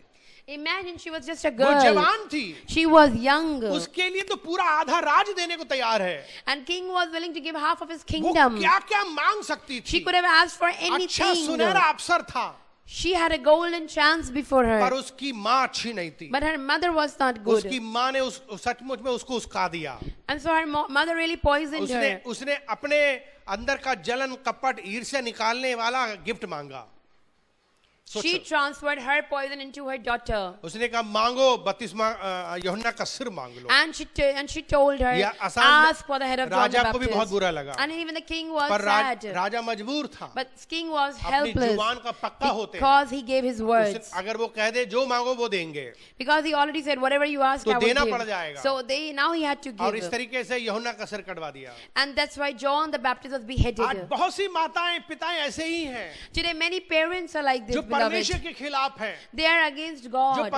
[SPEAKER 2] Imagine she was just a
[SPEAKER 1] वो
[SPEAKER 2] girl.
[SPEAKER 1] जवान थी,
[SPEAKER 2] She was young.
[SPEAKER 1] उसके लिए तो पूरा आधा राज देने को तैयार है।
[SPEAKER 2] And king was willing to give half of his
[SPEAKER 1] वो
[SPEAKER 2] kingdom.
[SPEAKER 1] क्या क्या मांग सकती
[SPEAKER 2] She
[SPEAKER 1] थी?
[SPEAKER 2] could have asked for
[SPEAKER 1] अच्छा
[SPEAKER 2] anything.
[SPEAKER 1] सुनहरा अवसर था,
[SPEAKER 2] She had a golden chance before
[SPEAKER 1] पर
[SPEAKER 2] her.
[SPEAKER 1] उसकी माँ अच्छी नहीं थी।
[SPEAKER 2] But her mother was not good.
[SPEAKER 1] उसकी माँ ने सचमुच में उसको उस्का दिया।
[SPEAKER 2] And so her mother really poisoned her.
[SPEAKER 1] उसने अपने अंदर का जलन, कपट, ईर्ष्या निकालने वाला गिफ्ट मांगा।
[SPEAKER 2] She transferred her poison into her daughter.
[SPEAKER 1] उसने कहा मांगो बपतिस्मा यूहन्ना का सिर मांग लो।
[SPEAKER 2] And she told her,
[SPEAKER 1] यह आसान
[SPEAKER 2] ask for the head of John the
[SPEAKER 1] राजा को भी बहुत
[SPEAKER 2] Baptist.
[SPEAKER 1] बुरा लगा,
[SPEAKER 2] And even the king was
[SPEAKER 1] पर
[SPEAKER 2] sad.
[SPEAKER 1] राजा मजबूर था।
[SPEAKER 2] But king was
[SPEAKER 1] अपनी
[SPEAKER 2] helpless
[SPEAKER 1] जुबान का पक्का होते हैं।
[SPEAKER 2] because he gave his words.
[SPEAKER 1] अगर वो कह दे जो मांगो वो देंगे,
[SPEAKER 2] Because he already said, whatever you ask,
[SPEAKER 1] तो
[SPEAKER 2] I will
[SPEAKER 1] देना
[SPEAKER 2] give.
[SPEAKER 1] पड़ जाएगा।
[SPEAKER 2] So now he had to
[SPEAKER 1] और इस
[SPEAKER 2] give.
[SPEAKER 1] तरीके से यूहन्ना का सिर कटवा दिया।
[SPEAKER 2] And that's why John the Baptist was beheaded.
[SPEAKER 1] आज बहुत सी माताएं पिताएं ऐसे ही हैं
[SPEAKER 2] Today many parents are like this,
[SPEAKER 1] जो परमेश्वर
[SPEAKER 2] beloved.
[SPEAKER 1] के खिलाफ हैं,
[SPEAKER 2] They are against
[SPEAKER 1] जो
[SPEAKER 2] God.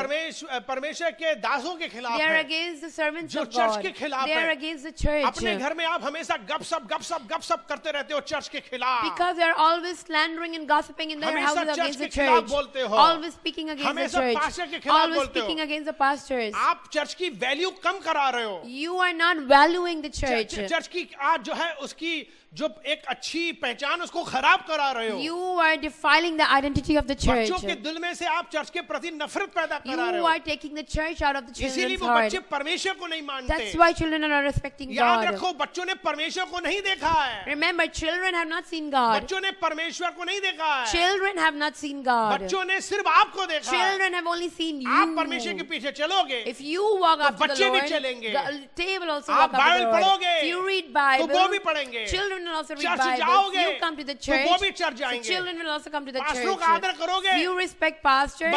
[SPEAKER 1] परमेश्वर के दासों के खिलाफ
[SPEAKER 2] They are
[SPEAKER 1] हैं,
[SPEAKER 2] against the servants
[SPEAKER 1] जो
[SPEAKER 2] of
[SPEAKER 1] चर्च
[SPEAKER 2] God.
[SPEAKER 1] के खिलाफ
[SPEAKER 2] They are
[SPEAKER 1] हैं।
[SPEAKER 2] against the church.
[SPEAKER 1] अपने घर में आप हमेशा गपशप करते रहते हो चर्च के खिलाफ,
[SPEAKER 2] Because they are always slandering and gossiping in their
[SPEAKER 1] हमेशा
[SPEAKER 2] houses
[SPEAKER 1] चर्च
[SPEAKER 2] against the
[SPEAKER 1] के खिलाफ
[SPEAKER 2] church.
[SPEAKER 1] बोलते हो,
[SPEAKER 2] Always speaking against the
[SPEAKER 1] हमेशा पास्टर के
[SPEAKER 2] church.
[SPEAKER 1] खिलाफ
[SPEAKER 2] Always
[SPEAKER 1] बोलते हो।
[SPEAKER 2] speaking against the pastors.
[SPEAKER 1] आप चर्च की वैल्यू कम करा रहे हो।
[SPEAKER 2] You are not valuing the church.
[SPEAKER 1] Church की आज जो है उसकी जो एक अच्छी पहचान उसको खराब करा रहे हो।
[SPEAKER 2] You are defiling the identity of the church.
[SPEAKER 1] बच्चों के दिल में से आप चर्च के प्रति नफरत पैदा करा रहे
[SPEAKER 2] You are
[SPEAKER 1] हो,
[SPEAKER 2] taking the church out of the
[SPEAKER 1] इसीलिए
[SPEAKER 2] children's
[SPEAKER 1] वो
[SPEAKER 2] heart.
[SPEAKER 1] बच्चे परमेश्वर को नहीं मानते।
[SPEAKER 2] That's why children are not respecting
[SPEAKER 1] याद
[SPEAKER 2] God.
[SPEAKER 1] रखो, बच्चों ने परमेश्वर को नहीं देखा है,
[SPEAKER 2] Remember, children have not seen God.
[SPEAKER 1] बच्चों ने परमेश्वर को नहीं देखा है,
[SPEAKER 2] Children have not seen God.
[SPEAKER 1] बच्चों ने सिर्फ आपको देखा है।
[SPEAKER 2] Children have only seen
[SPEAKER 1] आप परमेश्वर के
[SPEAKER 2] you.
[SPEAKER 1] पीछे चलोगे
[SPEAKER 2] If you walk
[SPEAKER 1] तो
[SPEAKER 2] after the
[SPEAKER 1] बच्चे भी
[SPEAKER 2] Lord,
[SPEAKER 1] चलेंगे।
[SPEAKER 2] they will also
[SPEAKER 1] आप
[SPEAKER 2] walk after
[SPEAKER 1] Bible
[SPEAKER 2] the Lord.
[SPEAKER 1] पढ़ोगे
[SPEAKER 2] If you read
[SPEAKER 1] तो
[SPEAKER 2] Bible,
[SPEAKER 1] वो भी पढ़ेंगे,
[SPEAKER 2] children will also read
[SPEAKER 1] church
[SPEAKER 2] Bible.
[SPEAKER 1] जाओगे
[SPEAKER 2] If you come to the
[SPEAKER 1] तो
[SPEAKER 2] church,
[SPEAKER 1] वो भी चर्च
[SPEAKER 2] so
[SPEAKER 1] जाएंगे,
[SPEAKER 2] children will also come to the
[SPEAKER 1] पास्टरों
[SPEAKER 2] church.
[SPEAKER 1] का आदर करोगे,
[SPEAKER 2] If you respect pastors,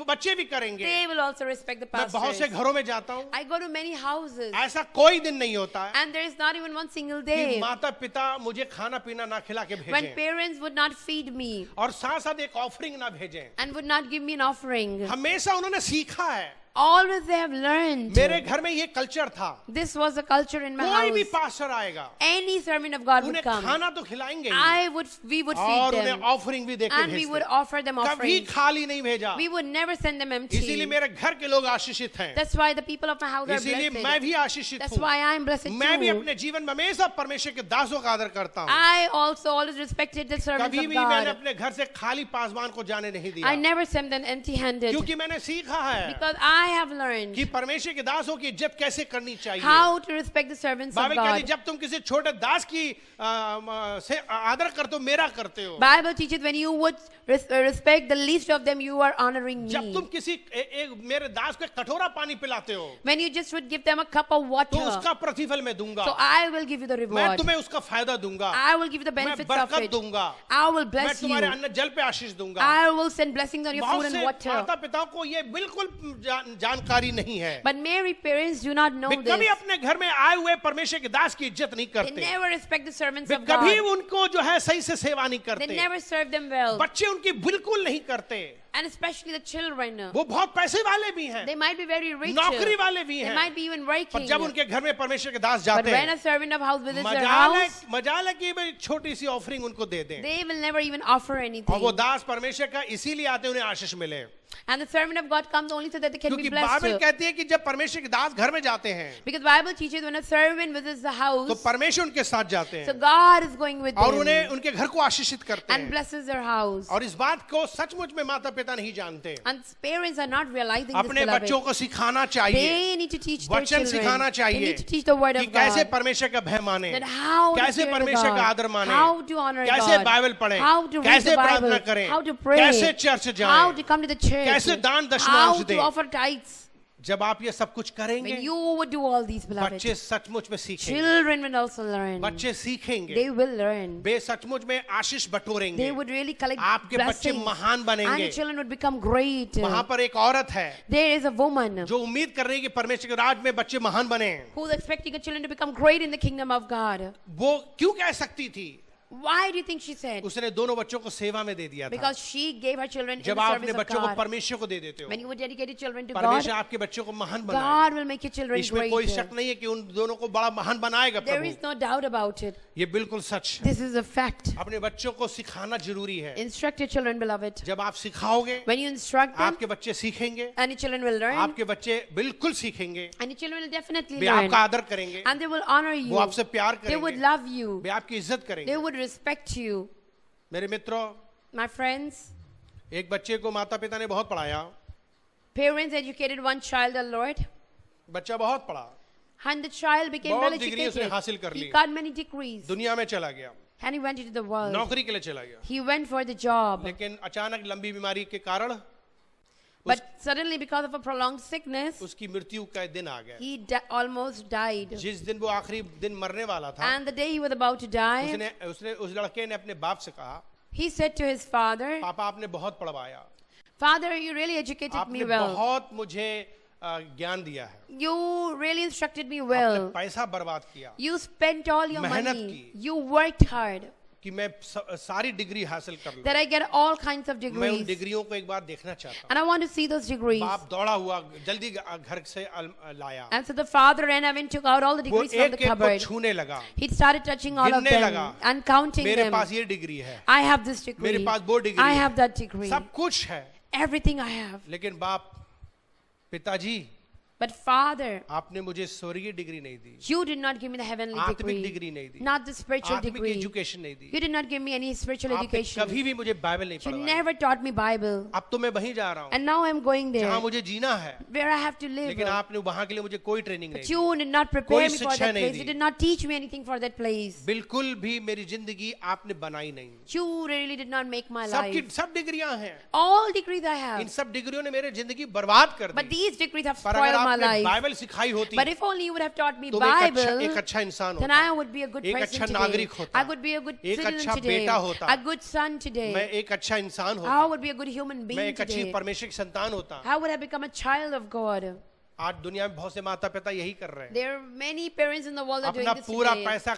[SPEAKER 1] बच्चे भी करेंगे।
[SPEAKER 2] they will also respect the
[SPEAKER 1] मैं बहुत से
[SPEAKER 2] pastors.
[SPEAKER 1] घरों में जाता हूँ,
[SPEAKER 2] I go to many houses,
[SPEAKER 1] ऐसा कोई दिन नहीं होता है
[SPEAKER 2] and there is not even one single
[SPEAKER 1] कि
[SPEAKER 2] day
[SPEAKER 1] माता पिता मुझे खाना पीना ना खिला के
[SPEAKER 2] when
[SPEAKER 1] भेजें
[SPEAKER 2] parents would not feed me
[SPEAKER 1] और साथ साथ एक ऑफरिंग ना भेजें।
[SPEAKER 2] and would not give me an offering.
[SPEAKER 1] हमेशा उन्होंने सीखा है,
[SPEAKER 2] Always they have learned.
[SPEAKER 1] मेरे घर में ये कल्चर था,
[SPEAKER 2] This was the culture in my
[SPEAKER 1] कोई भी
[SPEAKER 2] house.
[SPEAKER 1] पास्टर आएगा
[SPEAKER 2] Any servant of God would
[SPEAKER 1] उन्हें
[SPEAKER 2] come.
[SPEAKER 1] खाना तो खिलाएंगे ही,
[SPEAKER 2] We would
[SPEAKER 1] और
[SPEAKER 2] feed
[SPEAKER 1] उन्हें
[SPEAKER 2] them,
[SPEAKER 1] ऑफरिंग भी देके
[SPEAKER 2] and we would
[SPEAKER 1] भेजते,
[SPEAKER 2] offer them
[SPEAKER 1] कभी
[SPEAKER 2] offerings.
[SPEAKER 1] खाली नहीं भेजा।
[SPEAKER 2] We would never send them
[SPEAKER 1] इसीलिए
[SPEAKER 2] empty.
[SPEAKER 1] मेरे घर के लोग आशीषित हैं,
[SPEAKER 2] That's why the people of my house are
[SPEAKER 1] इसीलिए मैं
[SPEAKER 2] blessed.
[SPEAKER 1] भी आशीषित
[SPEAKER 2] That's
[SPEAKER 1] हूँ।
[SPEAKER 2] why I am blessed
[SPEAKER 1] मैं भी
[SPEAKER 2] too.
[SPEAKER 1] अपने जीवन में हमेशा परमेश्वर के दासों का आदर करता हूँ।
[SPEAKER 2] I also always respected the servants
[SPEAKER 1] कभी
[SPEAKER 2] of
[SPEAKER 1] भी मैंने
[SPEAKER 2] God.
[SPEAKER 1] अपने घर से खाली पासवान को जाने नहीं
[SPEAKER 2] I
[SPEAKER 1] दिया,
[SPEAKER 2] never sent them empty-handed
[SPEAKER 1] क्योंकि मैंने सीखा है
[SPEAKER 2] because I have learned
[SPEAKER 1] कि परमेश्वर के दासों की इज्जत कैसे करनी चाहिए।
[SPEAKER 2] how to respect the servants of
[SPEAKER 1] Bible कहती है,
[SPEAKER 2] God.
[SPEAKER 1] जब तुम किसी छोटे दास की से आदर करते हो, मेरा करते हो।
[SPEAKER 2] Bible teaches when you would respect the least of them, you are honoring
[SPEAKER 1] जब
[SPEAKER 2] me.
[SPEAKER 1] तुम किसी एक मेरे दास को एक कटोरा पानी पिलाते हो,
[SPEAKER 2] When you just would give them a cup of
[SPEAKER 1] तो
[SPEAKER 2] water,
[SPEAKER 1] उसका प्रतिफल मैं दूंगा,
[SPEAKER 2] so I will give you the
[SPEAKER 1] मैं
[SPEAKER 2] reward.
[SPEAKER 1] तुम्हें उसका फायदा दूंगा,
[SPEAKER 2] I will give you the
[SPEAKER 1] मैं
[SPEAKER 2] benefits of
[SPEAKER 1] बरकत
[SPEAKER 2] it.
[SPEAKER 1] दूंगा,
[SPEAKER 2] I will
[SPEAKER 1] मैं
[SPEAKER 2] bless you.
[SPEAKER 1] तुम्हारे अन्न जल पे आशीष दूंगा।
[SPEAKER 2] I will send blessings on your
[SPEAKER 1] बहुत
[SPEAKER 2] food and
[SPEAKER 1] से
[SPEAKER 2] water.
[SPEAKER 1] माता पिताओं को ये बिल्कुल जानकारी नहीं है,
[SPEAKER 2] But Mary parents do not know
[SPEAKER 1] वे कभी
[SPEAKER 2] this.
[SPEAKER 1] अपने घर में आए हुए परमेश्वर के दास की इज्जत नहीं
[SPEAKER 2] They
[SPEAKER 1] करते,
[SPEAKER 2] never respect the servants
[SPEAKER 1] way
[SPEAKER 2] of
[SPEAKER 1] कभी
[SPEAKER 2] God.
[SPEAKER 1] उनको जो है सही से सेवा नहीं
[SPEAKER 2] They
[SPEAKER 1] करते,
[SPEAKER 2] never serve them well.
[SPEAKER 1] बच्चे उनकी बिल्कुल नहीं करते।
[SPEAKER 2] And especially the children.
[SPEAKER 1] वो बहुत पैसे वाले भी हैं,
[SPEAKER 2] They might be very rich.
[SPEAKER 1] नौकरी वाले भी
[SPEAKER 2] They
[SPEAKER 1] हैं,
[SPEAKER 2] might be even
[SPEAKER 1] पर
[SPEAKER 2] working.
[SPEAKER 1] जब उनके घर में परमेश्वर के दास
[SPEAKER 2] But
[SPEAKER 1] जाते
[SPEAKER 2] when
[SPEAKER 1] हैं,
[SPEAKER 2] a servant of house visits their
[SPEAKER 1] मजाल
[SPEAKER 2] house,
[SPEAKER 1] है कि भाई छोटी सी ऑफरिंग उनको दे दें,
[SPEAKER 2] they will never even offer
[SPEAKER 1] और
[SPEAKER 2] anything.
[SPEAKER 1] वो दास परमेश्वर का इसीलिए आते हैं उन्हें आशीष मिले,
[SPEAKER 2] And the servant of God comes only so that they can
[SPEAKER 1] क्योंकि
[SPEAKER 2] be blessed.
[SPEAKER 1] बाइबल कहती है कि जब परमेश्वर के दास घर में जाते हैं
[SPEAKER 2] Because Bible teaches when a servant visits the
[SPEAKER 1] तो
[SPEAKER 2] house,
[SPEAKER 1] परमेश्वर उनके साथ जाते
[SPEAKER 2] so
[SPEAKER 1] हैं
[SPEAKER 2] God is going with
[SPEAKER 1] और
[SPEAKER 2] them
[SPEAKER 1] उन्हें उनके घर को आशीषित करते
[SPEAKER 2] and
[SPEAKER 1] हैं,
[SPEAKER 2] blesses their house.
[SPEAKER 1] और इस बात को सचमुच में माता पिता नहीं जानते।
[SPEAKER 2] And parents are not realizing this,
[SPEAKER 1] अपने
[SPEAKER 2] beloved.
[SPEAKER 1] बच्चों को सिखाना चाहिए,
[SPEAKER 2] They need to teach their
[SPEAKER 1] वचन
[SPEAKER 2] children.
[SPEAKER 1] सिखाना
[SPEAKER 2] They
[SPEAKER 1] चाहिए
[SPEAKER 2] need to teach the word
[SPEAKER 1] कि
[SPEAKER 2] of
[SPEAKER 1] कैसे
[SPEAKER 2] God.
[SPEAKER 1] परमेश्वर का भय माने,
[SPEAKER 2] That how to
[SPEAKER 1] कैसे
[SPEAKER 2] fear
[SPEAKER 1] परमेश्वर का
[SPEAKER 2] God,
[SPEAKER 1] आदर माने,
[SPEAKER 2] how to honor
[SPEAKER 1] कैसे
[SPEAKER 2] God,
[SPEAKER 1] बाइबल पढ़ें,
[SPEAKER 2] how to read
[SPEAKER 1] कैसे
[SPEAKER 2] the
[SPEAKER 1] प्रार्थना
[SPEAKER 2] Bible,
[SPEAKER 1] करें,
[SPEAKER 2] how to pray,
[SPEAKER 1] कैसे चर्च
[SPEAKER 2] how
[SPEAKER 1] जाएं,
[SPEAKER 2] to come to the church,
[SPEAKER 1] कैसे दान
[SPEAKER 2] how
[SPEAKER 1] दशमांश
[SPEAKER 2] to
[SPEAKER 1] दें।
[SPEAKER 2] offer tithes.
[SPEAKER 1] जब आप ये सब कुछ करेंगे,
[SPEAKER 2] When you would do all these, beloved,
[SPEAKER 1] बच्चे सचमुच में सीखेंगे,
[SPEAKER 2] children will also learn.
[SPEAKER 1] बच्चे सीखेंगे,
[SPEAKER 2] They will learn.
[SPEAKER 1] वे सचमुच में आशीष बटोरेंगे,
[SPEAKER 2] They would really collect
[SPEAKER 1] आपके बच्चे
[SPEAKER 2] blessings.
[SPEAKER 1] महान
[SPEAKER 2] And
[SPEAKER 1] बनेंगे।
[SPEAKER 2] the children would become great.
[SPEAKER 1] वहां पर एक औरत है
[SPEAKER 2] There is a woman
[SPEAKER 1] जो उम्मीद कर रही है कि परमेश्वर के राज में बच्चे महान बने,
[SPEAKER 2] who's expecting her children to become great in the kingdom of God.
[SPEAKER 1] वो क्यों कह सकती थी?
[SPEAKER 2] Why do you think she said?
[SPEAKER 1] उसने दोनों बच्चों को सेवा में दे दिया था।
[SPEAKER 2] Because she gave her children in
[SPEAKER 1] जब
[SPEAKER 2] the
[SPEAKER 1] आप
[SPEAKER 2] service
[SPEAKER 1] अपने
[SPEAKER 2] of
[SPEAKER 1] बच्चों को
[SPEAKER 2] God.
[SPEAKER 1] परमेश्वर को दे देते हो,
[SPEAKER 2] When you would dedicate your children to God,
[SPEAKER 1] परमेश्वर आपके बच्चों को महान बनाएगा।
[SPEAKER 2] God will make your children
[SPEAKER 1] इसमें कोई
[SPEAKER 2] great.
[SPEAKER 1] शक नहीं है कि उन दोनों को बड़ा महान बनाएगा
[SPEAKER 2] There
[SPEAKER 1] Prabhu,
[SPEAKER 2] is no doubt about it.
[SPEAKER 1] ये बिल्कुल सच है।
[SPEAKER 2] This is a fact.
[SPEAKER 1] अपने बच्चों को सिखाना जरूरी है।
[SPEAKER 2] Instruct your children, beloved.
[SPEAKER 1] जब आप सिखाओगे,
[SPEAKER 2] When you instruct them,
[SPEAKER 1] आपके बच्चे सीखेंगे,
[SPEAKER 2] and your children will learn,
[SPEAKER 1] आपके बच्चे बिल्कुल सीखेंगे,
[SPEAKER 2] and your children will definitely
[SPEAKER 1] way
[SPEAKER 2] learn,
[SPEAKER 1] आपका आदर करेंगे,
[SPEAKER 2] and they will honor
[SPEAKER 1] वो
[SPEAKER 2] you.
[SPEAKER 1] आपसे प्यार
[SPEAKER 2] They would
[SPEAKER 1] करेंगे,
[SPEAKER 2] love you.
[SPEAKER 1] वे आपकी इज्जत
[SPEAKER 2] They
[SPEAKER 1] करेंगे।
[SPEAKER 2] would respect you.
[SPEAKER 1] मेरे मित्रों,
[SPEAKER 2] My friends,
[SPEAKER 1] एक बच्चे को माता पिता ने बहुत पढ़ाया,
[SPEAKER 2] parents educated one child, the Lord,
[SPEAKER 1] बच्चा बहुत पढ़ा,
[SPEAKER 2] and the child became well
[SPEAKER 1] बहुत डिग्री उसने
[SPEAKER 2] educated.
[SPEAKER 1] हासिल कर
[SPEAKER 2] He
[SPEAKER 1] Lee,
[SPEAKER 2] got many degrees,
[SPEAKER 1] दुनिया में चला गया,
[SPEAKER 2] and he went into the world.
[SPEAKER 1] नौकरी के लिए चला गया,
[SPEAKER 2] He went for the job.
[SPEAKER 1] लेकिन अचानक लंबी बीमारी के कारण
[SPEAKER 2] But suddenly, because of a prolonged sickness,
[SPEAKER 1] उसकी मृत्यु का दिन आ गया।
[SPEAKER 2] he almost died.
[SPEAKER 1] जिस दिन वो आखिरी दिन मरने वाला था,
[SPEAKER 2] And the day he was about to die,
[SPEAKER 1] उसने उस लड़के ने अपने बाप से कहा,
[SPEAKER 2] he said to his father,
[SPEAKER 1] पापा आपने बहुत पढ़वाया,
[SPEAKER 2] Father, you really educated me
[SPEAKER 1] आपने
[SPEAKER 2] well.
[SPEAKER 1] बहुत मुझे ज्ञान दिया है,
[SPEAKER 2] You really instructed me
[SPEAKER 1] आपने
[SPEAKER 2] well.
[SPEAKER 1] पैसा बर्बाद किया
[SPEAKER 2] You spent all your
[SPEAKER 1] मेहनत
[SPEAKER 2] money.
[SPEAKER 1] की।
[SPEAKER 2] You worked hard.
[SPEAKER 1] कि मैं सारी डिग्री हासिल कर लूं।
[SPEAKER 2] That I get all kinds of
[SPEAKER 1] मैं उन
[SPEAKER 2] degrees.
[SPEAKER 1] डिग्रियों को एक बार देखना चाहता
[SPEAKER 2] And I want to see those
[SPEAKER 1] हूँ।
[SPEAKER 2] degrees.
[SPEAKER 1] बाप दौड़ा हुआ जल्दी घर से लाया,
[SPEAKER 2] And so the father ran away and took out all the
[SPEAKER 1] वो
[SPEAKER 2] degrees from the
[SPEAKER 1] एक एक को
[SPEAKER 2] cupboard.
[SPEAKER 1] छूने लगा,
[SPEAKER 2] He started touching all of
[SPEAKER 1] गिनने
[SPEAKER 2] them
[SPEAKER 1] लगा,
[SPEAKER 2] and counting
[SPEAKER 1] मेरे
[SPEAKER 2] them.
[SPEAKER 1] पास ये डिग्री है,
[SPEAKER 2] I have this degree.
[SPEAKER 1] मेरे पास वो डिग्री
[SPEAKER 2] I
[SPEAKER 1] है,
[SPEAKER 2] have that degree.
[SPEAKER 1] सब कुछ है,
[SPEAKER 2] Everything I have.
[SPEAKER 1] लेकिन बाप पिताजी
[SPEAKER 2] But Father,
[SPEAKER 1] आपने मुझे स्वर्गीय डिग्री नहीं दी,
[SPEAKER 2] you did not give me the heavenly
[SPEAKER 1] आत्मिक
[SPEAKER 2] degree,
[SPEAKER 1] डिग्री नहीं दी,
[SPEAKER 2] not the spiritual
[SPEAKER 1] आत्मिक
[SPEAKER 2] degree.
[SPEAKER 1] एजुकेशन नहीं दी,
[SPEAKER 2] You did not give me any spiritual
[SPEAKER 1] आपने
[SPEAKER 2] education.
[SPEAKER 1] कभी भी मुझे बाइबल नहीं
[SPEAKER 2] You
[SPEAKER 1] पढ़वाई।
[SPEAKER 2] never taught me Bible.
[SPEAKER 1] अब तो मैं वहीं जा रहा हूँ
[SPEAKER 2] And now I'm going there,
[SPEAKER 1] जहाँ मुझे जीना है,
[SPEAKER 2] where I have to live.
[SPEAKER 1] लेकिन आपने वहां के लिए मुझे कोई ट्रेनिंग नहीं
[SPEAKER 2] But
[SPEAKER 1] the,
[SPEAKER 2] you did not prepare
[SPEAKER 1] कोई
[SPEAKER 2] me for
[SPEAKER 1] शिक्षा
[SPEAKER 2] that
[SPEAKER 1] नहीं
[SPEAKER 2] place.
[SPEAKER 1] The.
[SPEAKER 2] You did not teach me anything for that place.
[SPEAKER 1] बिल्कुल भी मेरी जिंदगी आपने बनाई नहीं।
[SPEAKER 2] You really did not make my
[SPEAKER 1] सबकी
[SPEAKER 2] life.
[SPEAKER 1] सब डिग्रियां हैं,
[SPEAKER 2] All degrees I
[SPEAKER 1] in
[SPEAKER 2] have.
[SPEAKER 1] सब डिग्रियों ने मेरी जिंदगी बर्बाद कर
[SPEAKER 2] But
[SPEAKER 1] the.
[SPEAKER 2] these degrees have
[SPEAKER 1] पर अगर
[SPEAKER 2] spoiled my
[SPEAKER 1] आपने
[SPEAKER 2] life.
[SPEAKER 1] बाइबल सिखाई होती
[SPEAKER 2] But if only you would have taught me
[SPEAKER 1] तो मैं एक
[SPEAKER 2] Bible,
[SPEAKER 1] अच्छा इंसान
[SPEAKER 2] then
[SPEAKER 1] होता,
[SPEAKER 2] I would be a good
[SPEAKER 1] एक
[SPEAKER 2] person
[SPEAKER 1] अच्छा
[SPEAKER 2] today.
[SPEAKER 1] नागरिक होता,
[SPEAKER 2] I would be a good
[SPEAKER 1] एक
[SPEAKER 2] citizen
[SPEAKER 1] अच्छा
[SPEAKER 2] today.
[SPEAKER 1] बेटा होता,
[SPEAKER 2] A good son
[SPEAKER 1] मैं
[SPEAKER 2] today.
[SPEAKER 1] एक अच्छा इंसान
[SPEAKER 2] I
[SPEAKER 1] होता,
[SPEAKER 2] would be a good human
[SPEAKER 1] मैं
[SPEAKER 2] being
[SPEAKER 1] एक अच्छी
[SPEAKER 2] today.
[SPEAKER 1] परमेश्वर की संतान होता।
[SPEAKER 2] I would have become a child of God.
[SPEAKER 1] आज दुनिया में बहुत से माता पिता यही कर रहे हैं,
[SPEAKER 2] There are many parents in the world that are
[SPEAKER 1] अपना
[SPEAKER 2] doing this
[SPEAKER 1] पूरा
[SPEAKER 2] today.
[SPEAKER 1] पैसा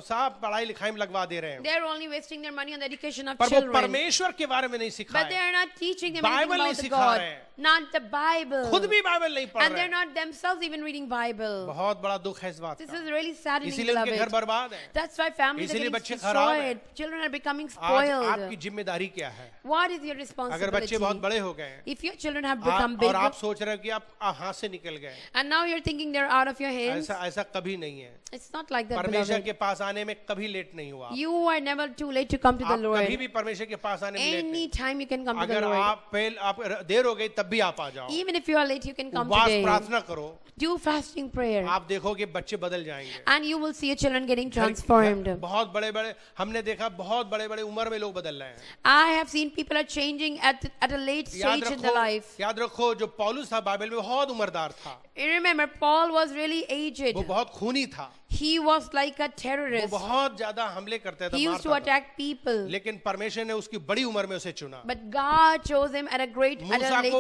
[SPEAKER 1] सब पढ़ाई लिखाई में लगवा दे रहे हैं,
[SPEAKER 2] They are only wasting their money on the education of
[SPEAKER 1] पर वो
[SPEAKER 2] children.
[SPEAKER 1] परमेश्वर के बारे में नहीं
[SPEAKER 2] But they
[SPEAKER 1] सिखाए,
[SPEAKER 2] are not teaching them anything
[SPEAKER 1] Bible नहीं
[SPEAKER 2] about the
[SPEAKER 1] सिखा
[SPEAKER 2] God.
[SPEAKER 1] रहे हैं,
[SPEAKER 2] Not the Bible.
[SPEAKER 1] खुद भी बाइबल नहीं पढ़
[SPEAKER 2] And
[SPEAKER 1] रहे
[SPEAKER 2] they're
[SPEAKER 1] हैं।
[SPEAKER 2] not themselves even reading Bible.
[SPEAKER 1] बहुत बड़ा दुख है इस बात
[SPEAKER 2] This
[SPEAKER 1] का,
[SPEAKER 2] is really saddening,
[SPEAKER 1] इसीलिए उनके घर
[SPEAKER 2] beloved.
[SPEAKER 1] बर्बाद है।
[SPEAKER 2] That's why families are
[SPEAKER 1] इसीलिए
[SPEAKER 2] getting
[SPEAKER 1] बच्चे खराब हैं।
[SPEAKER 2] destroyed. Children are becoming
[SPEAKER 1] आज
[SPEAKER 2] spoiled.
[SPEAKER 1] आपकी जिम्मेदारी क्या है?
[SPEAKER 2] What is your
[SPEAKER 1] अगर
[SPEAKER 2] responsibility?
[SPEAKER 1] बच्चे बहुत बड़े हो गए हैं,
[SPEAKER 2] If your children have become
[SPEAKER 1] और आप
[SPEAKER 2] big
[SPEAKER 1] सोच रहे हो कि आप हाथ से निकल गए,
[SPEAKER 2] and now you're thinking they're out of your hands,
[SPEAKER 1] ऐसा ऐसा कभी नहीं है।
[SPEAKER 2] it's not like that,
[SPEAKER 1] परमेश्वर
[SPEAKER 2] beloved.
[SPEAKER 1] के पास आने में कभी लेट नहीं हुआ,
[SPEAKER 2] You are never too late to come to the
[SPEAKER 1] आप कभी
[SPEAKER 2] Lord.
[SPEAKER 1] भी परमेश्वर के पास आने में लेट
[SPEAKER 2] Any
[SPEAKER 1] नहीं।
[SPEAKER 2] time you can come to the
[SPEAKER 1] अगर
[SPEAKER 2] Lord.
[SPEAKER 1] आप देर हो गई तब भी आप आ जाओ,
[SPEAKER 2] Even if you are late, you can come
[SPEAKER 1] उपवास
[SPEAKER 2] today.
[SPEAKER 1] प्रार्थना करो,
[SPEAKER 2] Do fasting prayer.
[SPEAKER 1] आप देखोगे बच्चे बदल जाएंगे।
[SPEAKER 2] And you will see your children getting transformed.
[SPEAKER 1] बहुत बड़े बड़े हमने देखा, बहुत बड़े बड़े उम्र में लोग बदल रहे हैं।
[SPEAKER 2] I have seen people are changing at a late stage in their life.
[SPEAKER 1] याद रखो जो पौलुस था बाइबल में बहुत उम्रदार था,
[SPEAKER 2] You remember, Paul was really aged.
[SPEAKER 1] वो बहुत खूनी था,
[SPEAKER 2] He was like a
[SPEAKER 1] वो
[SPEAKER 2] terrorist.
[SPEAKER 1] बहुत ज्यादा हमले करता था,
[SPEAKER 2] He used to
[SPEAKER 1] मारता था।
[SPEAKER 2] attack people.
[SPEAKER 1] लेकिन परमेश्वर ने उसकी बड़ी उम्र में उसे चुना।
[SPEAKER 2] But God chose him at a late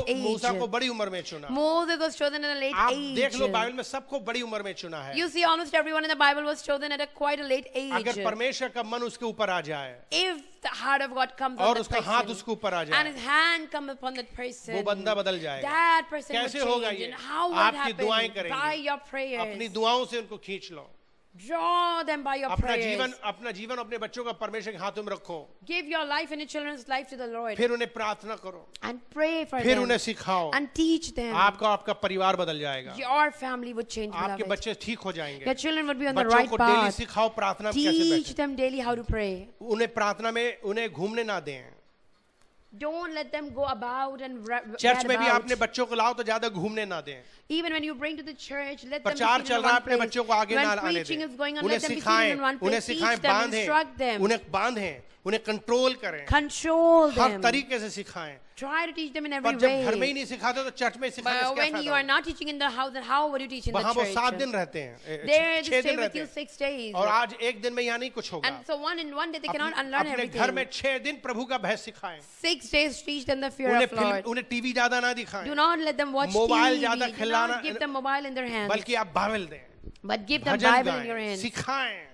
[SPEAKER 2] age.
[SPEAKER 1] मूसा को बड़ी उम्र में चुना।
[SPEAKER 2] Moses was chosen at a late
[SPEAKER 1] आप
[SPEAKER 2] age.
[SPEAKER 1] देख लो बाइबल में सबको बड़ी उम्र में चुना है।
[SPEAKER 2] You see, almost everyone in the Bible was chosen at quite a late age.
[SPEAKER 1] अगर परमेश्वर का मन उसके ऊपर आ जाए
[SPEAKER 2] If the heart of God comes
[SPEAKER 1] और
[SPEAKER 2] on
[SPEAKER 1] उसका
[SPEAKER 2] that
[SPEAKER 1] हाथ
[SPEAKER 2] person,
[SPEAKER 1] उसके ऊपर आ
[SPEAKER 2] and
[SPEAKER 1] जाए,
[SPEAKER 2] His hand come upon that person,
[SPEAKER 1] वो बंदा बदल जाएगा।
[SPEAKER 2] that person would
[SPEAKER 1] कैसे होगा
[SPEAKER 2] change.
[SPEAKER 1] ये?
[SPEAKER 2] And how would it
[SPEAKER 1] आपकी दुआएं
[SPEAKER 2] happen?
[SPEAKER 1] करेंगे,
[SPEAKER 2] By your prayers.
[SPEAKER 1] अपनी दुआओं से उनको खींच लो,
[SPEAKER 2] Draw them by your
[SPEAKER 1] अपना
[SPEAKER 2] prayers.
[SPEAKER 1] जीवन अपने बच्चों का परमेश्वर के हाथों में रखो,
[SPEAKER 2] Give your life and your children's life to the Lord.
[SPEAKER 1] फिर उन्हें प्रार्थना करो,
[SPEAKER 2] And pray for
[SPEAKER 1] फिर
[SPEAKER 2] them.
[SPEAKER 1] उन्हें सिखाओ,
[SPEAKER 2] And teach them.
[SPEAKER 1] आपका परिवार बदल जाएगा,
[SPEAKER 2] Your family would change,
[SPEAKER 1] आपके
[SPEAKER 2] beloved.
[SPEAKER 1] बच्चे ठीक हो जाएंगे।
[SPEAKER 2] Your children would be on the
[SPEAKER 1] बच्चों
[SPEAKER 2] right
[SPEAKER 1] को डेली
[SPEAKER 2] path.
[SPEAKER 1] सिखाओ प्रार्थना में कैसे
[SPEAKER 2] Teach
[SPEAKER 1] बैठे,
[SPEAKER 2] them daily how to pray.
[SPEAKER 1] उन्हें प्रार्थना में उन्हें घूमने ना दें।
[SPEAKER 2] Don't let them go about and
[SPEAKER 1] church में भी
[SPEAKER 2] about.
[SPEAKER 1] आपने बच्चों को लाओ तो ज्यादा घूमने ना दें।
[SPEAKER 2] Even when you bring to the church, let them be
[SPEAKER 1] प्रचार
[SPEAKER 2] seated
[SPEAKER 1] चल
[SPEAKER 2] in
[SPEAKER 1] रहा है,
[SPEAKER 2] one
[SPEAKER 1] अपने
[SPEAKER 2] place.
[SPEAKER 1] बच्चों को आगे ना
[SPEAKER 2] When
[SPEAKER 1] आने
[SPEAKER 2] preaching
[SPEAKER 1] दें,
[SPEAKER 2] is going on,
[SPEAKER 1] उन्हें
[SPEAKER 2] let them be seated
[SPEAKER 1] सिखाएं,
[SPEAKER 2] in one
[SPEAKER 1] उन्हें
[SPEAKER 2] place. Teach
[SPEAKER 1] सिखाएं,
[SPEAKER 2] them, instruct them,
[SPEAKER 1] उन्हें बांधें, उन्हें कंट्रोल करें,
[SPEAKER 2] control
[SPEAKER 1] हर
[SPEAKER 2] them.
[SPEAKER 1] तरीके से सिखाएं।
[SPEAKER 2] Try to teach them in every
[SPEAKER 1] पर जब घर में ही
[SPEAKER 2] way.
[SPEAKER 1] नहीं सिखाते तो चर्च में सिखाने से
[SPEAKER 2] But
[SPEAKER 1] क्या
[SPEAKER 2] when you
[SPEAKER 1] फायदा
[SPEAKER 2] are not teaching in the house, then how would you teach in the
[SPEAKER 1] वहाँ वो 7
[SPEAKER 2] church?
[SPEAKER 1] दिन रहते हैं,
[SPEAKER 2] There they
[SPEAKER 1] 6
[SPEAKER 2] stay
[SPEAKER 1] दिन
[SPEAKER 2] with
[SPEAKER 1] रहते
[SPEAKER 2] you
[SPEAKER 1] हैं,
[SPEAKER 2] 6 days.
[SPEAKER 1] और आज एक दिन में यहाँ नहीं कुछ होगा।
[SPEAKER 2] And so in one day they cannot unlearn
[SPEAKER 1] अपने घर में
[SPEAKER 2] everything.
[SPEAKER 1] 6 दिन प्रभु का भय सिखाएं,
[SPEAKER 2] 6 days teach them the fear of Lord.
[SPEAKER 1] उन्हें टीवी ज्यादा ना दिखाएं,
[SPEAKER 2] Do not let them watch
[SPEAKER 1] mobile
[SPEAKER 2] TV.
[SPEAKER 1] ज्यादा
[SPEAKER 2] Do
[SPEAKER 1] खिलाना-
[SPEAKER 2] not give them mobile in their hands.
[SPEAKER 1] बल्कि आप बाइबल दें,
[SPEAKER 2] But give them
[SPEAKER 1] bhajan
[SPEAKER 2] Bible in your
[SPEAKER 1] गाएं,
[SPEAKER 2] hands.
[SPEAKER 1] सिखाएं,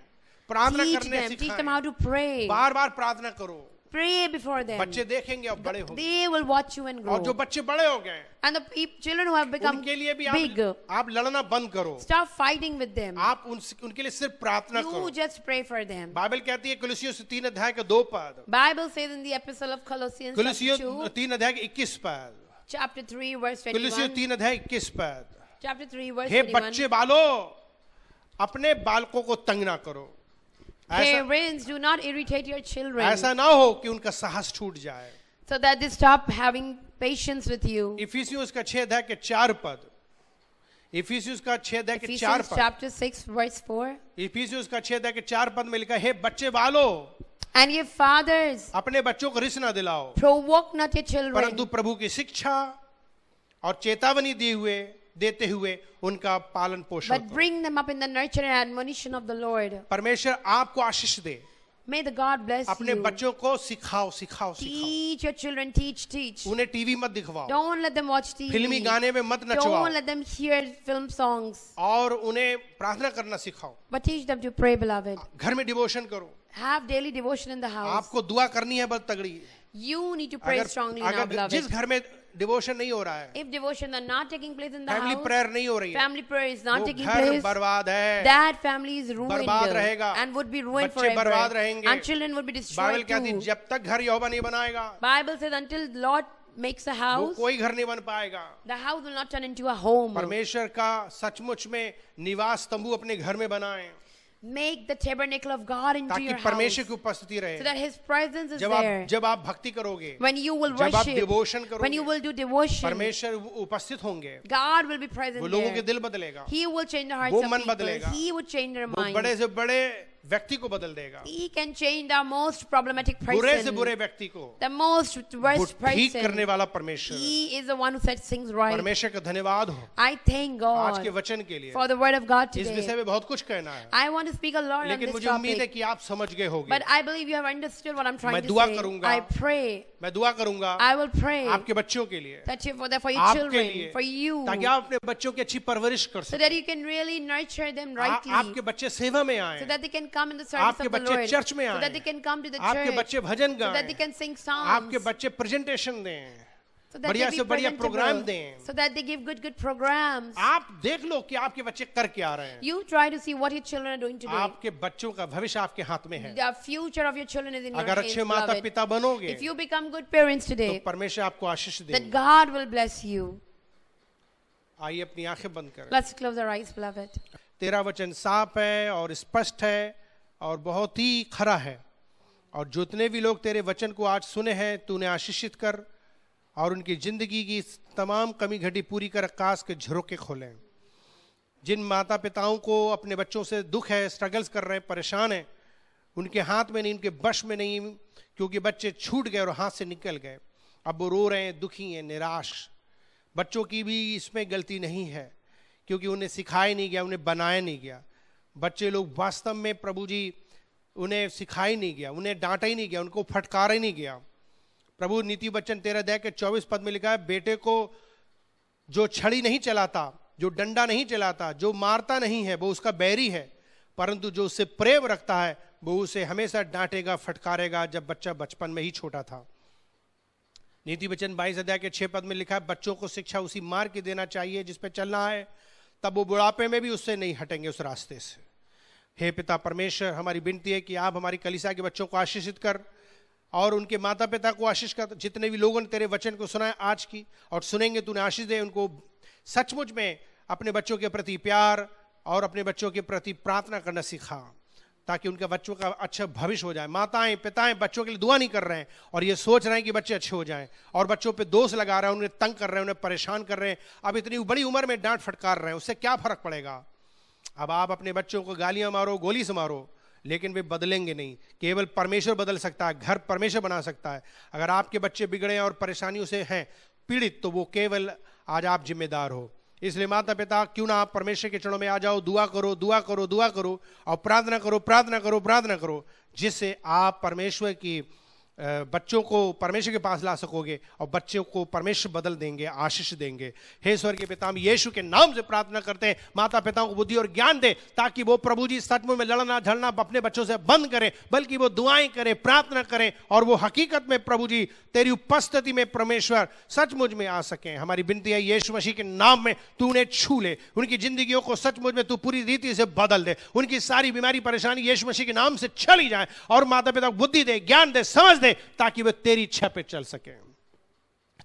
[SPEAKER 1] प्रार्थना
[SPEAKER 2] Teach
[SPEAKER 1] करने
[SPEAKER 2] them. Teach them
[SPEAKER 1] सिखाएं,
[SPEAKER 2] how to pray.
[SPEAKER 1] बार बार प्रार्थना करो,
[SPEAKER 2] Pray before them.
[SPEAKER 1] बच्चे देखेंगे और बड़े होंगे।
[SPEAKER 2] They will watch you and
[SPEAKER 1] और जो
[SPEAKER 2] grow.
[SPEAKER 1] बच्चे बड़े हो गए
[SPEAKER 2] And the children who have become
[SPEAKER 1] उनके लिए भी
[SPEAKER 2] big,
[SPEAKER 1] आप लड़ना बंद करो,
[SPEAKER 2] stop fighting with them.
[SPEAKER 1] आप उनके लिए सिर्फ प्रार्थना
[SPEAKER 2] You
[SPEAKER 1] करो।
[SPEAKER 2] just pray for them.
[SPEAKER 1] Bible कहती है कुलुसियों से 3 अध्याय के 2 पद,
[SPEAKER 2] Bible says in the epistle of Colossians chapter
[SPEAKER 1] कुलुसियों
[SPEAKER 2] 2,
[SPEAKER 1] 3 अध्याय के 21 पद,
[SPEAKER 2] chapter 3 verse
[SPEAKER 1] कुलुसियों
[SPEAKER 2] 21,
[SPEAKER 1] 3 अध्याय 21 पद,
[SPEAKER 2] chapter 3 verse
[SPEAKER 1] हे
[SPEAKER 2] 21.
[SPEAKER 1] बच्चे बालों अपने बालकों को तंग ना करो,
[SPEAKER 2] Parents, do not irritate your children
[SPEAKER 1] ऐसा ना हो कि उनका साहस छूट जाए।
[SPEAKER 2] so that they stop having patience with you.
[SPEAKER 1] इफिसियों उसका 6 अध्याय के 4 पद, इफिसियों उसका 6 अध्याय के 4
[SPEAKER 2] Ephesians
[SPEAKER 1] पद,
[SPEAKER 2] chapter 6 verse 4.
[SPEAKER 1] इफिसियों उसका 6 अध्याय के 4 पद में लिखा है, हे बच्चे बालों
[SPEAKER 2] And ye fathers,
[SPEAKER 1] अपने बच्चों को रिस ना दिलाओ,
[SPEAKER 2] provoke not your children,
[SPEAKER 1] परंतु प्रभु की शिक्षा और चेतावनी देते हुए उनका पालन पोषण
[SPEAKER 2] but
[SPEAKER 1] करो।
[SPEAKER 2] bring them up in the nurture and admonition of the Lord.
[SPEAKER 1] परमेश्वर आपको आशीष दे,
[SPEAKER 2] May the God bless
[SPEAKER 1] अपने
[SPEAKER 2] you.
[SPEAKER 1] बच्चों को सिखाओ सिखाओ सिखाओ,
[SPEAKER 2] Teach your children, teach.
[SPEAKER 1] उन्हें टीवी मत दिखवाओ,
[SPEAKER 2] Don't let them watch TV.
[SPEAKER 1] फिल्मी गाने में मत नचवाओ,
[SPEAKER 2] Don't let them hear film songs.
[SPEAKER 1] और उन्हें प्रार्थना करना सिखाओ।
[SPEAKER 2] But teach them to pray, beloved.
[SPEAKER 1] घर में डिवोशन करो,
[SPEAKER 2] Have daily devotion in the house.
[SPEAKER 1] आपको दुआ करनी है बहुत तगड़ी।
[SPEAKER 2] You need to pray strongly now,
[SPEAKER 1] अगर जिस
[SPEAKER 2] beloved.
[SPEAKER 1] घर में डिवोशन नहीं हो रहा है,
[SPEAKER 2] If devotion are not taking place in the
[SPEAKER 1] family
[SPEAKER 2] house,
[SPEAKER 1] prayer नहीं हो रही है,
[SPEAKER 2] family prayer is not
[SPEAKER 1] वो
[SPEAKER 2] taking
[SPEAKER 1] घर
[SPEAKER 2] place,
[SPEAKER 1] बर्बाद है।
[SPEAKER 2] that family is ruined
[SPEAKER 1] बर्बाद रहेगा,
[SPEAKER 2] and would be ruined
[SPEAKER 1] बच्चे
[SPEAKER 2] forever.
[SPEAKER 1] बर्बाद रहेंगे।
[SPEAKER 2] And children would be
[SPEAKER 1] Bible
[SPEAKER 2] destroyed
[SPEAKER 1] कहती है
[SPEAKER 2] too.
[SPEAKER 1] जब तक घर यहोवा नहीं बनाएगा,
[SPEAKER 2] Bible says until Lord makes a
[SPEAKER 1] वो
[SPEAKER 2] house,
[SPEAKER 1] कोई घर नहीं बन पाएगा।
[SPEAKER 2] the house will not turn into a home.
[SPEAKER 1] परमेश्वर का सचमुच में निवास तंबू अपने घर में बनाएं,
[SPEAKER 2] Make the tabernacle of God into
[SPEAKER 1] ताकि
[SPEAKER 2] your house,
[SPEAKER 1] परमेश्वर की उपस्थिति रहे।
[SPEAKER 2] so that His presence is
[SPEAKER 1] जब
[SPEAKER 2] there.
[SPEAKER 1] आप भक्ति करोगे,
[SPEAKER 2] When you will
[SPEAKER 1] जब आप
[SPEAKER 2] worship,
[SPEAKER 1] डिवोशन
[SPEAKER 2] when you
[SPEAKER 1] करोगे,
[SPEAKER 2] will do devotion,
[SPEAKER 1] परमेश्वर उपस्थित होंगे,
[SPEAKER 2] God will be present
[SPEAKER 1] वो लोगों के
[SPEAKER 2] there.
[SPEAKER 1] दिल बदलेगा,
[SPEAKER 2] He will change the hearts
[SPEAKER 1] वो
[SPEAKER 2] of
[SPEAKER 1] मन
[SPEAKER 2] people.
[SPEAKER 1] बदलेगा,
[SPEAKER 2] He would change their
[SPEAKER 1] वो
[SPEAKER 2] minds.
[SPEAKER 1] बड़े से बड़े व्यक्ति को बदल देगा,
[SPEAKER 2] He can change the most problematic
[SPEAKER 1] बुरे से
[SPEAKER 2] person,
[SPEAKER 1] बुरे व्यक्ति को
[SPEAKER 2] the most
[SPEAKER 1] वो
[SPEAKER 2] worst
[SPEAKER 1] ठीक करने
[SPEAKER 2] person.
[SPEAKER 1] वाला परमेश्वर।
[SPEAKER 2] He is the one who sets things right.
[SPEAKER 1] परमेश्वर का धन्यवाद हो
[SPEAKER 2] I thank
[SPEAKER 1] आज के
[SPEAKER 2] God
[SPEAKER 1] वचन के लिए।
[SPEAKER 2] for the word of God
[SPEAKER 1] इस विषय
[SPEAKER 2] today.
[SPEAKER 1] में बहुत कुछ कहना है,
[SPEAKER 2] I want to speak a lot on
[SPEAKER 1] लेकिन
[SPEAKER 2] this
[SPEAKER 1] मुझे उम्मीद है
[SPEAKER 2] topic,
[SPEAKER 1] कि आप समझ गए होंगे।
[SPEAKER 2] but I believe you have understood what I'm trying
[SPEAKER 1] मैं
[SPEAKER 2] to
[SPEAKER 1] दुआ
[SPEAKER 2] say.
[SPEAKER 1] करूंगा।
[SPEAKER 2] I pray,
[SPEAKER 1] मैं दुआ करूंगा
[SPEAKER 2] I will pray
[SPEAKER 1] आपके बच्चों के लिए,
[SPEAKER 2] that for your
[SPEAKER 1] आपके
[SPEAKER 2] children,
[SPEAKER 1] लिए,
[SPEAKER 2] for you,
[SPEAKER 1] ताकि आप अपने बच्चों की अच्छी परवरिश कर
[SPEAKER 2] so
[SPEAKER 1] सकें,
[SPEAKER 2] that you can really nurture them rightly,
[SPEAKER 1] आपके बच्चे सेवा में
[SPEAKER 2] so
[SPEAKER 1] आए,
[SPEAKER 2] that they can come in the service
[SPEAKER 1] आपके
[SPEAKER 2] of the
[SPEAKER 1] बच्चे
[SPEAKER 2] Lord,
[SPEAKER 1] चर्च में
[SPEAKER 2] so that
[SPEAKER 1] आए,
[SPEAKER 2] they can come to the
[SPEAKER 1] आपके
[SPEAKER 2] church,
[SPEAKER 1] बच्चे भजन
[SPEAKER 2] so that they
[SPEAKER 1] गाएं,
[SPEAKER 2] can sing songs,
[SPEAKER 1] आपके बच्चे प्रेजेंटेशन दें,
[SPEAKER 2] so that
[SPEAKER 1] बढ़िया
[SPEAKER 2] they
[SPEAKER 1] से
[SPEAKER 2] be
[SPEAKER 1] बढ़िया प्रोग्राम
[SPEAKER 2] presentable,
[SPEAKER 1] दें।
[SPEAKER 2] so that they give good programs.
[SPEAKER 1] आप देख लो कि आपके बच्चे कर क्या रहे हैं।
[SPEAKER 2] You try to see what your children are doing today.
[SPEAKER 1] आपके बच्चों का भविष्य आपके हाथ में है।
[SPEAKER 2] The future of your children is in your
[SPEAKER 1] अगर
[SPEAKER 2] hands,
[SPEAKER 1] अच्छे माता
[SPEAKER 2] beloved.
[SPEAKER 1] पिता बनोगे
[SPEAKER 2] If you become good parents
[SPEAKER 1] तो
[SPEAKER 2] today,
[SPEAKER 1] परमेश्वर आपको आशीष
[SPEAKER 2] that
[SPEAKER 1] देंगे।
[SPEAKER 2] God will bless you.
[SPEAKER 1] आइए अपनी आंखें बंद करें।
[SPEAKER 2] Let's close our eyes, beloved.
[SPEAKER 1] तेरा वचन साफ है और स्पष्ट है और बहुत ही खरा है, और जितने भी लोग तेरे वचन को आज सुने हैं तूने आशीषित कर और उनकी जिंदगी की तमाम कमी घटी पूरी कर आकाश के झरोके खोलें। जिन माता पिताओं को अपने बच्चों से दुख है, स्ट्रगल्स कर रहे हैं, परेशान हैं, उनके हाथ में नहीं, उनके वश में नहीं, क्योंकि बच्चे छूट गए और हाथ से निकल गए। अब वो रो रहे हैं, दुखी हैं, निराश। बच्चों की भी इसमें गलती नहीं है, क्योंकि उन्हें सिखाया नहीं गया, उन्हें बनाया नहीं गया। बच्चे लोग वास्तव में प्रभु जी उन्हें सिखाया नहीं गया, उन्हें डांटा ही नहीं गया, उनको फटकारा ही नहीं गया। प्रभु नीति वचन 13 अध्याय के 24 पद में लिखा है, बेटे को जो छड़ी नहीं चलाता, जो डंडा नहीं चलाता, जो मारता नहीं है, वो उसका बैरी है, परंतु जो उससे प्रेम रखता है वो उसे हमेशा डांटेगा, फटकारेगा। जब बच्चा बचपन में ही छोटा था। नीति वचन 22 अध्याय के 6 पद में लिखा है, बच्चों को शिक्षा उसी मार्ग की देना चाहिए जिस पे चलना है, तब वो बुढ़ापे में भी उससे नहीं हटेंगे, उस रास्ते से। हे पिता परमेश्वर, हमारी विनती है कि आप हमारी कलीसिया के बच्चों को आशीषित कर और उनके माता पिता को आशीष कर। जितने भी लोगों ने तेरे वचन को सुना है आज की और सुनेंगे, तूने आशीष दे। उनको सचमुच में अपने बच्चों के प्रति प्यार और अपने बच्चों के प्रति प्रार्थना करना सिखा, ताकि उनके बच्चों का अच्छा भविष्य हो जाए। माताएं पिताएं बच्चों के लिए दुआ नहीं कर रहे हैं और ये सोच रहे हैं कि बच्चे अच्छे हो जाएं, और बच्चों पे दोष लगा रहे हैं, उन्हें तंग कर रहे हैं, उन्हें परेशान कर रहे हैं। अब इतनी बड़ी उम्र में डांट फटकार रहे हैं, उससे क्या फर्क पड़ेगा। अब आप अपने बच्चों को गालियां मारो, गोली से मारो, लेकिन वे बदलेंगे नहीं। केवल परमेश्वर बदल सकता है, घर परमेश्वर बना सकता है। अगर आपके बच्चे बिगड़े और परेशानियों से हैं पीड़ित, तो वो केवल आज आप जिम्मेदार हो। इसलिए माता पिता, क्यों ना आप परमेश्वर के चरणों में आ जाओ, दुआ करो, दुआ करो, दुआ करो और प्रार्थना करो, प्रार्थना करो, प्रार्थना करो, जिससे आप परमेश्वर की बच्चों को परमेश्वर के पास ला सकोगे और बच्चों को परमेश्वर बदल देंगे, आशीष देंगे। हे स्वर्गीय पिता, हम यीशु के नाम से प्रार्थना करते हैं, माता पिताओं को बुद्धि और ज्ञान दे, ताकि वो प्रभु जी सचमुच में लड़ना झड़ना अपने बच्चों से बंद करें, बल्कि वो दुआएं करें, प्रार्थना करें, और वो हकीकत में प्रभु जी तेरी उपस्थिति में परमेश्वर सचमुच में आ सकें। हमारी विनती है यीशु मसीह के नाम में, तू उन्हें छू ले, उनकी जिंदगियों को सचमुच में तू पूरी रीति से बदल दे, उनकी सारी बीमारी परेशानी यीशु मसीह के नाम से चली जाए, और माता पिता को बुद्धि दे, ज्ञान दे, समझ दे, ताकि वे तेरी इच्छा पे चल सके,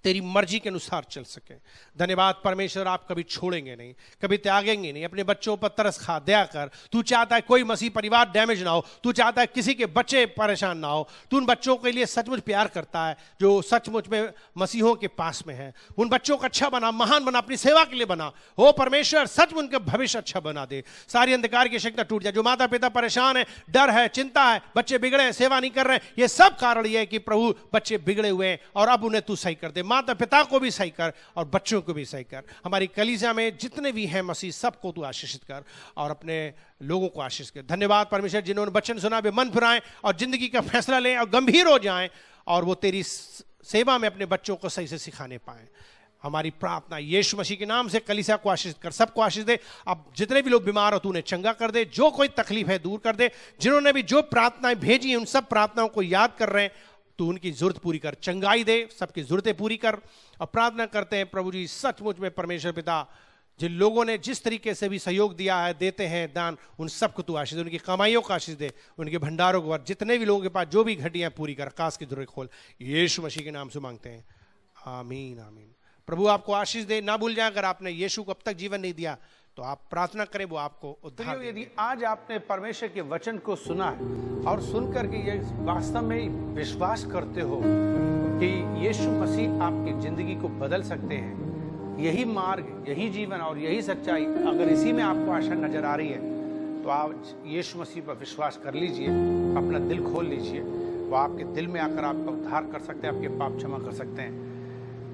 [SPEAKER 1] तेरी मर्जी के अनुसार चल सके। धन्यवाद परमेश्वर, आप कभी छोड़ेंगे नहीं, कभी त्यागेंगे नहीं। अपने बच्चों पर तरस खा, दया कर। तू चाहता है कोई मसीह परिवार डैमेज ना हो, तू चाहता है किसी के बच्चे परेशान ना हो। तू उन बच्चों के लिए सचमुच प्यार करता है जो सचमुच में मसीहों के पास में है। उन बच्चों को अच्छा बना, महान बना, अपनी सेवा के लिए बना। हो परमेश्वर, सच में उनका भविष्य अच्छा बना दे। सारी अंधकार की शक्ति टूट जाए। जो माता पिता परेशान है, डर है, चिंता है, बच्चे बिगड़े हैं, सेवा नहीं कर रहे हैं, ये सब कारण ये है कि प्रभु बच्चे बिगड़े हुए हैं, और अब उन्हें तू सही कर दे। माता पिता को भी सही कर और बच्चों को भी सही कर। हमारी कलीसिया में जितने भी हैं मसीह, सबको तू आशीषित कर और अपने लोगों को आशीष कर। धन्यवाद परमेश्वर, जिन्होंने वचन सुना वे मन फिराएं और जिंदगी का फैसला लें और गंभीर हो जाएं, और वो तेरी सेवा में अपने बच्चों को सही से सिखाने पाएं। हमारी प्रार्थना यीशु मसीह के नाम से कलीसिया को आशीष कर, सबको आशीष दे। अब जितने भी लोग बीमार हो तू उन्हें चंगा कर दे, जो कोई तकलीफ है दूर कर दे। जिन्होंने भी जो प्रार्थनाएं भेजी हैं उन सब प्रार्थनाओं को याद कर रहे हैं, तू उनकी जरूरत पूरी कर, चंगाई दे, सबकी जरूरतें पूरी कर। और प्रार्थना करते हैं प्रभु जी सचमुच में परमेश्वर पिता, जिन लोगों ने जिस तरीके से भी सहयोग दिया है, देते हैं दान, उन सबको तू आशीष दे, उनकी कमाइयों का आशीष दे, उनके भंडारों को, जितने भी लोगों के पास जो भी घटियां पूरी कर, आकाश की दुर्ग खोल। यीशु मसीह के नाम से मांगते हैं, आमीन आमीन। प्रभु आपको आशीष दे। ना भूल जाए, अगर आपने यीशु को अब तक जीवन नहीं दिया तो आप प्रार्थना करें, वो आपको उद्धार देंगे।
[SPEAKER 3] यदि आज आपने परमेश्वर के वचन को सुना है और सुनकर के ये वास्तव में विश्वास करते हो कि यीशु मसीह आपकी जिंदगी को बदल सकते हैं, यही मार्ग, यही जीवन और यही सच्चाई, अगर इसी में आपको आशा नजर आ रही है तो आज यीशु मसीह पर विश्वास कर लीजिए, अपना दिल खोल लीजिए। वो आपके दिल में आकर आपका उद्धार कर सकते हैं, आपके पाप क्षमा कर सकते हैं।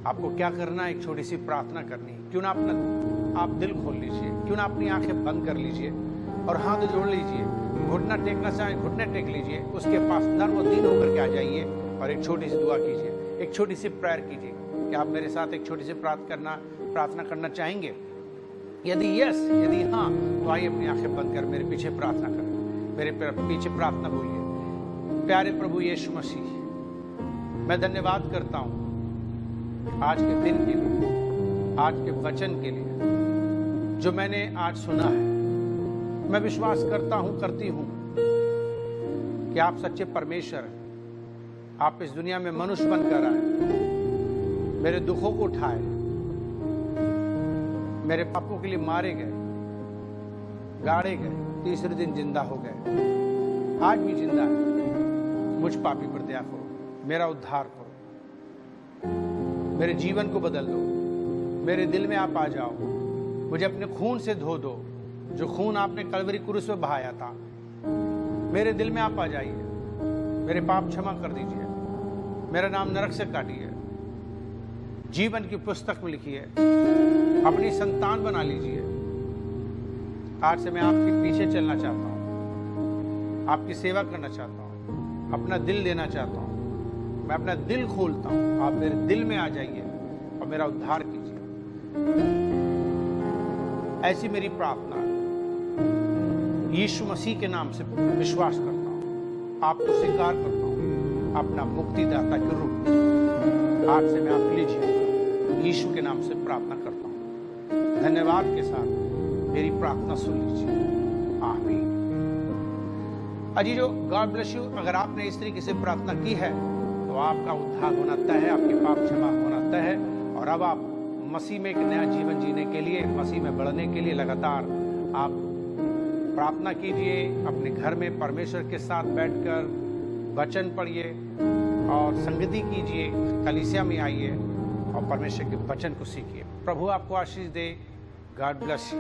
[SPEAKER 3] आपको क्या करना है? एक छोटी सी प्रार्थना करनी है। क्यों ना आप दिल खोल लीजिए, क्यों ना अपनी आंखें बंद कर लीजिए और हाथ जोड़ लीजिए। घुटना टेकना चाहे घुटने टेक लीजिए, उसके पास नर्म और दीन होकर के आ जाइए और एक छोटी सी दुआ कीजिए, एक छोटी सी प्रेयर कीजिए। क्या आप मेरे साथ एक छोटी सी प्रार्थना करना चाहेंगे? यदि यदि हाँ, तो आइए अपनी आंखें बंद कर मेरे पीछे प्रार्थना करें। मेरे पीछे प्रार्थना बोलिए। प्यारे प्रभु यीशु मसीह, मैं धन्यवाद करता हूँ आज के दिन के लिए, आज के वचन के लिए जो मैंने आज सुना है। मैं विश्वास करता हूँ, करती हूँ कि आप सच्चे परमेश्वर हैं। आप इस दुनिया में मनुष्य बनकर आए, मेरे दुखों को उठाए, मेरे पापों के लिए मारे गए, गाड़े गए, तीसरे दिन जिंदा हो गए, आज भी जिंदा है। मुझ पापी पर दया करो, मेरा उद्धार करो, मेरे जीवन को बदल दो, मेरे दिल में आप आ जाओ, मुझे अपने खून से धो दो, जो खून आपने कलवरी क्रूस पे बहाया था। मेरे दिल में आप आ जाइए, मेरे पाप क्षमा कर दीजिए, मेरा नाम नरक से काटिए, जीवन की पुस्तक में लिखिए, अपनी संतान बना लीजिए। आज से मैं आपके पीछे चलना चाहता हूँ, आपकी सेवा करना चाहता हूँ, अपना दिल देना चाहता हूँ। मैं अपना दिल खोलता हूँ, आप मेरे दिल में आ जाइए और मेरा उद्धार कीजिए। ऐसी मेरी प्रार्थना यीशु मसीह के नाम से विश्वास करता हूँ, आपको स्वीकार करता हूँ अपना मुक्तिदाता के रूप में। आज से मैं आप लीजिए, यीशु के नाम से प्रार्थना करता हूँ। धन्यवाद के साथ मेरी प्रार्थना सुन लीजिए। आमीन। अजीजो, गॉड ब्लेस यू। अगर आपने इस तरीके से प्रार्थना की है तो आपका उद्धार होना तय है, आपके पाप क्षमा होना तय है और अब आप मसीह में एक नया जीवन जीने के लिए, मसीह में बढ़ने के लिए लगातार आप प्रार्थना कीजिए। अपने घर में परमेश्वर के साथ बैठकर वचन पढ़िए और संगति कीजिए, कलीसिया में आइए और परमेश्वर के वचन को सीखिए। प्रभु आपको आशीष दे। God bless you.